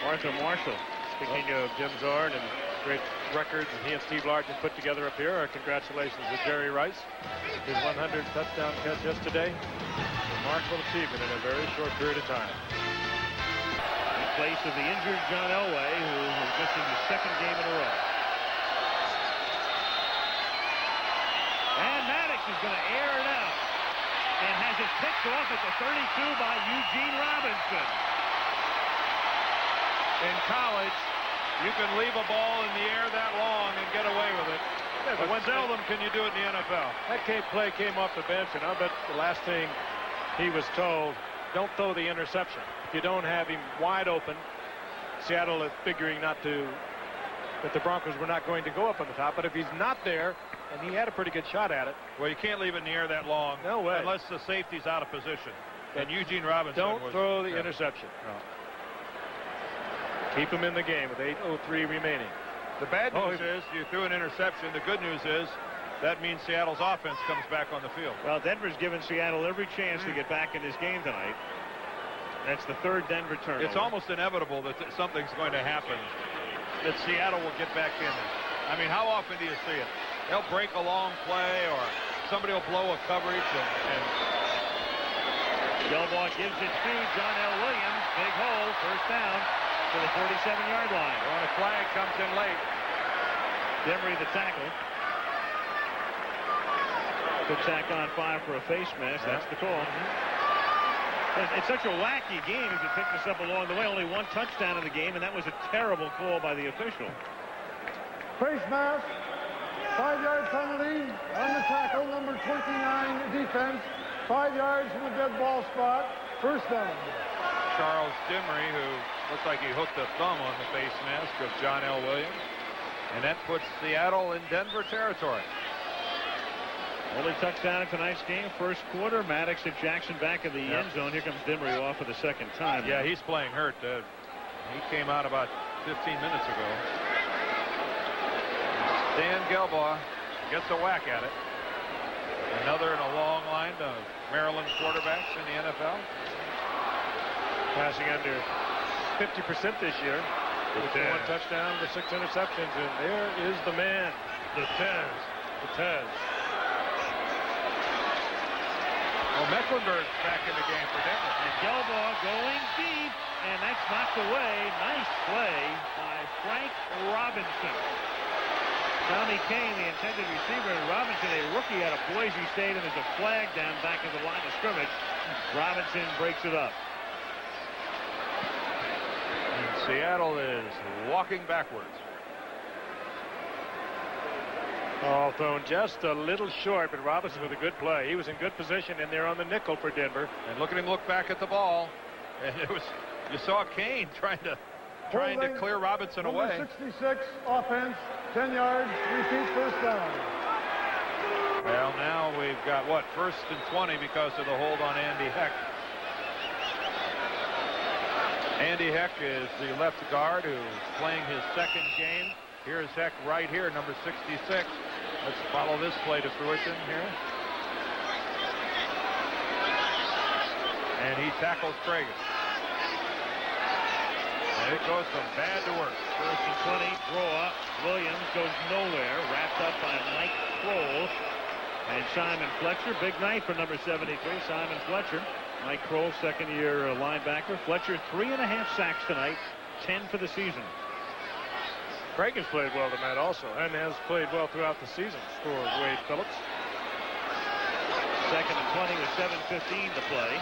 Arthur Marshall. Speaking of Jim Zorn and great records that he and Steve Largent put together up here, congratulations to Jerry Rice. His 100th touchdown catch yesterday. Remarkable achievement in a very short period of time. In place of the injured John Elway, who is missing his 2nd game in a row. And Maddox is going to air it out and has it picked off at the 32 by Eugene Robinson. In college, you can leave a ball in the air that long and get away with it. But seldom can you do it in the NFL. That play came off the bench, and I bet the last thing he was told, don't throw the interception. If you don't have him wide open, Seattle is figuring that the Broncos were not going to go up on the top. But if he's not there, and he had a pretty good shot at it. Well, you can't leave it in the air that long. No way. Unless the safety's out of position. And Eugene Robinson Don't throw the interception. No. Keep him in the game with 8:03 remaining. The bad news is you threw an interception. The good news is that means Seattle's offense comes back on the field. Well, Denver's given Seattle every chance to get back in this game tonight. That's the 3rd Denver turnover. It's almost inevitable that something's going to happen, that Seattle will get back in there. I mean, how often do you see it? They'll break a long play, or somebody will blow a coverage, and Gelbaugh gives it to John L. Williams. Big hole, 1st down to the 47-yard line. Well, a flag comes in late. Demery the tackle. Good sack on 5 for a face mask. That's the call. It's such a wacky game if you pick this up along the way. Only 1 touchdown in the game, and that was a terrible call by the official. Face mask, 5-yard penalty on the tackle, number 29 defense, 5 yards from the dead ball spot, 1st down. Charles Demery, who looks like he hooked a thumb on the face mask of John L. Williams, and that puts Seattle in Denver territory. Only touchdown in tonight's game, 1st quarter. Maddox and Jackson back in the end zone. Here comes Demery off for the 2nd time. Yeah, he's playing hurt. He came out about 15 minutes ago. Dan Gelbaugh gets a whack at it. Another in a long line of Maryland quarterbacks in the NFL. Passing under 50% this year. With 1 touchdown to 6 interceptions. And there is the man, the Tez. Well, Mecklenburg's back in the game for Denver. And Gelbaugh going deep, and that's knocked away. Nice play by Frank Robinson. Tommy Kane, the intended receiver, and Robinson, a rookie out of Boise State, and there's a flag down back at the line of scrimmage. Robinson breaks it up. And Seattle is walking backwards. All thrown just a little short, but Robinson with a good play. He was in good position in there on the nickel for Denver. And look at him look back at the ball. And you saw Kane trying to clear Robinson away. 66 offense, 10 yards, repeat 1st down. Well, now we've got, what, 1st and 20 because of the hold on Andy Heck. Andy Heck is the left guard who's playing his 2nd game. Here's Heck right here, number 66. Let's follow this play to fruition here. And he tackles Cragen. And it goes from bad to worse. 1st and 20, draw. Williams goes nowhere, wrapped up by Mike Kroll and Simon Fletcher. Big night for number 73, Simon Fletcher. Mike Kroll, 2nd-year linebacker. Fletcher, 3.5 sacks tonight, 10 for the season. Cragen's played well tonight also, and has played well throughout the season for Wade Phillips. 2nd and 20 with 7:15 to play.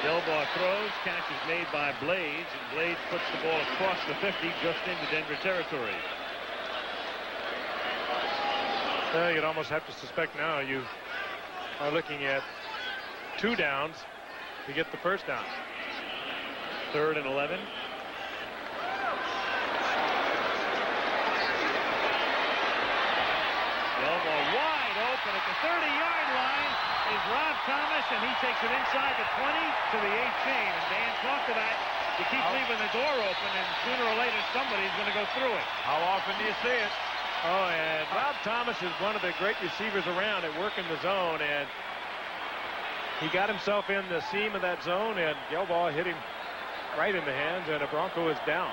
Delbaugh throws, catch is made by Blades, and Blades puts the ball across the 50 just into Denver territory. Well, you'd almost have to suspect now you are looking at 2 downs to get the 1st down. 3rd and 11. Delbaugh wide open at the 30-yard line is Rob Thomas, and he takes it inside the 20 to the 18. And Dan talked about you keep leaving the door open, and sooner or later somebody's going to go through it. How often do you see it? Oh, and Rob Thomas is one of the great receivers around at work in the zone, and he got himself in the seam of that zone, and Delbaugh hit him right in the hands, and a Bronco is down.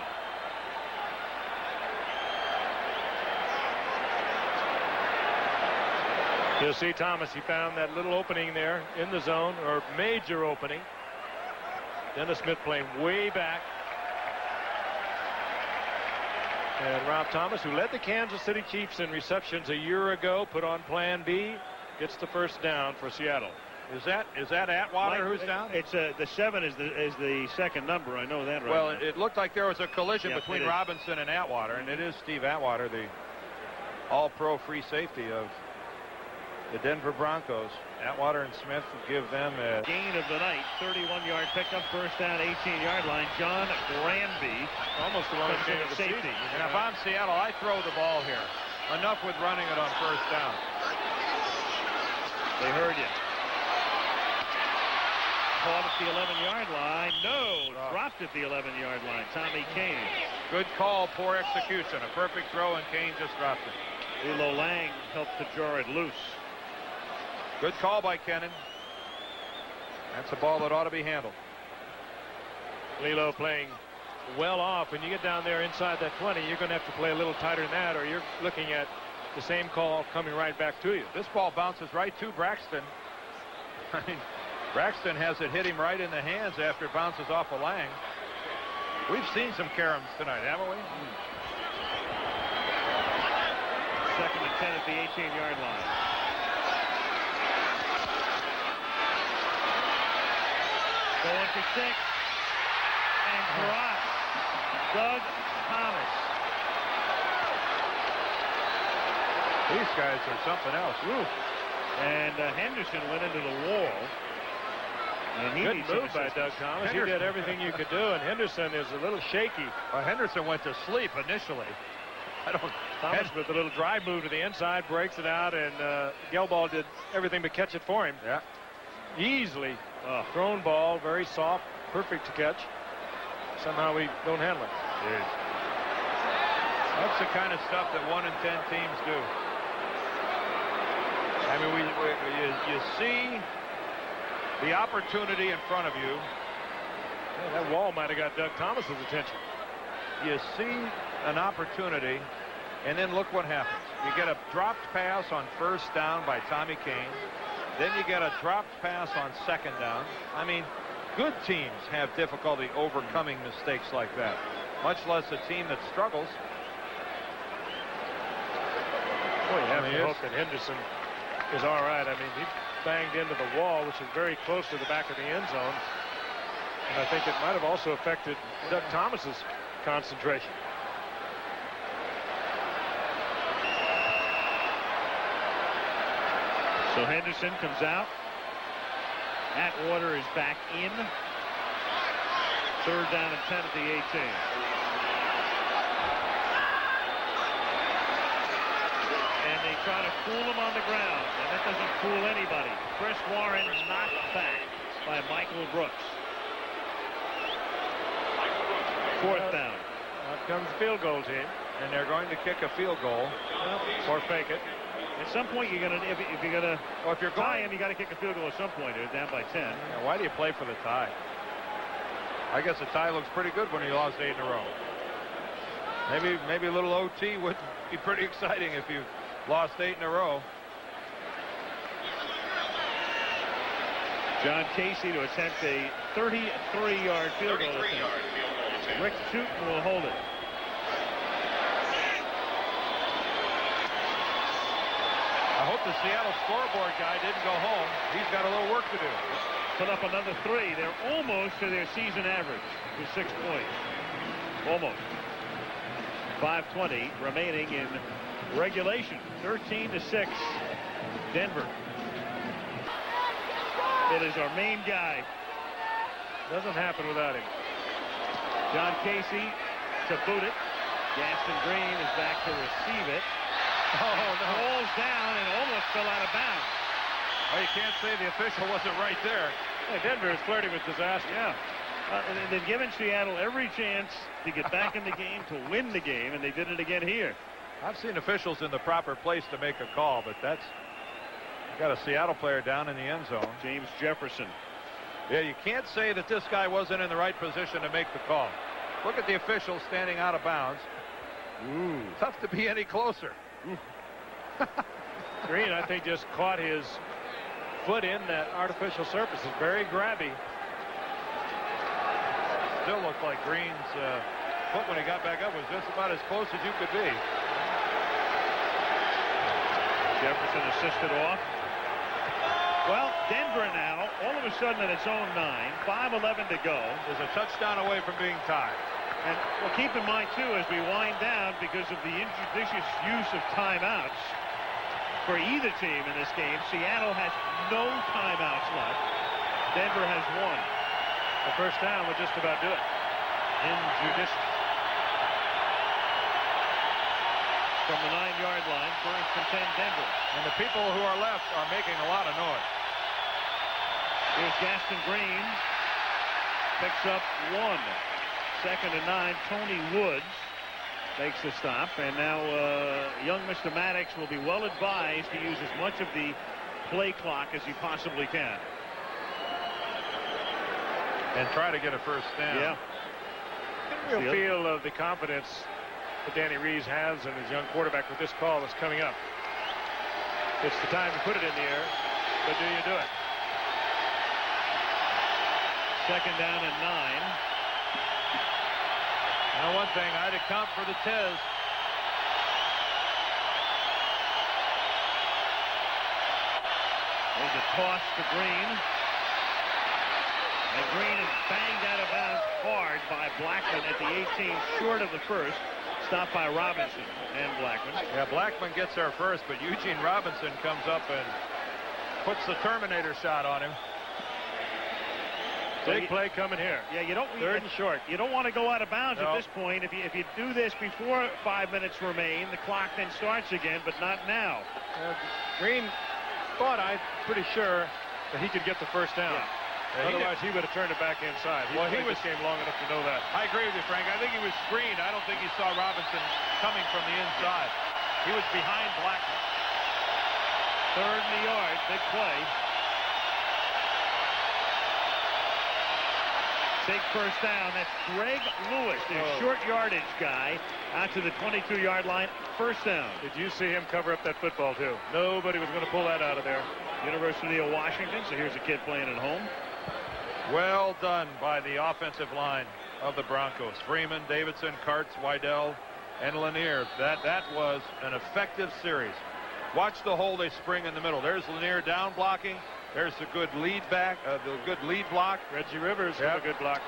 You'll see Thomas, he found that little opening there in the zone, or major opening. Dennis Smith playing way back. And Rob Thomas, who led the Kansas City Chiefs in receptions a year ago, put on plan B, gets the 1st down for Seattle. Is that Atwater who's down? It's the 7 is the 2nd number. I know that right. Well, now. it looked like there was a collision between Robinson and Atwater, and it is Steve Atwater, the all-pro free safety of the Denver Broncos. Atwater and Smith will give them a gain of the night. 31-yard pickup, 1st down, 18-yard line. John Granby, almost the longest game of the safety. season. And if I'm Seattle, I throw the ball here. Enough with running it on 1st down. They heard you. Caught at the 11-yard line. No, dropped at the 11-yard line. Tommy Kane. Good call, poor execution. A perfect throw, and Kane just dropped it. Elo Lang helped to jar it loose. Good call by Kennan. That's a ball that ought to be handled. Lilo playing well off. When you get down there inside that 20, you're going to have to play a little tighter than that, or you're looking at the same call coming right back to you. This ball bounces right to Braxton. I mean, Braxton has it hit him right in the hands after it bounces off of Lang. We've seen some caroms tonight, haven't we? 2nd and 10 at the 18-yard line. Going for 6 and dropped. Doug Thomas. These guys are something else. Ooh. And Henderson went into the wall. And Good move by Doug Thomas. He did everything you could do, and Henderson is a little shaky. Henderson went to sleep initially. Thomas with a little drive move to the inside, breaks it out, and Gelball did everything but catch it for him. Yeah. Easily thrown ball, very soft, perfect to catch. Somehow we don't handle it. That's the kind of stuff that 1 in 10 teams do. I mean, you see the opportunity in front of you. Yeah, that wall might have got Doug Thomas's attention. You see an opportunity, and then look what happens. You get a dropped pass on 1st down by Tommy Kane. Then you get a dropped pass on 2nd down. I mean, good teams have difficulty overcoming mistakes like that, much less a team that struggles. Well, you have to hope that Henderson is all right. I mean, he banged into the wall, which is very close to the back of the end zone. And I think it might have also affected Doug Thomas's concentration. So Henderson comes out. Atwater is back in. 3rd down and 10 at the 18. And they try to fool him on the ground, and that doesn't fool anybody. Chris Warren knocked back by Michael Brooks. 4th down. Out comes the field goal team. And they're going to kick a field goal or fake it. At some point, you're gonna if you're gonna if you're tie him, you got to kick a field goal at some point. They're down by 10. Yeah, why do you play for the tie? I guess a tie looks pretty good when you lost 8 in a row. Maybe a little OT would be pretty exciting if you lost 8 in a row. John Casey to attempt a 33-yard field goal. Rick Tootin will hold it. I hope the Seattle scoreboard guy didn't go home. He's got a little work to do. Put up another 3. They're almost to their season average with 6 points. Almost. 5:20 remaining in regulation. 13-6. Denver. It is our main guy. Doesn't happen without him. John Casey to boot it. Gaston Green is back to receive it. Oh, no. Falls down and almost fell out of bounds. Well, you can't say the official wasn't right there. Hey, Denver is flirting with disaster. Yeah. And they've given Seattle every chance to get back in the game, to win the game, and they did it again here. I've seen officials in the proper place to make a call, but that's got a Seattle player down in the end zone. James Jefferson. Yeah, you can't say that this guy wasn't in the right position to make the call. Look at the official standing out of bounds. Ooh. Tough to be any closer. Green, I think, just caught his foot in that artificial surface. It's very grabby. Still looked like Green's foot when he got back up was just about as close as you could be. Jefferson assisted off. Well, Denver now, all of a sudden at its own 9, 5:11 to go. There's a touchdown away from being tied. And well, keep in mind, too, as we wind down, because of the injudicious use of timeouts for either team in this game, Seattle has no timeouts left. Denver has 1. The first down would just about do it. Injudicious. From the 9-yard line, 1st and 10 Denver. And the people who are left are making a lot of noise. Here's Gaston Green. Picks up 1. 2nd and 9. Tony Woods makes the stop. And now young Mr. Maddox will be well advised to use as much of the play clock as he possibly can. And try to get a first down. Yeah. Real feel of the confidence that Danny Reeves has in his young quarterback with this call that's coming up. It's the time to put it in the air, but do you do it? 2nd down and 9. Now, one thing, I'd account for the Tez. There's a toss to Green. And Green is banged out of bounds hard by Blackman at the 18, short of the first. Stopped by Robinson and Blackman. Yeah, Blackman gets there first, but Eugene Robinson comes up and puts the Terminator shot on him. Big play coming here. Yeah, you don't. 3rd and short. You don't want to go out of bounds No. at this point. If you do this before 5 minutes remain, the clock then starts again, but not now. Green thought, I'm pretty sure, that he could get the first down. Yeah. Otherwise, he would have turned it back inside. He played this game long enough to know that. I agree with you, Frank. I think he was screened. I don't think he saw Robinson coming from the inside. He was behind Blackman. 3rd and the yard. Big play. Big first down. That's Greg Lewis, their short yardage guy, out to the 22-yard line. First down. Did you see him cover up that football, too? Nobody was going to pull that out of there. University of Washington, so here's a kid playing at home. Well done by the offensive line of the Broncos. Freeman, Davidson, Kartz, Wydell, and Lanier. That was an effective series. Watch the hole they spring in the middle. There's Lanier down blocking. There's the good lead back, the good lead block. Reggie Rivers with a good block.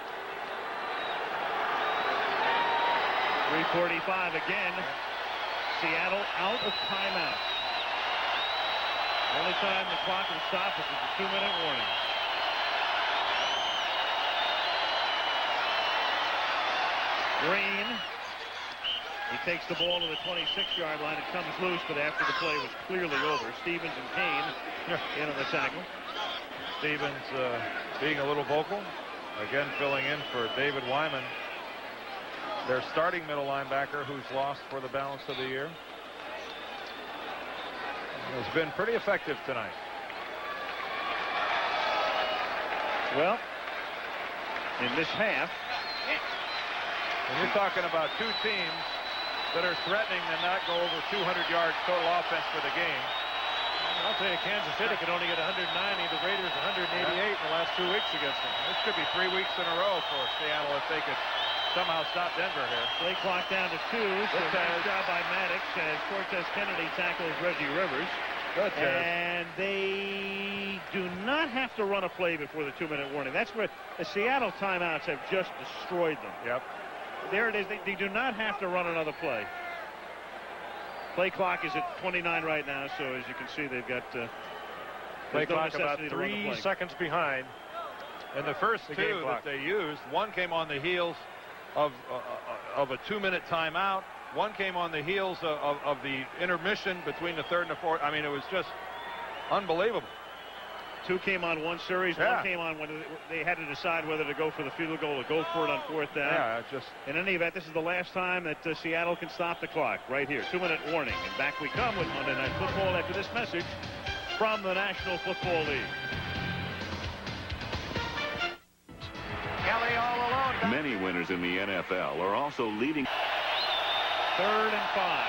3:45 again. Seattle out of timeout. Only time the clock will stop is with a 2-minute warning. Green. He takes the ball to the 26-yard line. It comes loose, but after the play was clearly over. Stevens and Kane in on the tackle. Stevens being a little vocal. Again, filling in for David Wyman, their starting middle linebacker, who's lost for the balance of the year. Has been pretty effective tonight. Well, in this half, and you're talking about two teams that are threatening to not go over 200 yards total offense for the game. I'll tell you, Kansas City can only get 190. The Raiders 188 in the last 2 weeks against them. This could be 3 weeks in a row for Seattle if they could somehow stop Denver here. Play clock down to 2. So nice job by Maddox as Cortez Kennedy tackles Reggie Rivers. Good, and they do not have to run a play before the 2-minute warning. That's where the Seattle timeouts have just destroyed them. Yep. There it is. They do not have to run another play. Play clock is at 29 right now, so as you can see, they've got play clock about 3 seconds behind. And the first two that they used, one came on the heels of a 2-minute timeout. One came on the heels of the intermission between the third and the fourth. I mean, it was just unbelievable. 2 came on one series. Yeah. 1 came on when they had to decide whether to go for the field goal or go for it on 4th down. Yeah, just in any event, this is the last time that Seattle can stop the clock right here. 2-minute warning. And back we come with Monday Night Football after this message from the National Football League. Kelly all alone. Many winners in the NFL are also leading. 3rd and 5.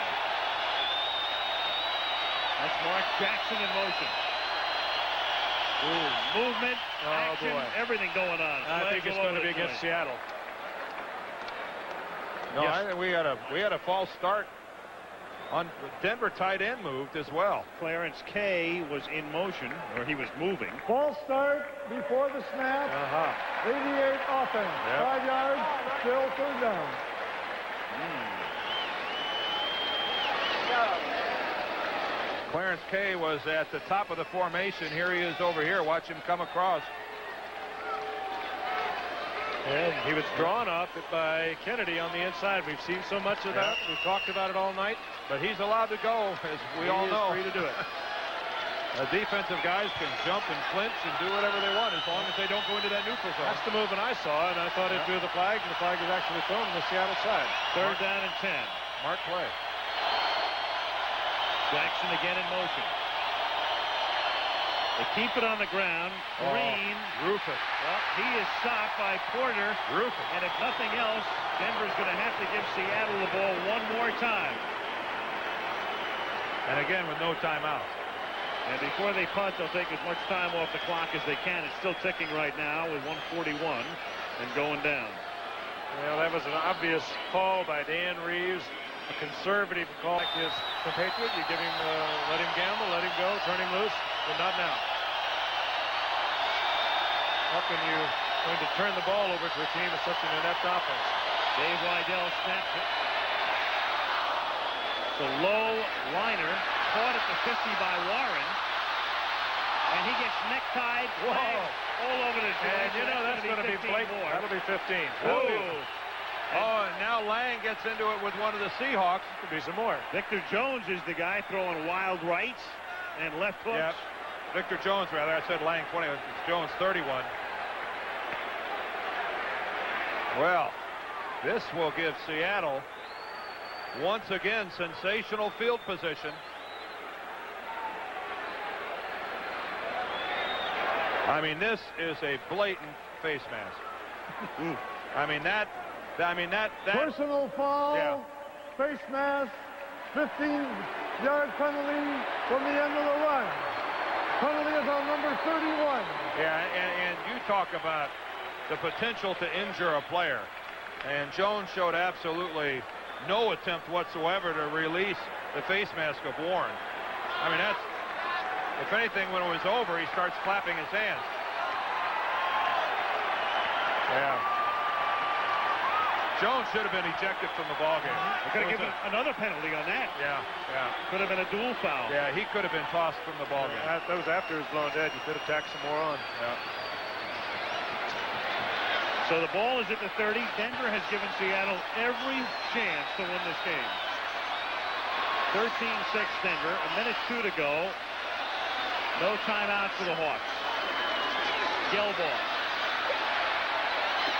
That's Mark Jackson in motion. Ooh, movement, action, everything going on. I think it's going to be against Seattle. No, yes. I think we had a false start. On Denver tight end moved as well. Clarence Kay was in motion, or he was moving. False start before the snap. 88 offense. Yep. 5 yards, still 3rd down. Clarence Kay was at the top of the formation. Here he is over here. Watch him come across. And he was drawn up by Kennedy on the inside. We've seen so much of that. We've talked about it all night. But he's allowed to go, as we all know. He's free to do it. The defensive guys can jump and clinch and do whatever they want as long as they don't go into that neutral zone. That's the movement I saw, and I thought it drew the flag, and the flag was actually thrown on the Seattle side. 3rd down and 10. Mark play. Jackson again in motion. They keep it on the ground. Green. Rufus. Well, he is stopped by Porter. Rufus. And if nothing else, Denver's going to have to give Seattle the ball one more time. And again with no timeout. And before they punt, they'll take as much time off the clock as they can. It's still ticking right now with 1:41 and going down. Well, that was an obvious call by Dan Reeves. A conservative call like his compatriot. You give him, let him gamble, let him go, turn him loose, but not now. How can you going to turn the ball over to a team with such an inept offense? Dave Weidel snaps it. The low liner caught at the 50 by Warren. And he gets necktied. All over the joint. And you know that's going to be blatant. That'll be 15. Whoa. Oh, and now Lang gets into it with one of the Seahawks. Could be some more. Victor Jones is the guy throwing wild rights and left hooks. Yep. Victor Jones, rather. I said Lang 20. It's Jones 31. Well, this will give Seattle once again sensational field position. I mean, this is a blatant face mask. I mean that personal foul. Yeah. Face mask. 15-yard penalty from the end of the run. Penalty is on number 31. Yeah, and you talk about the potential to injure a player. And Jones showed absolutely no attempt whatsoever to release the face mask of Warren. I mean, that's, if anything, when it was over, he starts clapping his hands. Yeah. Jones should have been ejected from the ballgame. They could have given another penalty on that. Yeah. Could have been a dual foul. Yeah, he could have been tossed from the ballgame. That was after he was blown dead. You could have tacked some more on. Yeah. So the ball is at the 30. Denver has given Seattle every chance to win this game. 13-6 Denver. A minute 2 to go. No timeouts for the Hawks. Gilboa.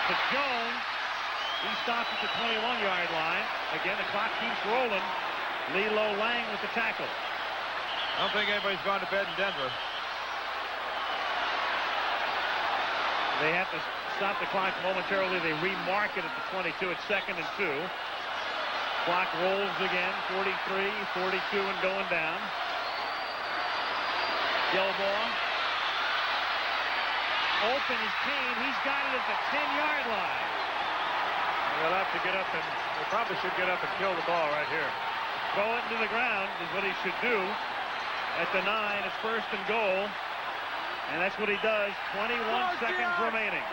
To Jones. He stops at the 21-yard line. Again, the clock keeps rolling. Lilo Lang with the tackle. I don't think anybody's gone to bed in Denver. They have to stop the clock momentarily. They remark it at the 22. It's 2nd and 2. Clock rolls again. 43, 42 and going down. Gilboa. Open is Kane. He's got it at the 10-yard line. They'll have to get up and they probably should get up and kill the ball right here. Throw it into the ground is what he should do. At the 9, it's 1st and goal. And that's what he does. 21 seconds remaining.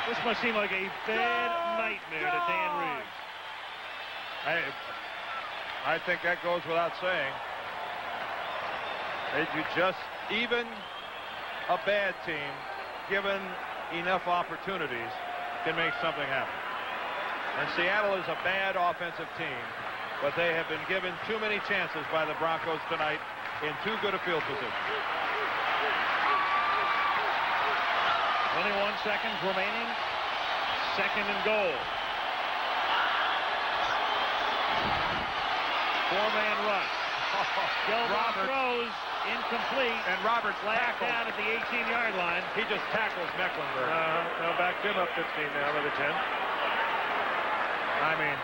This must seem like a bad nightmare to Dan Reeves. I think that goes without saying. Did you just even a bad team, given enough opportunities, can make something happen? And Seattle is a bad offensive team, but they have been given too many chances by the Broncos tonight in too good a field position. 21 seconds remaining. 2nd and goal. 4-man rush. Gilbert throws incomplete. And Roberts flagged down at the 18-yard line. He just tackles Mecklenburg. Now back him up 15 now with a 10. I mean,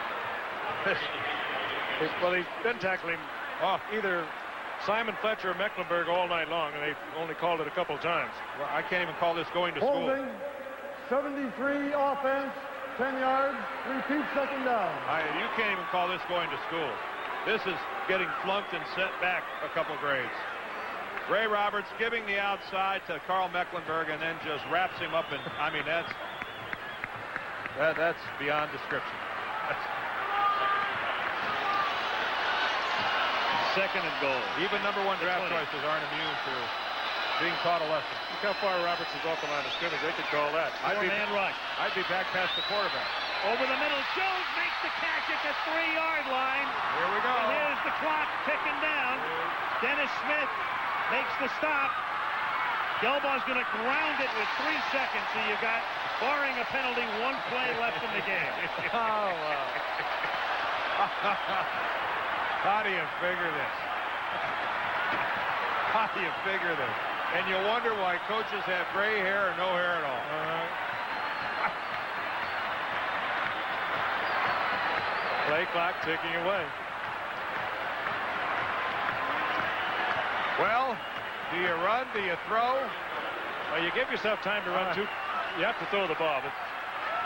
well, he's been tackling either Simon Fletcher or Mecklenburg all night long, and they've only called it a couple times. Well, I can't even call this going to school. Holding, 73 offense, 10 yards, repeat 2nd down. You can't even call this going to school. This is getting flunked and set back a couple grades. Ray Roberts giving the outside to Carl Mecklenburg and then just wraps him up, and I mean that's beyond description. 2nd and goal. Even #1 draft choices aren't immune to being taught a lesson. Look how far Roberts is off the line of scrimmage. They could call that. Four-man rush. I'd be back past the quarterback. Over the middle, Jones makes the catch at the 3-yard line. Here we go. And here's the clock ticking down. Dennis Smith makes the stop. Gelbaugh's going to ground it with 3 seconds, so you've got, barring a penalty, 1 play left in the game. Oh, wow. How do you figure this? How do you figure this? And you wonder why coaches have gray hair or no hair at all. Play clock ticking away. Well, do you run? Do you throw? Well, you give yourself time to run two. You have to throw the ball, but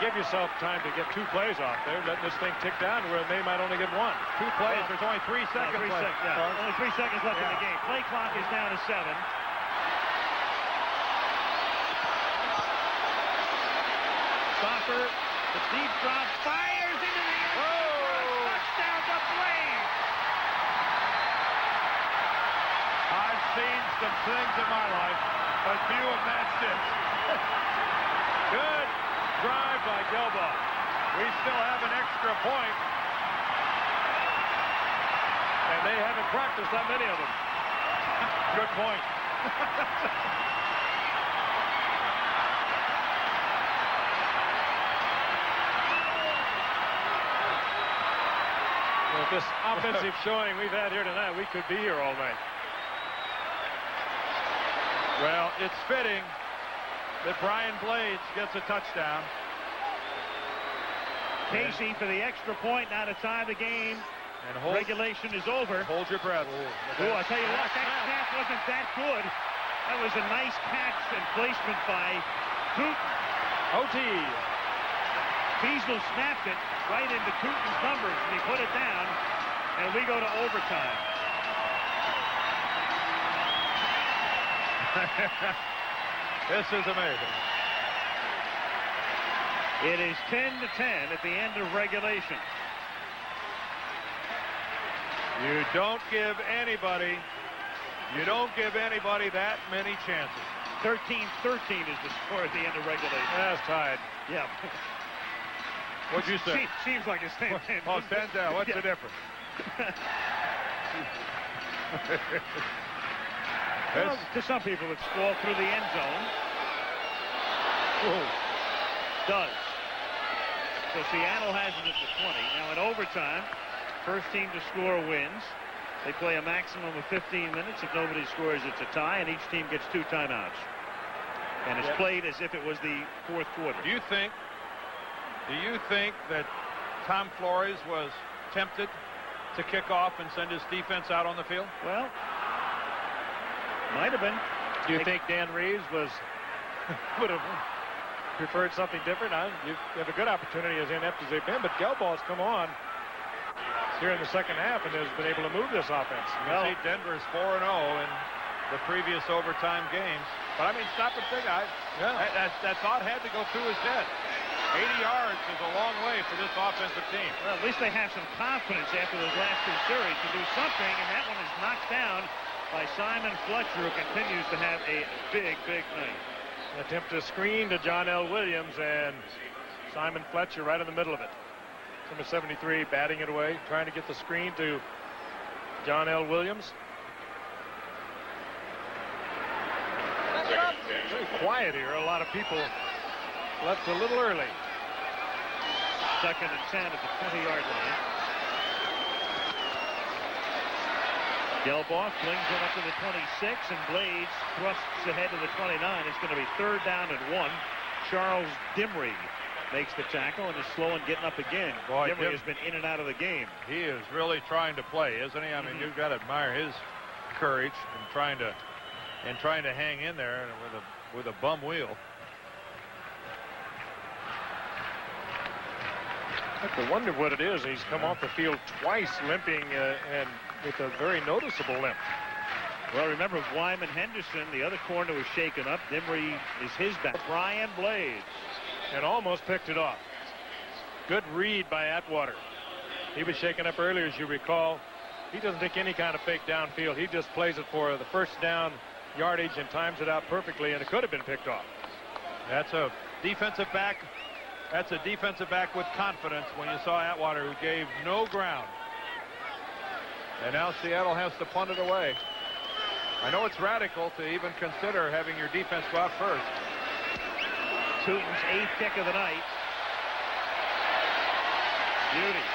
give yourself time to get 2 plays off there. Let this thing tick down where they might only get 1. 2 plays. There's only 3 seconds left. Only 3 seconds left in the game. Play clock is down to 7. Stopper, the deep drop, fires into the end zone. Touchdown to Blaine. I've seen some things in my life, but few have matched this. Good drive by Gilboa. We still have an extra point. And they haven't practiced that many of them. Good point. With this offensive showing we've had here tonight, we could be here all night. Well, it's fitting that Brian Blades gets a touchdown. Casey for the extra point, now to tie the game. And regulation is over. Hold your breath. Oh, I tell you what, that snap wasn't that good. That was a nice catch and placement by Tootin. OT. Beasley snapped it right into Tootin's numbers, and he put it down, and we go to overtime. This is amazing. It is 10-10 at the end of regulation. You don't give anybody that many chances. 13-13 is the score at the end of regulation. That's tied. Yeah. What'd you say? Seems like it's saying Denver. Oh, Denzel. What's the difference? Well, to some people, it's fall through the end zone. Whoa. Does. So Seattle has it at the 20. Now in overtime, first team to score wins. They play a maximum of 15 minutes. If nobody scores, it's a tie, and each team gets 2 timeouts. And it's played as if it was the fourth quarter. Do you think that Tom Flores was tempted to kick off and send his defense out on the field? Well, might have been. Do you think Dan Reeves would have preferred something different? You have a good opportunity as inept as they've been, but Gelbaugh's come on here in the second half and has been able to move this offense. You see Denver's 4-0 in the previous overtime games. But I mean, stop and think. That thought had to go through his head. 80 yards is a long way for this offensive team. Well, at least they have some confidence after those last 2 series to do something, and that one is knocked down by Simon Fletcher, who continues to have a big, big night. An attempt to screen to John L. Williams, and Simon Fletcher right in the middle of it. Number 73 batting it away, trying to get the screen to John L. Williams. Very quiet here. A lot of people left a little early. 2nd and 10 at the 20-yard line. Gelbaugh flings it up to the 26, and Blades thrusts ahead to the 29. It's going to be 3rd down and 1. Charles Dimry makes the tackle and is slow and getting up again. Boy, Dimry has been in and out of the game. He is really trying to play, isn't he? I mean, you've got to admire his courage and trying to hang in there with a bum wheel. I have to wonder what it is. He's come off the field twice limping and with a very noticeable limp. Well, remember Wyman Henderson, the other corner, was shaken up. Dimry is his back. Brian Blades. And almost picked it off. Good read by Atwater. He was shaken up earlier, as you recall. He doesn't take any kind of fake downfield. He just plays it for the first down yardage and times it out perfectly, and it could have been picked off. That's a defensive back. That's a defensive back with confidence when you saw Atwater, who gave no ground. And now Seattle has to punt it away. I know it's radical to even consider having your defense go out first. Tootin's 8th kick of the night. Beauty.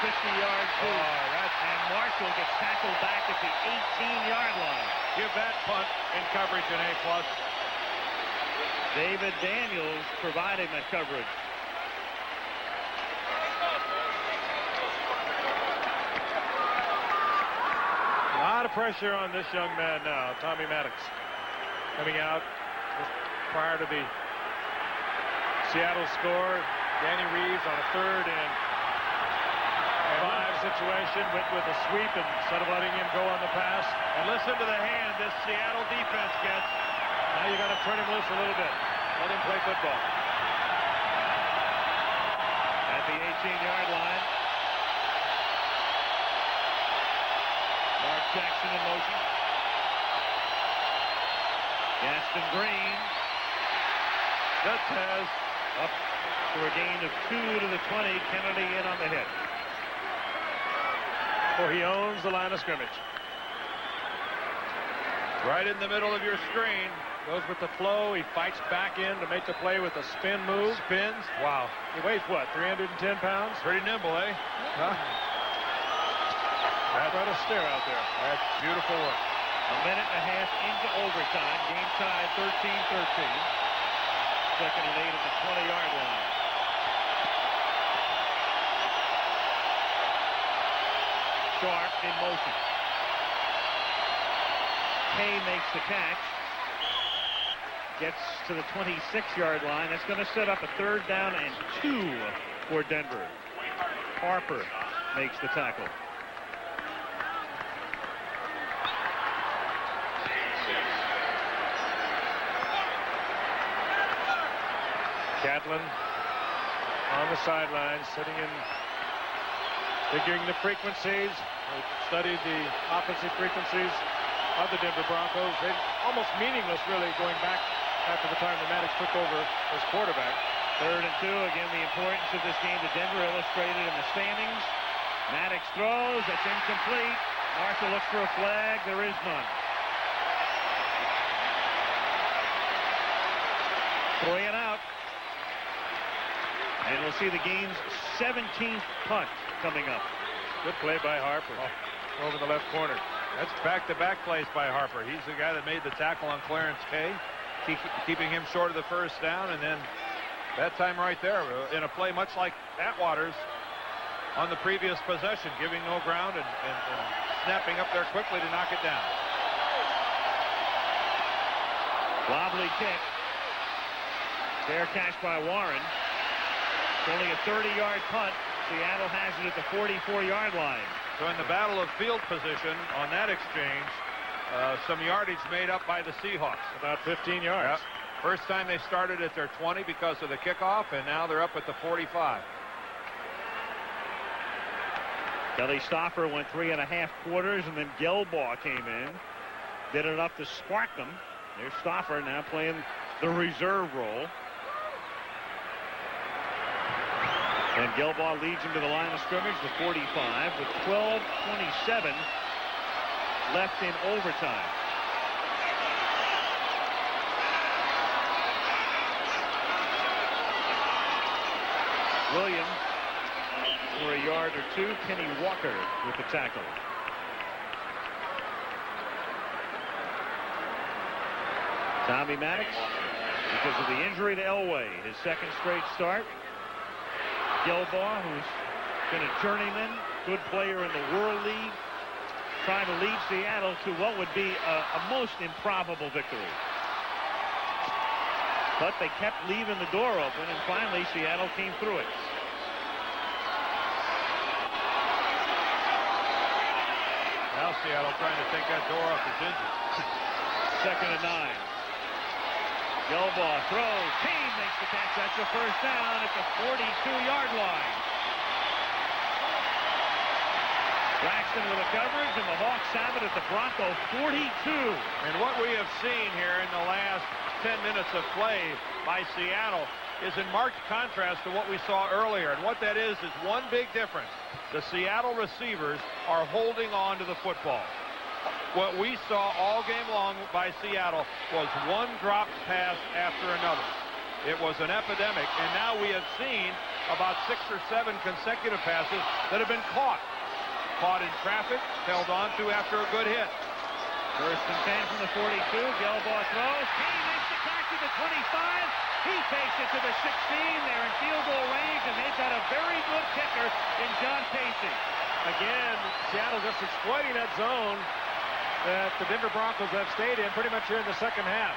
50-yard boot. And Marshall gets tackled back at the 18-yard line. Give that punt in coverage an A+. David Daniels providing that coverage. A lot of pressure on this young man now, Tommy Maddox. Coming out just prior to the Seattle score. Danny Reeves on a 3rd and 5 situation with a sweep instead of letting him go on the pass. And listen to the hand this Seattle defense gets. Now you got to turn him loose a little bit. Let him play football. At the 18-yard line. Mark Jackson in motion. Gaston Green. That has up for a gain of 2 to the 20. Kennedy in on the hit. Well, he owns the line of scrimmage. Right in the middle of your screen. Goes with the flow. He fights back in to make the play with a spin move. Spins. Wow. He weighs what, 310 pounds? Pretty nimble, eh? Huh? That's quite a stare out there. That's beautiful work. A minute and a half into overtime. Game tied 13-13. 2nd and 8 at the 20-yard line. Sharp in motion. Kay makes the catch. Gets to the 26-yard line. That's going to set up a 3rd down and 2 for Denver. Harper makes the tackle. Catlin on the sidelines, sitting in, figuring the frequencies. They studied the offensive frequencies of the Denver Broncos. They're almost meaningless, really, going back after the time that Maddox took over as quarterback. 3rd and 2. Again, the importance of this game to Denver illustrated in the standings. Maddox throws. That's incomplete. Marshall looks for a flag. There is none. 3 and out. And we'll see the game's 17th punt coming up. Good play by Harper over the left corner. That's back-to-back plays by Harper. He's the guy that made the tackle on Clarence Kay, keeping him short of the first down, and then that time right there in a play much like Atwater's on the previous possession, giving no ground and snapping up there quickly to knock it down. Wobbly kick. Fair catch by Warren. It's only a 30-yard punt. Seattle has it at the 44-yard line. So in the battle of field position on that exchange, some yardage made up by the Seahawks. About 15 yards. Yep. First time they started at their 20 because of the kickoff, and now they're up at the 45. Kelly Stoffer went 3.5 quarters, and then Gelbaugh came in. Did enough to spark them. There's Stoffer now playing the reserve role. And Gelbaugh leads him to the line of scrimmage, the 45, with 12:27 left in overtime. Williams for a yard or two. Kenny Walker with the tackle. Tommy Maddox, because of the injury to Elway, his 2nd straight start. Gelbaugh, who's been a journeyman, good player in the World League, trying to lead Seattle to what would be a most improbable victory. But they kept leaving the door open, and finally Seattle came through it. Now Seattle trying to take that door off the hinges. 2nd and 9. Gelbaugh throws. Kane makes the catch. That's the first down at the 42-yard line. Braxton with a coverage, and the Hawks have it at the Bronco 42. And what we have seen here in the last 10 minutes of play by Seattle is in marked contrast to what we saw earlier. And what that is one big difference. The Seattle receivers are holding on to the football. What we saw all game long by Seattle was one dropped pass after another. It was an epidemic, and now we have seen about 6 or 7 consecutive passes that have been caught. Caught in traffic, held on to after a good hit. 1st and 10 from the 42. Gelbaugh throws. He makes the catch at the 25. He takes it to the 16. They're in field goal range, and they've got a very good kicker in John Casey. Again, Seattle just exploiting that zone that the Denver Broncos have stayed in pretty much here in the 2nd half.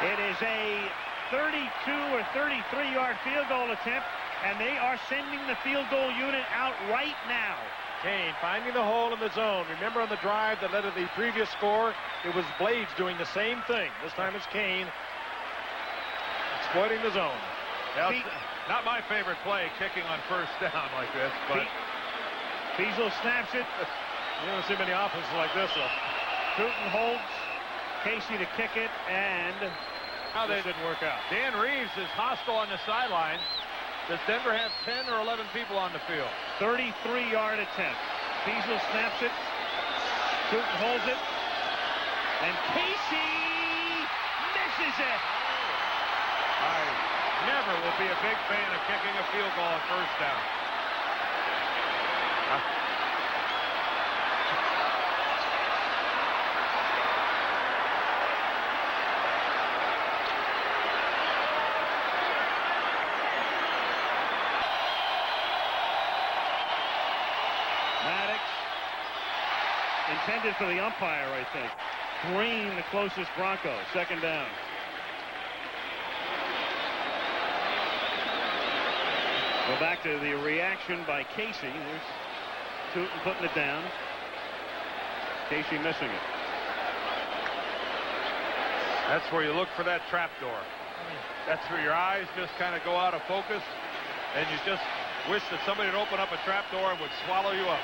It is a 32 or 33-yard field goal attempt, and they are sending the field goal unit out right now. Kane finding the hole in the zone. Remember on the drive that led to the previous score, it was Blades doing the same thing. This time it's Kane exploiting the zone. Now, not my favorite play, kicking on first down like this, but Fiesel snaps it. You don't see many offenses like this, though. Tootin holds Casey to kick it, and now they didn't work out. Dan Reeves is hostile on the sideline. Does Denver have 10 or 11 people on the field? 33-yard attempt. Fiesel snaps it. Tootin holds it. And Casey misses it. I never will be a big fan of kicking a field goal on first down. Intended for the umpire, I think. Green, the closest Bronco. 2nd down. Go back to the reaction by Casey. There's Tootin putting it down. Casey missing it. That's where you look for that trap door. That's where your eyes just kind of go out of focus, and you just wish that somebody would open up a trap door and would swallow you up.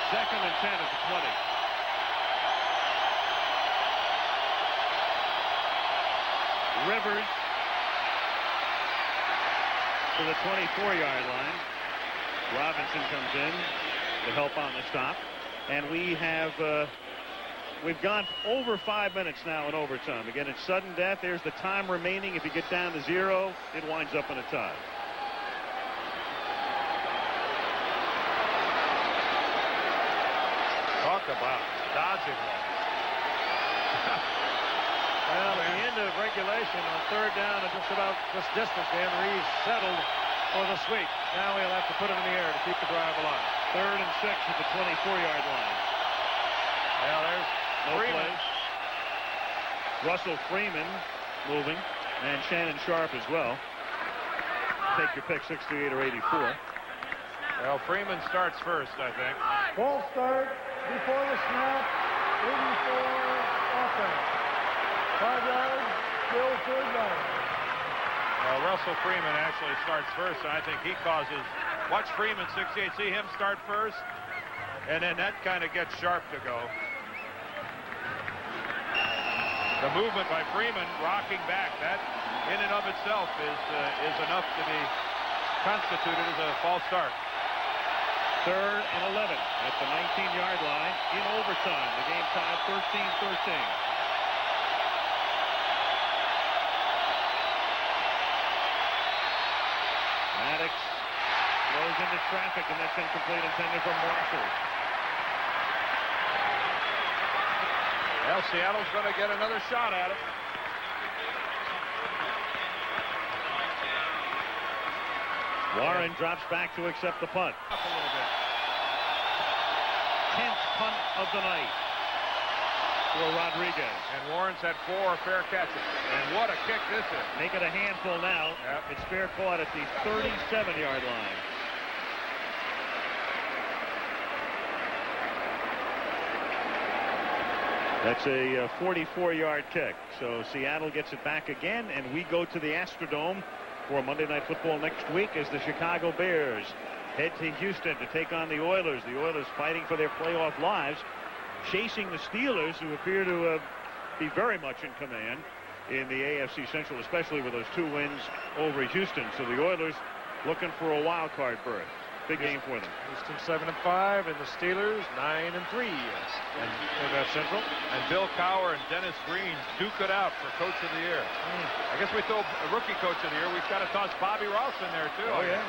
Second and 10 at the 20. Rivers to the 24-yard line. Robinson comes in to help on the stop. And we have we've gone over 5 minutes now in overtime. Again, it's sudden death. There's the time remaining. If you get down to 0, it winds up in a tie. Talk about dodging one. Well, at the end of regulation on third down and just about this distance, Dan Reeves settled for the sweep. Now he'll have to put it in the air to keep the drive alive. 3rd and 6 at the 24-yard line. Well, there's no Freeman. play. Russell Freeman moving, and Shannon Sharp as well. Take your pick, 68 or 84. Well, Freeman starts first, I think. Ball start before the snap. 84 offense. 5 yards, still 3rd down. Well, Russell Freeman actually starts first, and I think he causes. Watch Freeman, 68. See him start first, and then that kind of gets Sharp to go. The movement by Freeman, rocking back, that in and of itself is enough to be constituted as a false start. 3rd and 11 at the 19-yard line in overtime. The game tied 13-13. Maddox throws into traffic, and that's incomplete, intended for Marshall. Well, Seattle's going to get another shot at it. Warren drops back to accept the punt. Up a little bit. 10th punt of the night for Rodriguez. And Warren's had 4 fair catches. And what a kick this is. Make it a handful now. Yep. It's fair caught at the 37-yard line. That's a 44-yard kick. So Seattle gets it back again, and we go to the Astrodome for Monday Night Football next week as the Chicago Bears head to Houston to take on the Oilers. The Oilers fighting for their playoff lives, chasing the Steelers, who appear to be very much in command in the AFC Central, especially with those 2 wins over Houston. So the Oilers looking for a wild card berth. Big game for them. Houston 7-5, and the Steelers 9-3 in that Central. And Bill Cowher and Dennis Green duke it out for Coach of the Year. I guess we throw a rookie Coach of the Year. We've got to toss Bobby Ross in there, too. Oh, yeah.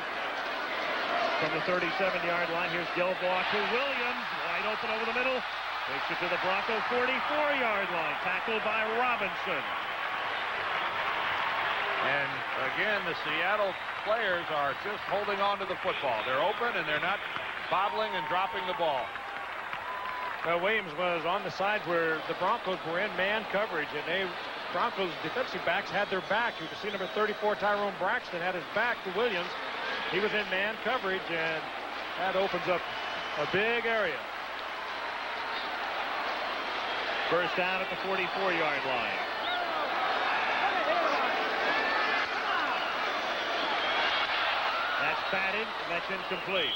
From the 37-yard line, here's Gilbaugh to Williams. Wide open over the middle. Takes it to the Bronco 44-yard line. Tackled by Robinson. And again, the Seattle players are just holding on to the football. They're open, and they're not bobbling and dropping the ball. Well, Williams was on the sides where the Broncos were in man coverage, and Broncos defensive backs had their back. You can see number 34, Tyrone Braxton, had his back to Williams. He was in man coverage, and that opens up a big area. First down at the 44-yard line. That's batted, and that's incomplete.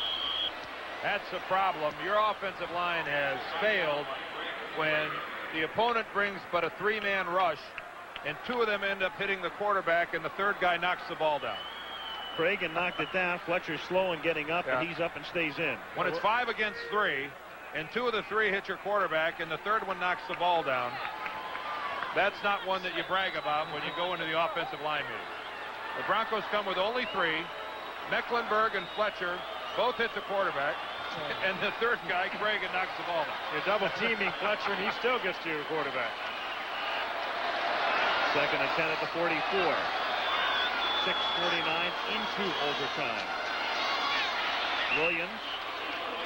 That's the problem. Your offensive line has failed when the opponent brings but a 3-man rush, and 2 of them end up hitting the quarterback, and the 3rd guy knocks the ball down. Cragen knocked it down. Fletcher's slow in getting up, and he's up and stays in. When it's 5 against 3, and 2 of the 3 hit your quarterback, and the 3rd one knocks the ball down, that's not one that you brag about when you go into the offensive line meeting. The Broncos come with only 3. Mecklenburg and Fletcher both hit the quarterback, and the 3rd guy, Cragen, knocks the ball down. You're double teaming Fletcher, and he still gets to your quarterback. 2nd and 10 at the 44. 6:49 into overtime. Williams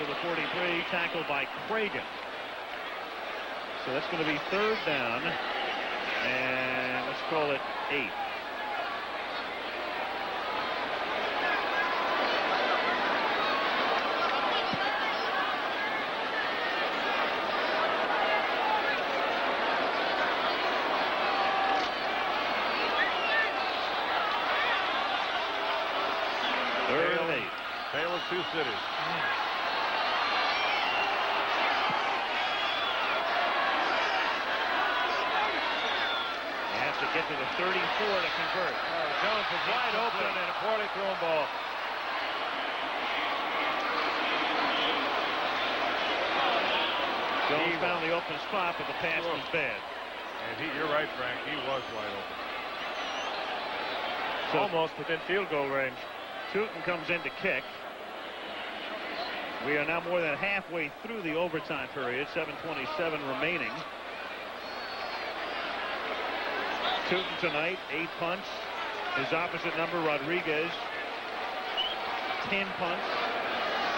to the 43, tackled by Cragen. So that's going to be 3rd down, and let's call it 8. Tale of 2 cities. They have to get to the 34 to convert. Jones was wide open and a poorly thrown ball. Jones found the open spot, but the pass was bad. And you're right, Frank. He was wide open. So almost within field goal range. Tootin comes in to kick. We are now more than halfway through the overtime period. 7:27 remaining. Tootin tonight, 8 punts. His opposite number, Rodriguez, 10 punts.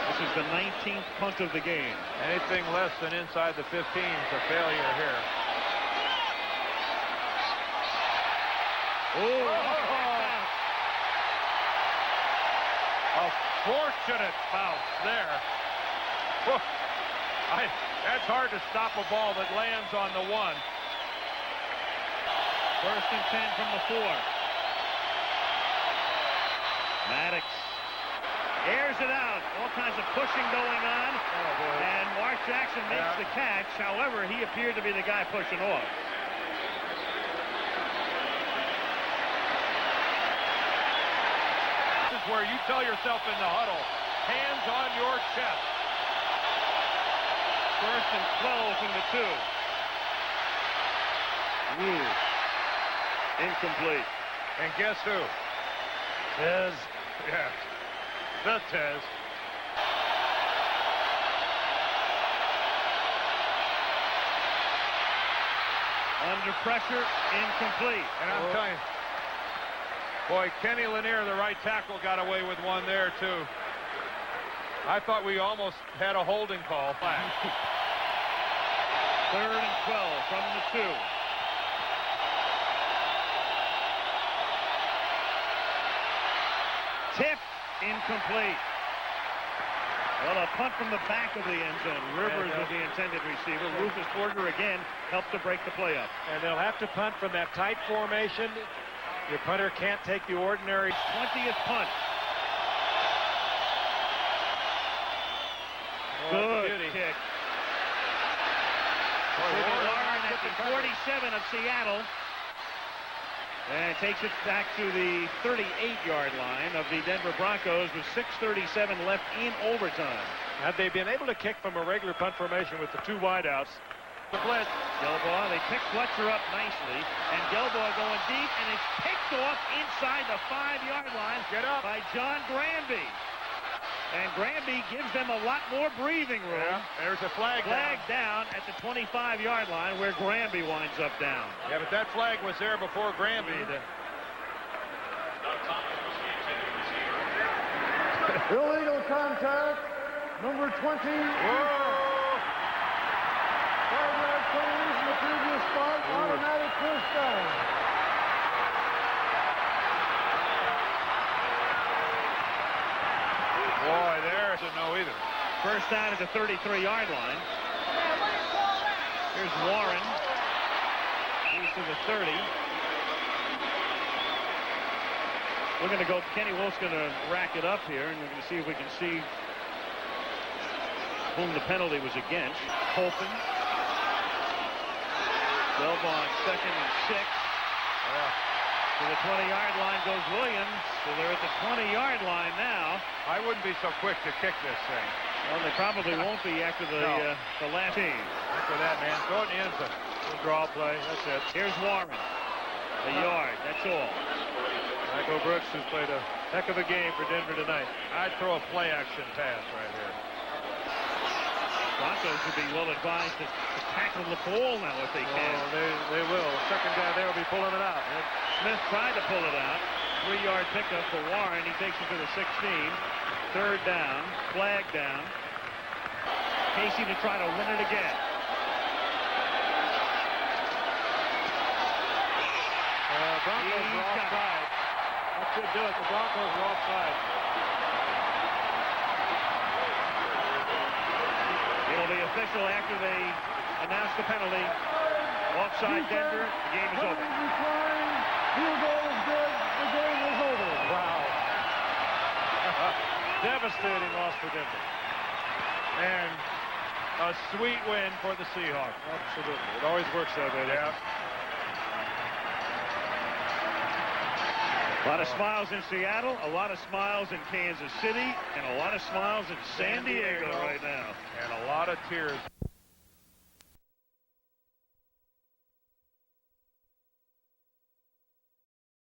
This is the 19th punt of the game. Anything less than inside the 15 is a failure here. A fortunate bounce there. That's hard to stop a ball that lands on the 1. First and 10 from the 4. Maddox airs it out. All kinds of pushing going on. And Mark Jackson makes the catch. However, he appeared to be the guy pushing off. This is where you tell yourself in the huddle, hands on your chest. First and 12 from the 2. Incomplete. And guess who? Tez. Yeah. The Tez. Under pressure, incomplete. And I'm telling you, boy, Kenny Lanier, the right tackle, got away with one there, too. I thought we almost had a holding call. Third and 12 from the 2. Tip, incomplete. Well, a punt from the back of the end zone. Rivers was the intended receiver. Rufus Porter again helped to break the play up. And they'll have to punt from that tight formation. Your punter can't take the ordinary 20th punt. Good kick. Warren at the 47 of Seattle. And takes it back to the 38-yard line of the Denver Broncos with 6:37 left in overtime. Had they been able to kick from a regular punt formation with the 2 wideouts, the blitz. Gelbaugh, they pick Fletcher up nicely, and Gelbaugh going deep, and it's picked off inside the 5-yard line by John Granby. And Granby gives them a lot more breathing room. Yeah, there's a flag down at the 25-yard line where Granby winds up down. Yeah, but that flag was there before Granby. Illegal contact, number 20. 5-yard penalty from the previous spot, automatic first down. Boy, there's a no either. First down at the 33-yard line. Here's Warren. He's to the 30. We're going to go, Kenny Wolf's going to rack it up here, and we're going to see if we can see whom the penalty was against. Holton. Gelbaugh on 2nd and 6. To the 20-yard line goes Williams. So they're at the 20-yard line now. I wouldn't be so quick to kick this thing. Well, they probably won't be after the last team. Look at that, man. Throw it in the end zone. Draw play. That's it. Here's Warren. A yard. That's all. Michael Brooks, who's played a heck of a game for Denver tonight. I'd throw a play-action pass right here. Broncos would be well advised to tackle the ball now if they can. Oh, they will. The second guy there will be pulling it out. Smith tried to pull it out. 3-yard pickup for Warren. He takes it to the 16. Third down. Flag down. Casey to try to win it again. Broncos are offside. That should do it. The Broncos are offside. It'll be official after they announce the penalty. Offside Denver. The game is over. Field goal is good. The game is over. Wow. Devastating loss for Denver. And a sweet win for the Seahawks. Absolutely. It always works that way. Yeah. A lot of smiles in Seattle, a lot of smiles in Kansas City, and a lot of smiles in San Diego right now. And a lot of tears.